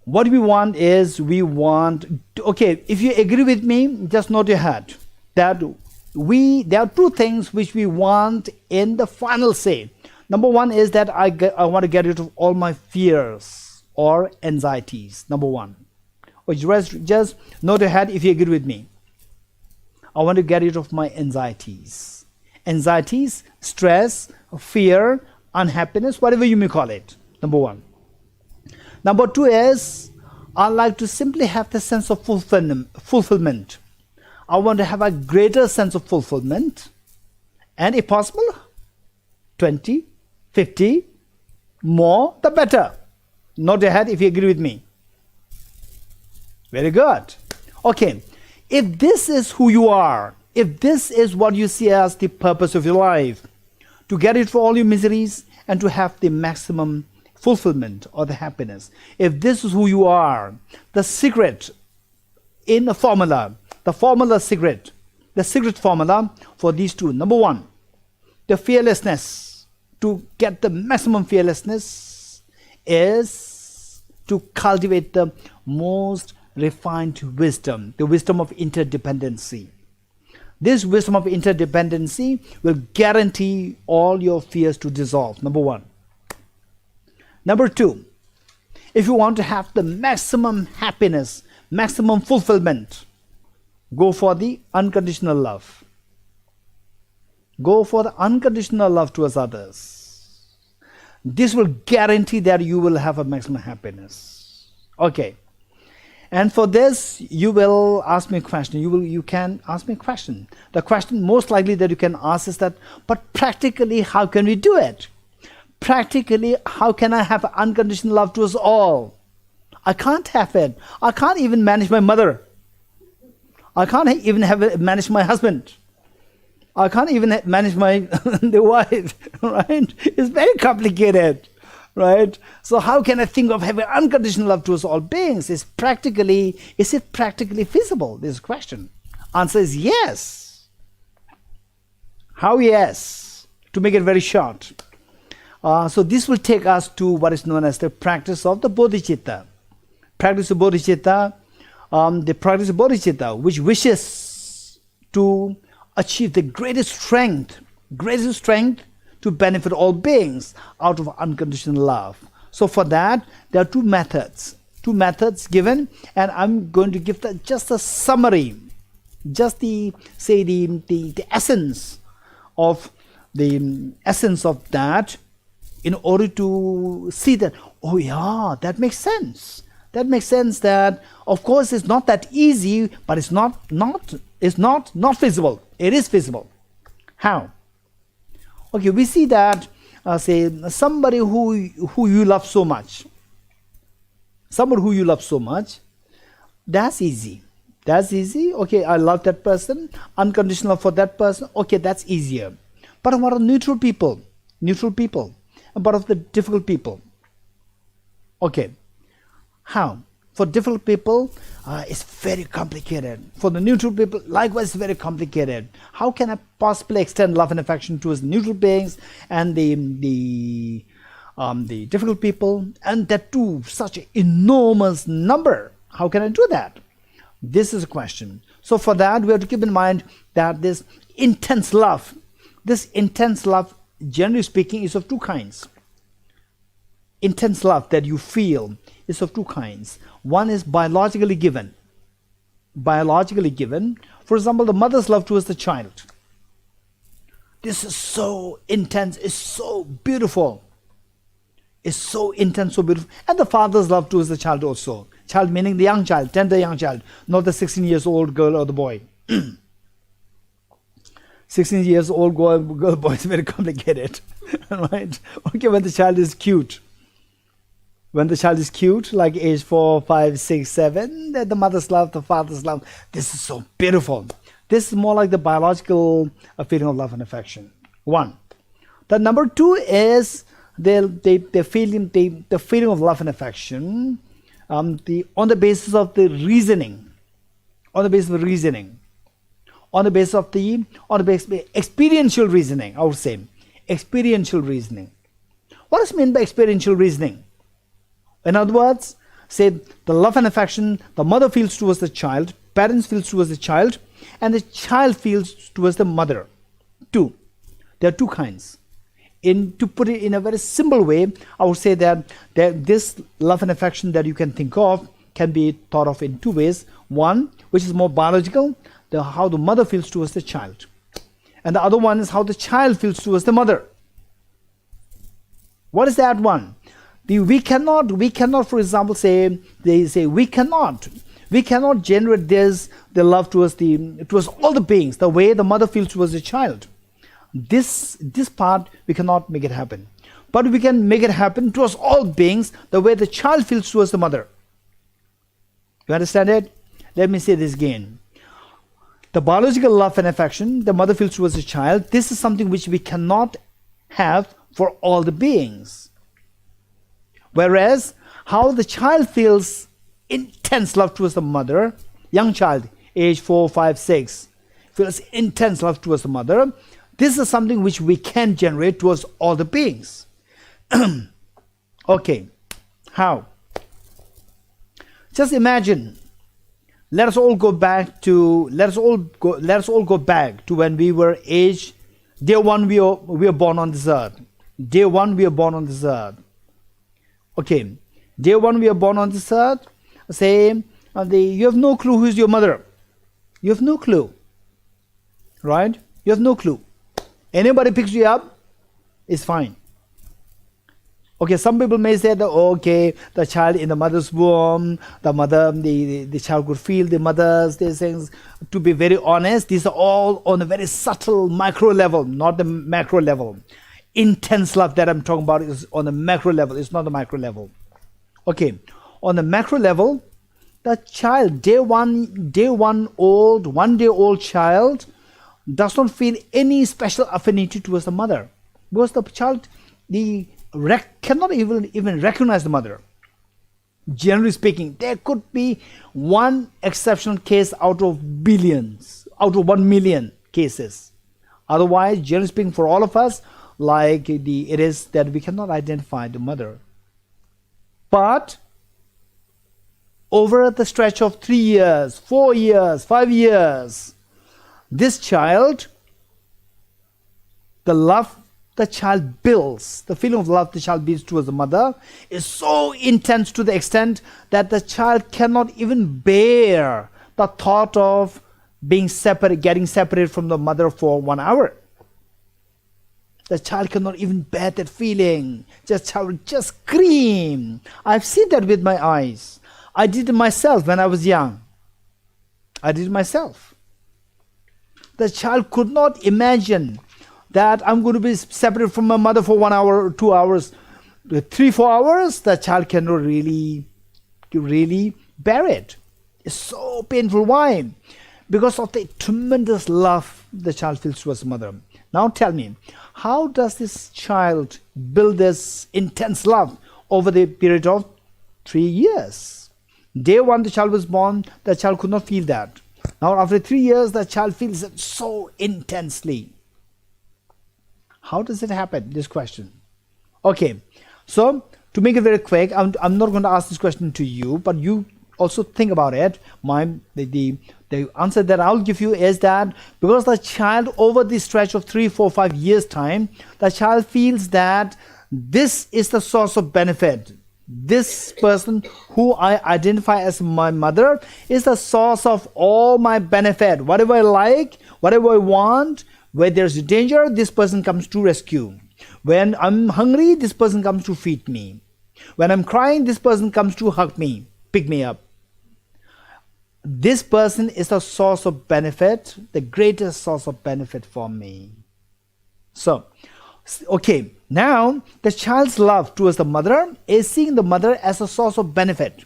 What we want is, okay, if you agree with me, just note your head that there are two things which we want in the final say. Number one is that I want to get rid of all my fears or anxieties. Number one. Or just note your head if you agree with me. I want to get rid of my anxieties. Anxieties, stress, fear, unhappiness, whatever you may call it. Number one. Number two is, I like to simply have the sense of fulfillment. I want to have a greater sense of fulfillment. And if possible, 20, 50, more, the better. Note your head if you agree with me. Very good. Okay. If this is who you are, if this is what you see as the purpose of your life, to get rid of all your miseries and to have the maximum fulfillment or the happiness, if this is who you are, the secret in the formula, the secret formula for these two. Number one, the fearlessness. To get the maximum fearlessness is to cultivate the most refined wisdom, the wisdom of interdependency. This wisdom of interdependency will guarantee all your fears to dissolve. Number one. Number two, if you want to have the maximum happiness, maximum fulfillment, go for the unconditional love. Go for the unconditional love towards others. This will guarantee that you will have a maximum happiness. Okay. And for this, you will ask me a question. You can ask me a question. The question most likely that you can ask is that, but practically, how can we do it? Practically, how can I have unconditional love to us all? I can't have it. I can't even manage my mother. I can't even manage my husband. I can't even manage my the wife, right? It's very complicated, right? So how can I think of having unconditional love towards all beings? Is it practically feasible? This is a question. Answer is yes. How yes? To make it very short. So this will take us to what is known as the practice of the bodhicitta. Practice of bodhicitta, the practice of bodhicitta, which wishes to achieve the greatest strength to benefit all beings out of unconditional love. So for that, there are two methods given, and I'm going to give just a summary, just the essence of that, in order to see that, oh yeah, that makes sense. That makes sense that, of course, it's not that easy, but it's not feasible. It is feasible. How? Okay, we see that, say, somebody who you love so much. Somebody who you love so much, that's easy. That's easy. Okay, I love that person. Unconditional love for that person. Okay, that's easier. But what are neutral people? And what of the difficult people? Okay. How? For difficult people, it's very complicated. For the neutral people, likewise, it's very complicated. How can I possibly extend love and affection towards neutral beings and the difficult people, and that too such an enormous number? How can I do that? This is a question. So for that, we have to keep in mind that this intense love, generally speaking, is of two kinds. Intense love that you feel is of two kinds. One is biologically given. For example, the mother's love towards the child. This is so intense, it's so beautiful. It's so intense, so beautiful. And the father's love towards the child also. Child meaning the young child, tender young child, not the 16 years old girl or the boy. 16 years old girl, boy is very complicated. Right? Okay, when the child is cute. When the child is cute, like age 4, 5, 6, 7, the mother's love, the father's love, this is so beautiful. This is more like the biological feeling of love and affection. One. The number two is the feeling of love and affection on the basis of the reasoning. On the basis of the experiential reasoning, I would say. Experiential reasoning. What does it mean by experiential reasoning? In other words, say the love and affection the mother feels towards the child, parents feels towards the child, and the child feels towards the mother. Two. There are two kinds. To put it in a very simple way, I would say that this love and affection that you can think of can be thought of in two ways. One, which is more biological, how the mother feels towards the child. And the other one is how the child feels towards the mother. What is that one? We cannot, for example, we cannot generate the love towards all the beings, the way the mother feels towards the child. This part we cannot make it happen. But we can make it happen towards all beings, the way the child feels towards the mother. You understand it? Let me say this again. The biological love and affection the mother feels towards the child, this is something which we cannot have for all the beings. Whereas how the child feels intense love towards the mother, young child, age 4, 5, 6, feels intense love towards the mother, this is something which we can generate towards all the beings. Okay, how? Just imagine. Let us all go back to when we were aged. Day one, we were born on this earth. Day one, we are born on this earth. Okay, day one, we are born on this earth. Say, you have no clue who is your mother. You have no clue, right? You have no clue. Anybody picks you up, it's fine. Okay, some people may say that, okay, the child in the mother's womb, the child could feel the mother's, these things. To be very honest, these are all on a very subtle micro level, not the macro level. Intense love that I'm talking about is on the macro level, it's not the micro level. Okay, on the macro level, the child, one day old child, does not feel any special affinity towards the mother, because the child cannot even recognize the mother. Generally speaking, there could be one exceptional case out of billions, out of 1 million cases. Otherwise, generally speaking, for all of us, it is that we cannot identify the mother. But over the stretch of 3 years, 4 years, 5 years, this child, the love the child builds, the feeling of love the child builds towards the mother is so intense to the extent that the child cannot even bear the thought of getting separated from the mother for 1 hour. The child cannot even bear that feeling. Child will just scream. I've seen that with my eyes. I did it myself when I was young. I did it myself. The child could not imagine that I'm going to be separated from my mother for 1 hour or 2 hours. 3, 4 hours, the child cannot really bear it. It's so painful. Why? Because of the tremendous love the child feels towards the mother. Now tell me, how does this child build this intense love over the period of 3 years? Day one the child was born, the child could not feel that. Now after 3 years, the child feels it so intensely. How does it happen? This question. Okay, so to make it very quick, I'm not going to ask this question to you, but you also think about it. The answer that I'll give you is that because the child over the stretch of 3, 4, 5 years time, the child feels that this is the source of benefit. This person who I identify as my mother is the source of all my benefit. Whatever I like, whatever I want, where there's danger, this person comes to rescue. When I'm hungry, this person comes to feed me. When I'm crying, this person comes to hug me, pick me up. This person is the source of benefit, the greatest source of benefit for me. So, okay, now the child's love towards the mother is seeing the mother as a source of benefit.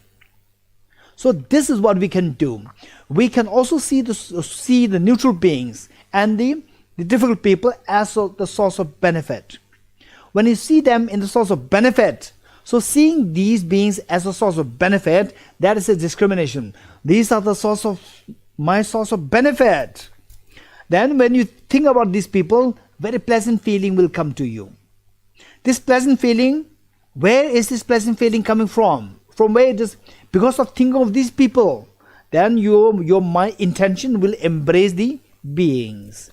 So this is what we can do. We can also see the neutral beings and the difficult people as the source of benefit. When you see them in the source of benefit, so seeing these beings as a source of benefit, that is a discrimination. These are my source of benefit. Then when you think about these people, very pleasant feeling will come to you. This pleasant feeling, where is this pleasant feeling coming from? from where it is, because of thinking of these people, then your my intention will embrace the beings,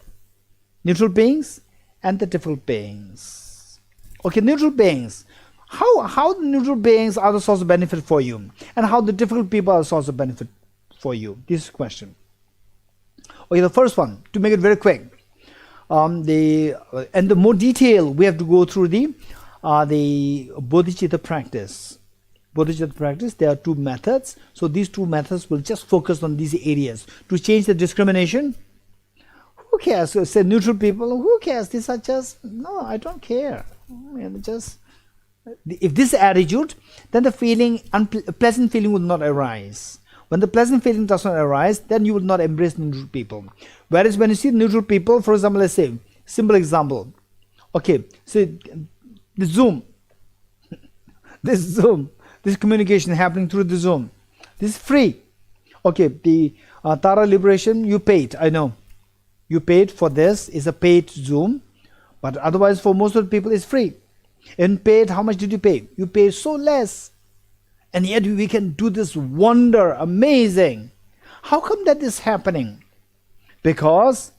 neutral beings and the difficult beings. Okay, neutral beings. How the neutral beings are the source of benefit for you, and how the difficult people are the source of benefit for you. This is the question. Okay, the first one, to make it very quick, and the more detail we have to go through the bodhicitta practice. Bodhicitta practice, there are two methods. So these two methods will just focus on these areas to change the discrimination. Who cares? So say neutral people, who cares? These are just, no, I don't care. Just, if this attitude, then the feeling, pleasant feeling will not arise. When the pleasant feeling does not arise, then you will not embrace neutral people. Whereas when you see neutral people, for example, let's say, simple example. Okay, so the Zoom, this communication happening through the Zoom, this is free. Okay, the Tara Liberation, you paid, I know. You paid for this, is a paid Zoom, but otherwise for most of the people it's free. And paid, how much did you pay? You paid so less. And yet we can do this wonder, amazing. How come that is happening? Because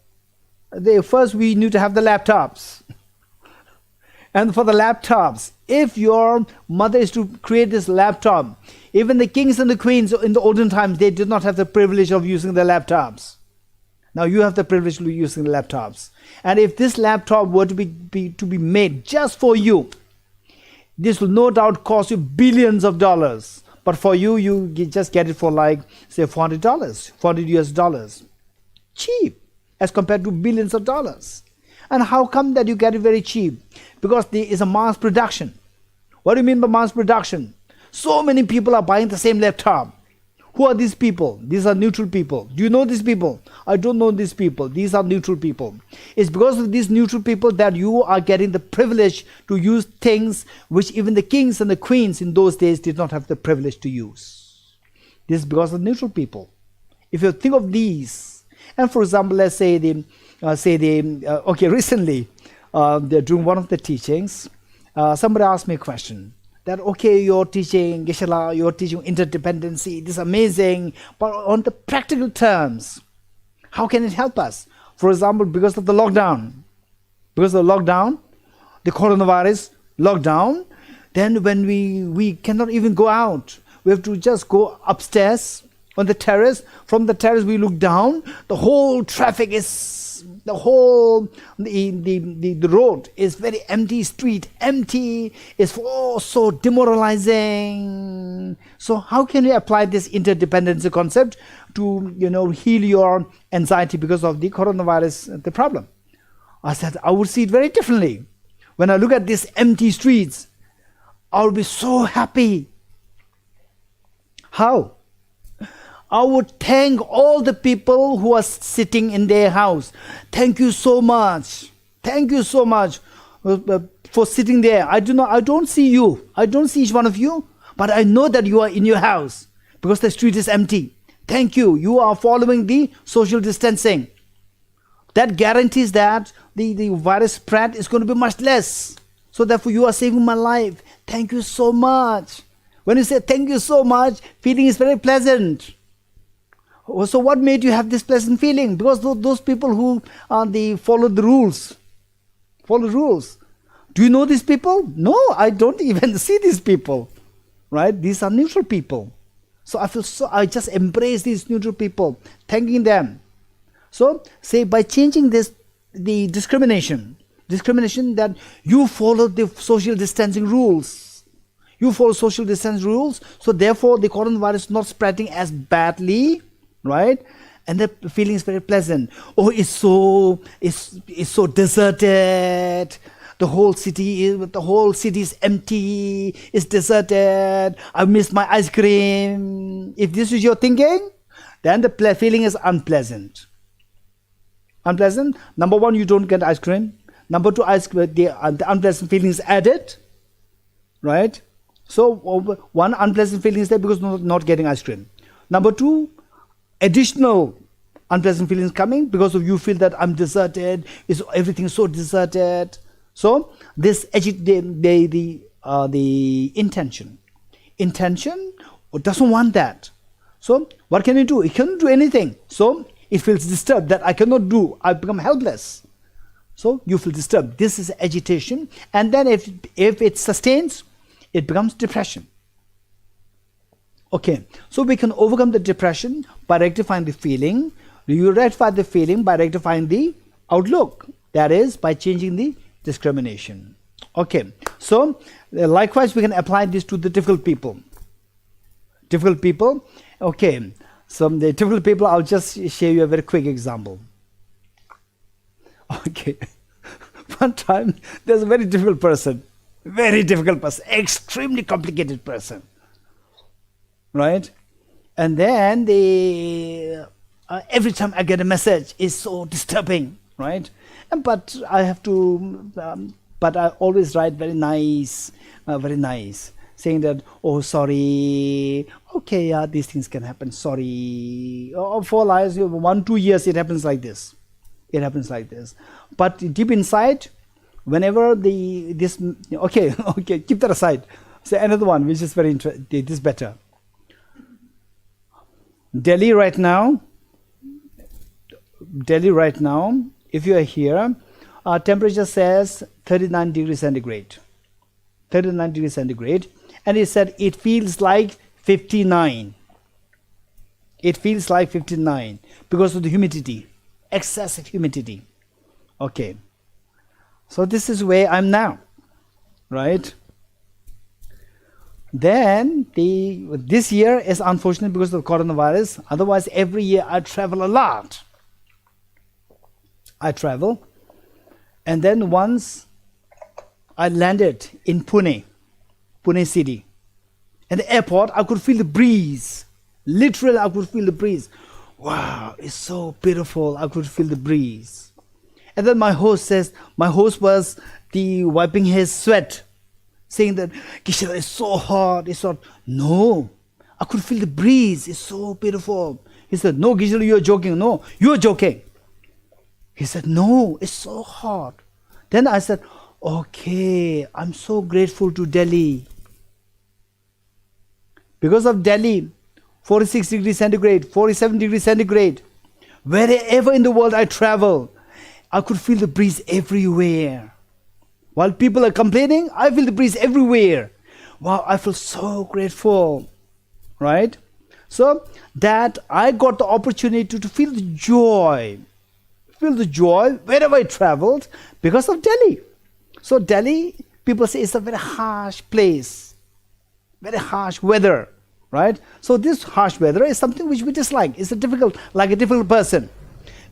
first we need to have the laptops. And for the laptops, if your mother is to create this laptop, even the kings and the queens in the olden times, they did not have the privilege of using the laptops. Now you have the privilege of using the laptops. And if this laptop were to be made just for you, this will no doubt cost you billions of dollars. But for you, you just get it for like, say, $400, 40 US dollars. Cheap as compared to billions of dollars. And how come that you get it very cheap? Because there is a mass production. What do you mean by mass production? So many people are buying the same laptop. Who are these people? These are neutral people. Do you know these people? I don't know these people. These are neutral people. It's because of these neutral people that you are getting the privilege to use things which even the kings and the queens in those days did not have the privilege to use. This is because of neutral people. If you think of these, and for example, let's say recently, during one of the teachings, somebody asked me a question. That, okay, you're teaching Geshe, you're teaching interdependency, this is amazing, but on the practical terms, how can it help us? For example, because of the lockdown, the coronavirus lockdown, then when we cannot even go out, we have to just go upstairs on the terrace. From the terrace we look down, the whole traffic is, the road is very empty, street empty, it's so demoralizing. So how can we apply this interdependency concept to heal your anxiety because of the coronavirus, the problem? I said I would see it very differently. When I look at these empty streets, I will be so happy. How? I would thank all the people who are sitting in their house. Thank you so much. Thank you so much for sitting there. I don't see you. I don't see each one of you, but I know that you are in your house because the street is empty. Thank you. You are following the social distancing. That guarantees that the virus spread is going to be much less. So therefore you are saving my life. Thank you so much. When you say thank you so much, feeling is very pleasant. So what made you have this pleasant feeling? Because those people who they follow the rules. Do you know these people? No, I don't even see these people. Right? These are neutral people. So I just embrace these neutral people, thanking them. So say by changing the discrimination that you follow the social distancing rules. You follow social distancing rules, so therefore the coronavirus is not spreading as badly. Right? And the feeling is very pleasant. Oh, it's so deserted. The whole city is empty. It's deserted. I missed my ice cream. If this is your thinking, then the feeling is unpleasant. Unpleasant. Number one, you don't get ice cream. Number two, the unpleasant feeling is added. Right? So one unpleasant feeling is there because not getting ice cream. Number two, additional unpleasant feelings coming because of you feel that I'm deserted, everything is so deserted. So this the intention intention or doesn't want that. So what can it do? It cannot do anything. So it feels disturbed that I cannot do. I become helpless. So you feel disturbed. This is agitation. And then if it sustains, it becomes depression. Okay, so we can overcome the depression by rectifying the feeling. You rectify the feeling by rectifying the outlook. That is, by changing the discrimination. Okay, so likewise we can apply this to the difficult people. Difficult people, okay. So the difficult people, I'll just share you a very quick example. Okay, one time there's a very difficult person, extremely complicated person, right? And then every time I get a message, it's so disturbing, right? But I have to, but I always write very nice, saying that, oh, sorry, okay, yeah, these things can happen, sorry. For like 1-2 years, it happens like this. But deep inside, whenever okay, keep that aside. So another one, which is very interesting, this is better. Delhi right now, if you are here, our temperature says 39 degrees centigrade. 39 degrees centigrade. And it said it feels like 59. It feels like 59 because of the humidity, excessive humidity. Okay. So this is where I'm now, right? Then this year is unfortunate because of the coronavirus. Otherwise, every year I travel a lot. I travel. And then once I landed in Pune city. At the airport, I could feel the breeze. Literally, I could feel the breeze. Wow, it's so beautiful. I could feel the breeze. And then my host was wiping his sweat, saying that, Geshe, it's so hot, it's hot. No, I could feel the breeze. It's so beautiful. He said, no, Geshe, you're joking. No, you're joking. He said, no, it's so hot. Then I said, okay, I'm so grateful to Delhi. Because of Delhi, 46 degrees centigrade, 47 degrees centigrade, wherever in the world I travel, I could feel the breeze everywhere. While people are complaining, I feel the breeze everywhere. Wow, I feel so grateful, right? So that I got the opportunity to feel the joy wherever I traveled because of Delhi. So Delhi, people say it's a very harsh place, very harsh weather, right? So this harsh weather is something which we dislike. It's a difficult person.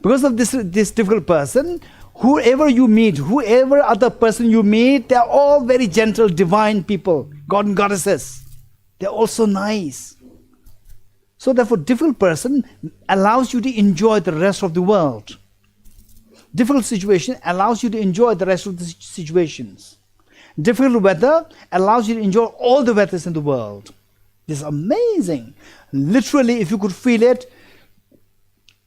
Because of this difficult person, whoever other person you meet, they're all very gentle, divine people, God and goddesses. They're also nice. So therefore, difficult person allows you to enjoy the rest of the world. Difficult situation allows you to enjoy the rest of the situations. Difficult weather allows you to enjoy all the weathers in the world. This is amazing. Literally, if you could feel it,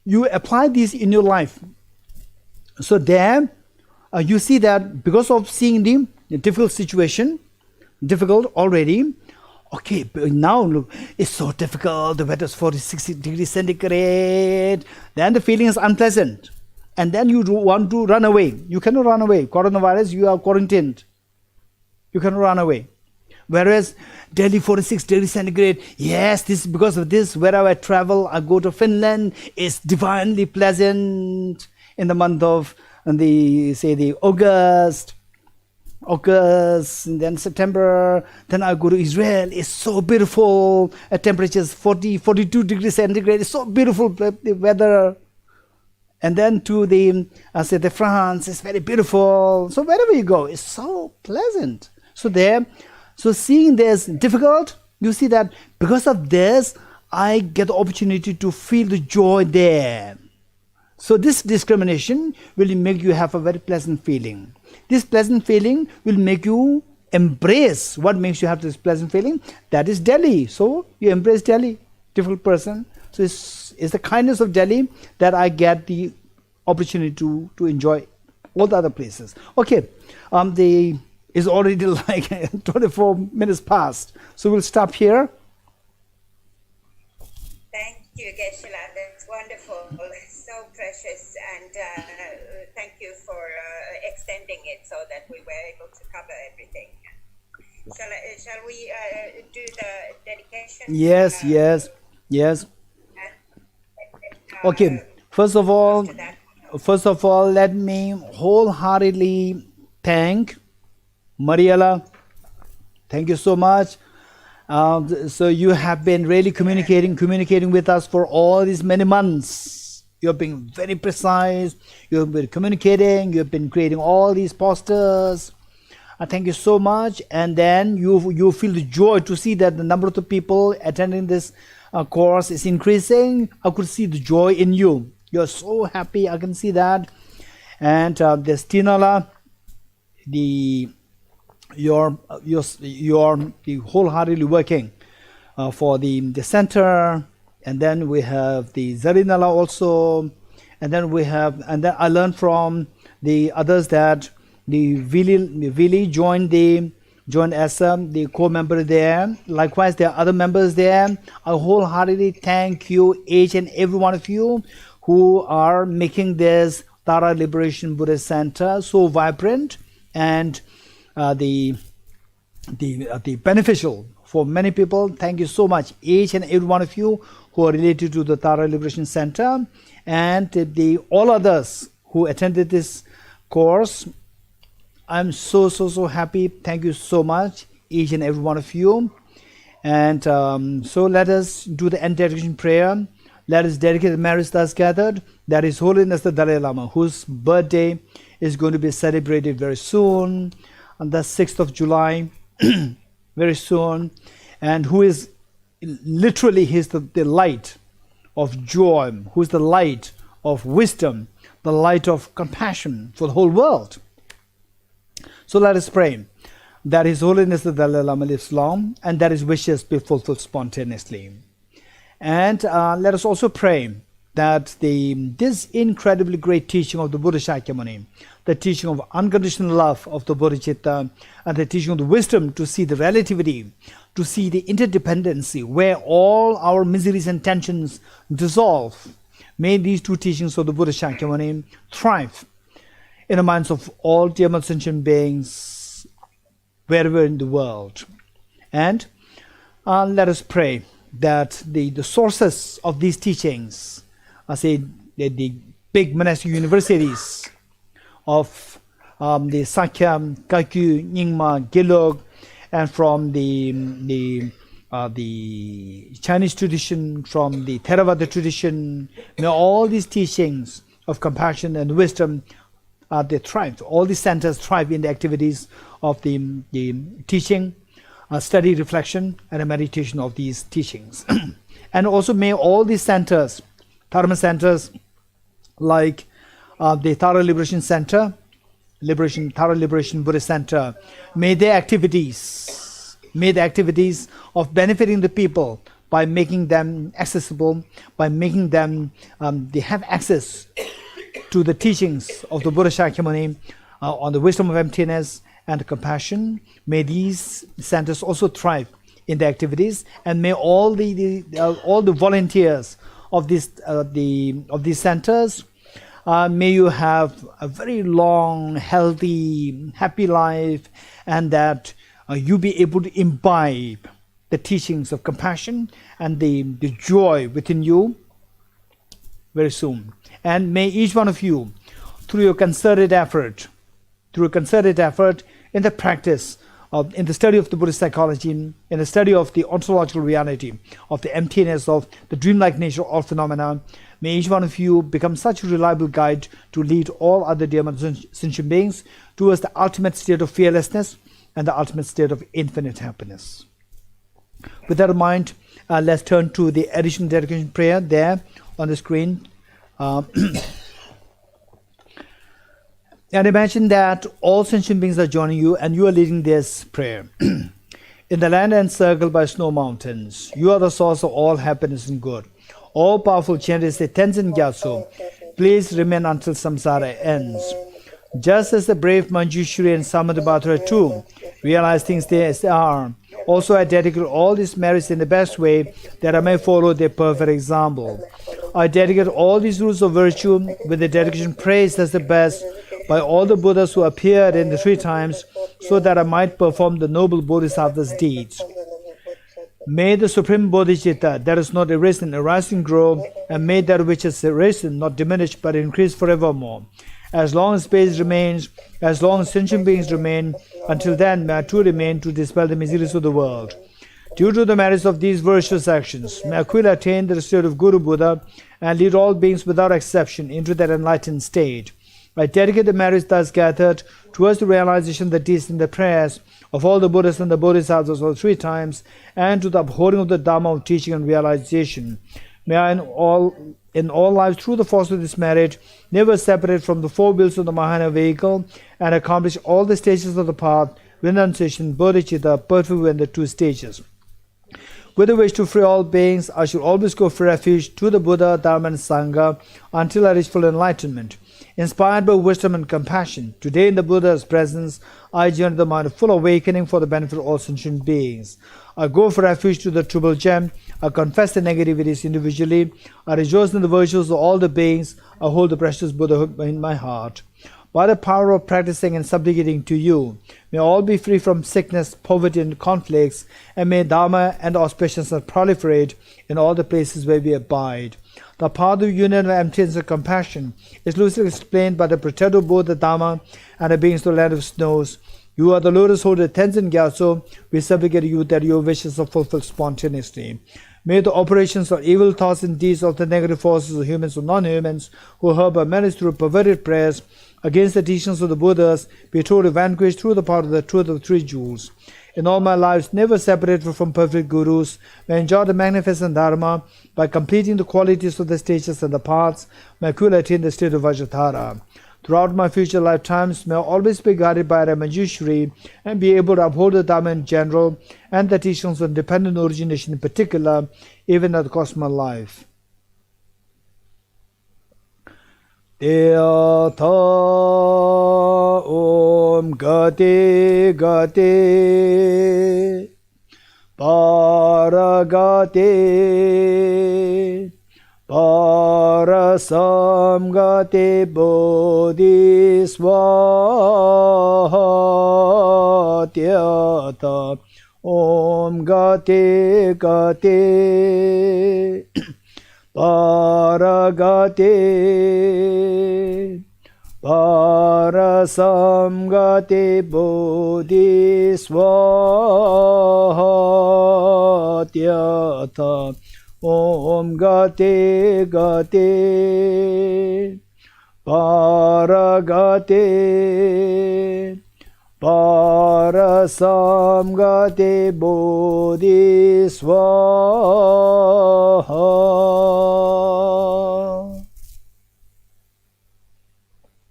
you apply this in your life. So there, you see that because of seeing the difficult situation, difficult already, okay, but now look, it's so difficult, the weather is 46 degrees centigrade, then the feeling is unpleasant. And then you want to run away. You cannot run away. Coronavirus, you are quarantined. You cannot run away. Whereas Delhi 46 degrees centigrade, yes, this because of this, wherever I travel, I go to Finland, it's divinely pleasant in the month of August, and then September, then I go to Israel, it's so beautiful, at temperatures 42 degrees centigrade, it's so beautiful, the weather. And then to the France, it's very beautiful. So wherever you go, it's so pleasant. So seeing this difficult, you see that because of this, I get the opportunity to feel the joy there. So this discrimination will make you have a very pleasant feeling. This pleasant feeling will make you embrace what makes you have this pleasant feeling. That is Delhi. So you embrace Delhi, difficult person. So it's the kindness of Delhi that I get the opportunity to enjoy all the other places. Okay, It's already like 24 minutes past. So we'll stop here. Thank you, Geshe. That's wonderful. So precious. And thank you for extending it so that we were able to cover everything. Shall we do the dedication? Yes, yes, yes. Okay. First of all, let me wholeheartedly thank Mariela. Thank you so much. So you have been really communicating with us for all these many months. You've been very precise. You've been communicating. You've been creating all these posters. Thank you so much. And then you feel the joy to see that the number of the people attending this course is increasing. I could see the joy in you. You're so happy. I can see that. And there's Tinala, you're wholeheartedly working for the center. And then we have the Zarinala also. And then I learned from the others that the Vili joined as the co-member there. Likewise, there are other members there. I wholeheartedly thank you, each and every one of you, who are making this Tara Liberation Buddhist Center so vibrant and the beneficial for many people. Thank you so much, each and every one of you who are related to the Tara Liberation Center, and all others who attended this course. I'm so happy. Thank you so much, each and every one of you. And so let us do the end dedication prayer. Let us dedicate the marriage thus gathered. That is Holiness the Dalai Lama, whose birthday is going to be celebrated very soon, on the 6th of July, very soon. And who is literally, he's the light of joy, who's the light of wisdom, the light of compassion for the whole world. So let us pray that His Holiness the Dalai Lama lives long and that his wishes be fulfilled spontaneously. And let us also pray that this incredibly great teaching of the Buddha Shakyamuni, the teaching of unconditional love of the Bodhicitta, and the teaching of the wisdom to see the relativity, to see the interdependency, where all our miseries and tensions dissolve. May these two teachings of the Buddha Shakyamuni thrive in the minds of all dear sentient beings wherever in the world. And let us pray that the sources of these teachings, the big monastic universities of the Sakya, Kakyu, Nyingma, Gelug, and from the Chinese tradition, from the Theravada tradition, all these teachings of compassion and wisdom, they thrive. All these centers thrive in the activities of the teaching, study, reflection, and a meditation of these teachings. And also may all these centers, Dharma centers, like the Tara Liberation Center, Tara Liberation Buddhist Center, may the activities of benefiting the people by making them accessible, by making them they have access to the teachings of the Buddha Shakyamuni on the wisdom of emptiness and compassion. May these centers also thrive in the activities, and may all the volunteers of these centers, may you have a very long, healthy, happy life, and that you be able to imbibe the teachings of compassion and the joy within you very soon. And may each one of you, through your concerted effort in the practice of, in the study of the Buddhist psychology, in the study of the ontological reality, of the emptiness, of the dreamlike nature of all phenomena, may each one of you become such a reliable guide to lead all other dear sentient beings towards the ultimate state of fearlessness and the ultimate state of infinite happiness. With that in mind, let's turn to the additional dedication prayer there on the screen. And imagine that all sentient beings are joining you and you are leading this prayer. In the land encircled by snow mountains, you are the source of all happiness and good. All powerful chanted say Tenzin Gyatso, please remain until samsara ends. Just as the brave Manjushri and Samadhibatra too realize things as they are, also I dedicate all these merits in the best way that I may follow their perfect example. I dedicate all these rules of virtue with the dedication praised as the best by all the Buddhas who appeared in the 3 times, so that I might perform the noble Bodhisattva's deeds. May the Supreme Bodhicitta that is not arisen arise and grow, and may that which is arisen not diminish but increase forevermore. As long as space remains, as long as sentient beings remain, until then may I too remain to dispel the miseries of the world. Due to the merits of these virtuous actions, may I quickly attain the state of Guru Buddha and lead all beings without exception into that enlightened state. I dedicate the merits thus gathered towards the realization of the deeds and the prayers of all the Buddhas and the Bodhisattvas all 3 times, and to the upholding of the Dharma of teaching and realization. May I in all lives, through the force of this merit, never separate from the 4 wheels of the Mahayana vehicle, and accomplish all the stages of the path: renunciation, bodhicitta, perfect in the 2 stages. With the wish to free all beings, I should always go for refuge to the Buddha, Dharma and Sangha until I reach full enlightenment. Inspired by wisdom and compassion, today in the Buddha's presence, I journey the mind of full awakening for the benefit of all sentient beings. I go for refuge to the Triple Gem. I confess the negativities individually. I rejoice in the virtues of all the beings. I hold the precious Buddha in my heart. By the power of practicing and subjugating to you, may all be free from sickness, poverty, and conflicts, and may Dharma and auspiciousness proliferate in all the places where we abide. The path of union and emptiness and compassion is loosely explained by the protector of both the Dharma and the beings of the land of snows. You are the lotus holder Tenzin Gyatso. We supplicate you that your wishes are fulfilled spontaneously. May the operations of evil thoughts and deeds of the negative forces of humans or non-humans who harbor malice through perverted prayers against the teachings of the Buddhas be totally vanquished through the power of the truth of the 3 jewels. In all my lives, never separated from perfect gurus, may I enjoy the magnificent Dharma by completing the qualities of the stages and the paths, may I quickly attain the state of Vajratara. Throughout my future lifetimes, may I always be guided by Manjushri and be able to uphold the Dharma in general and the teachings of independent origination in particular, even at the cost of my life. Deyatha Om Gate Gate Paragate Parasam Gate Bodhisvatyata Om Gate Gate Paragate Parasam Gate Bodhisvatyata Om Gate Gate Paragate Parasam Gate Bodhisvaha.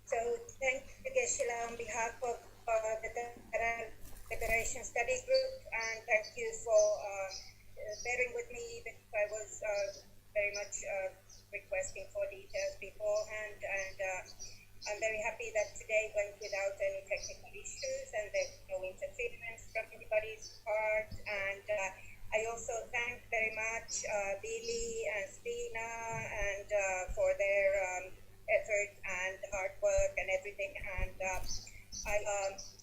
So thank you, Geshe, on behalf of the Liberation Study Group, and thank you for bearing with me because I was very much requesting for details beforehand, and I'm very happy that today went without any technical issues and there's no interference from anybody's part. And I also thank very much Billy and Stina and for their effort and hard work and everything. And I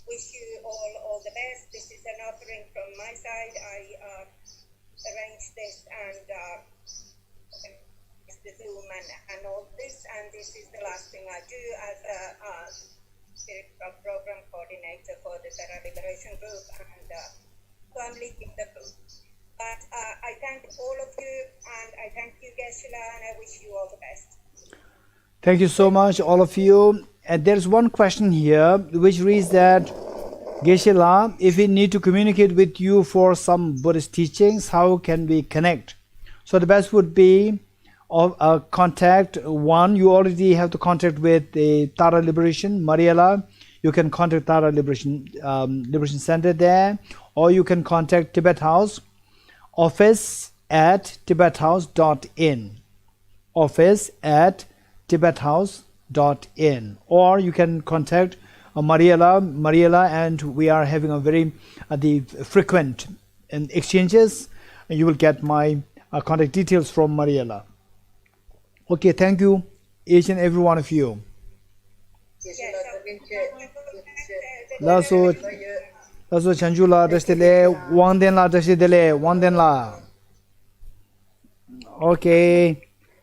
wish you all the best. This is an offering from my side. I arranged this and the Zoom and all this, and this is the last thing I do as a spiritual program coordinator for the Terra Liberation Group, and so I'm leading the group. But I thank all of you, and I thank you, Geshe, and I wish you all the best. Thank you so much, all of you. And there's one question here which reads that, Geshe, if we need to communicate with you for some Buddhist teachings, how can we connect? So the best would be contact one. You already have the contact with the Tara Liberation, Mariela. You can contact Tara Liberation Center there, or you can contact Tibet House, office@tibethouse.in, office@tibethouse.in. or you can contact Mariela, and we are having a very the frequent exchanges, and you will get my contact details from Mariela. Okay, thank you each and every one of you. Laso chanjula destele wangden la. Okay.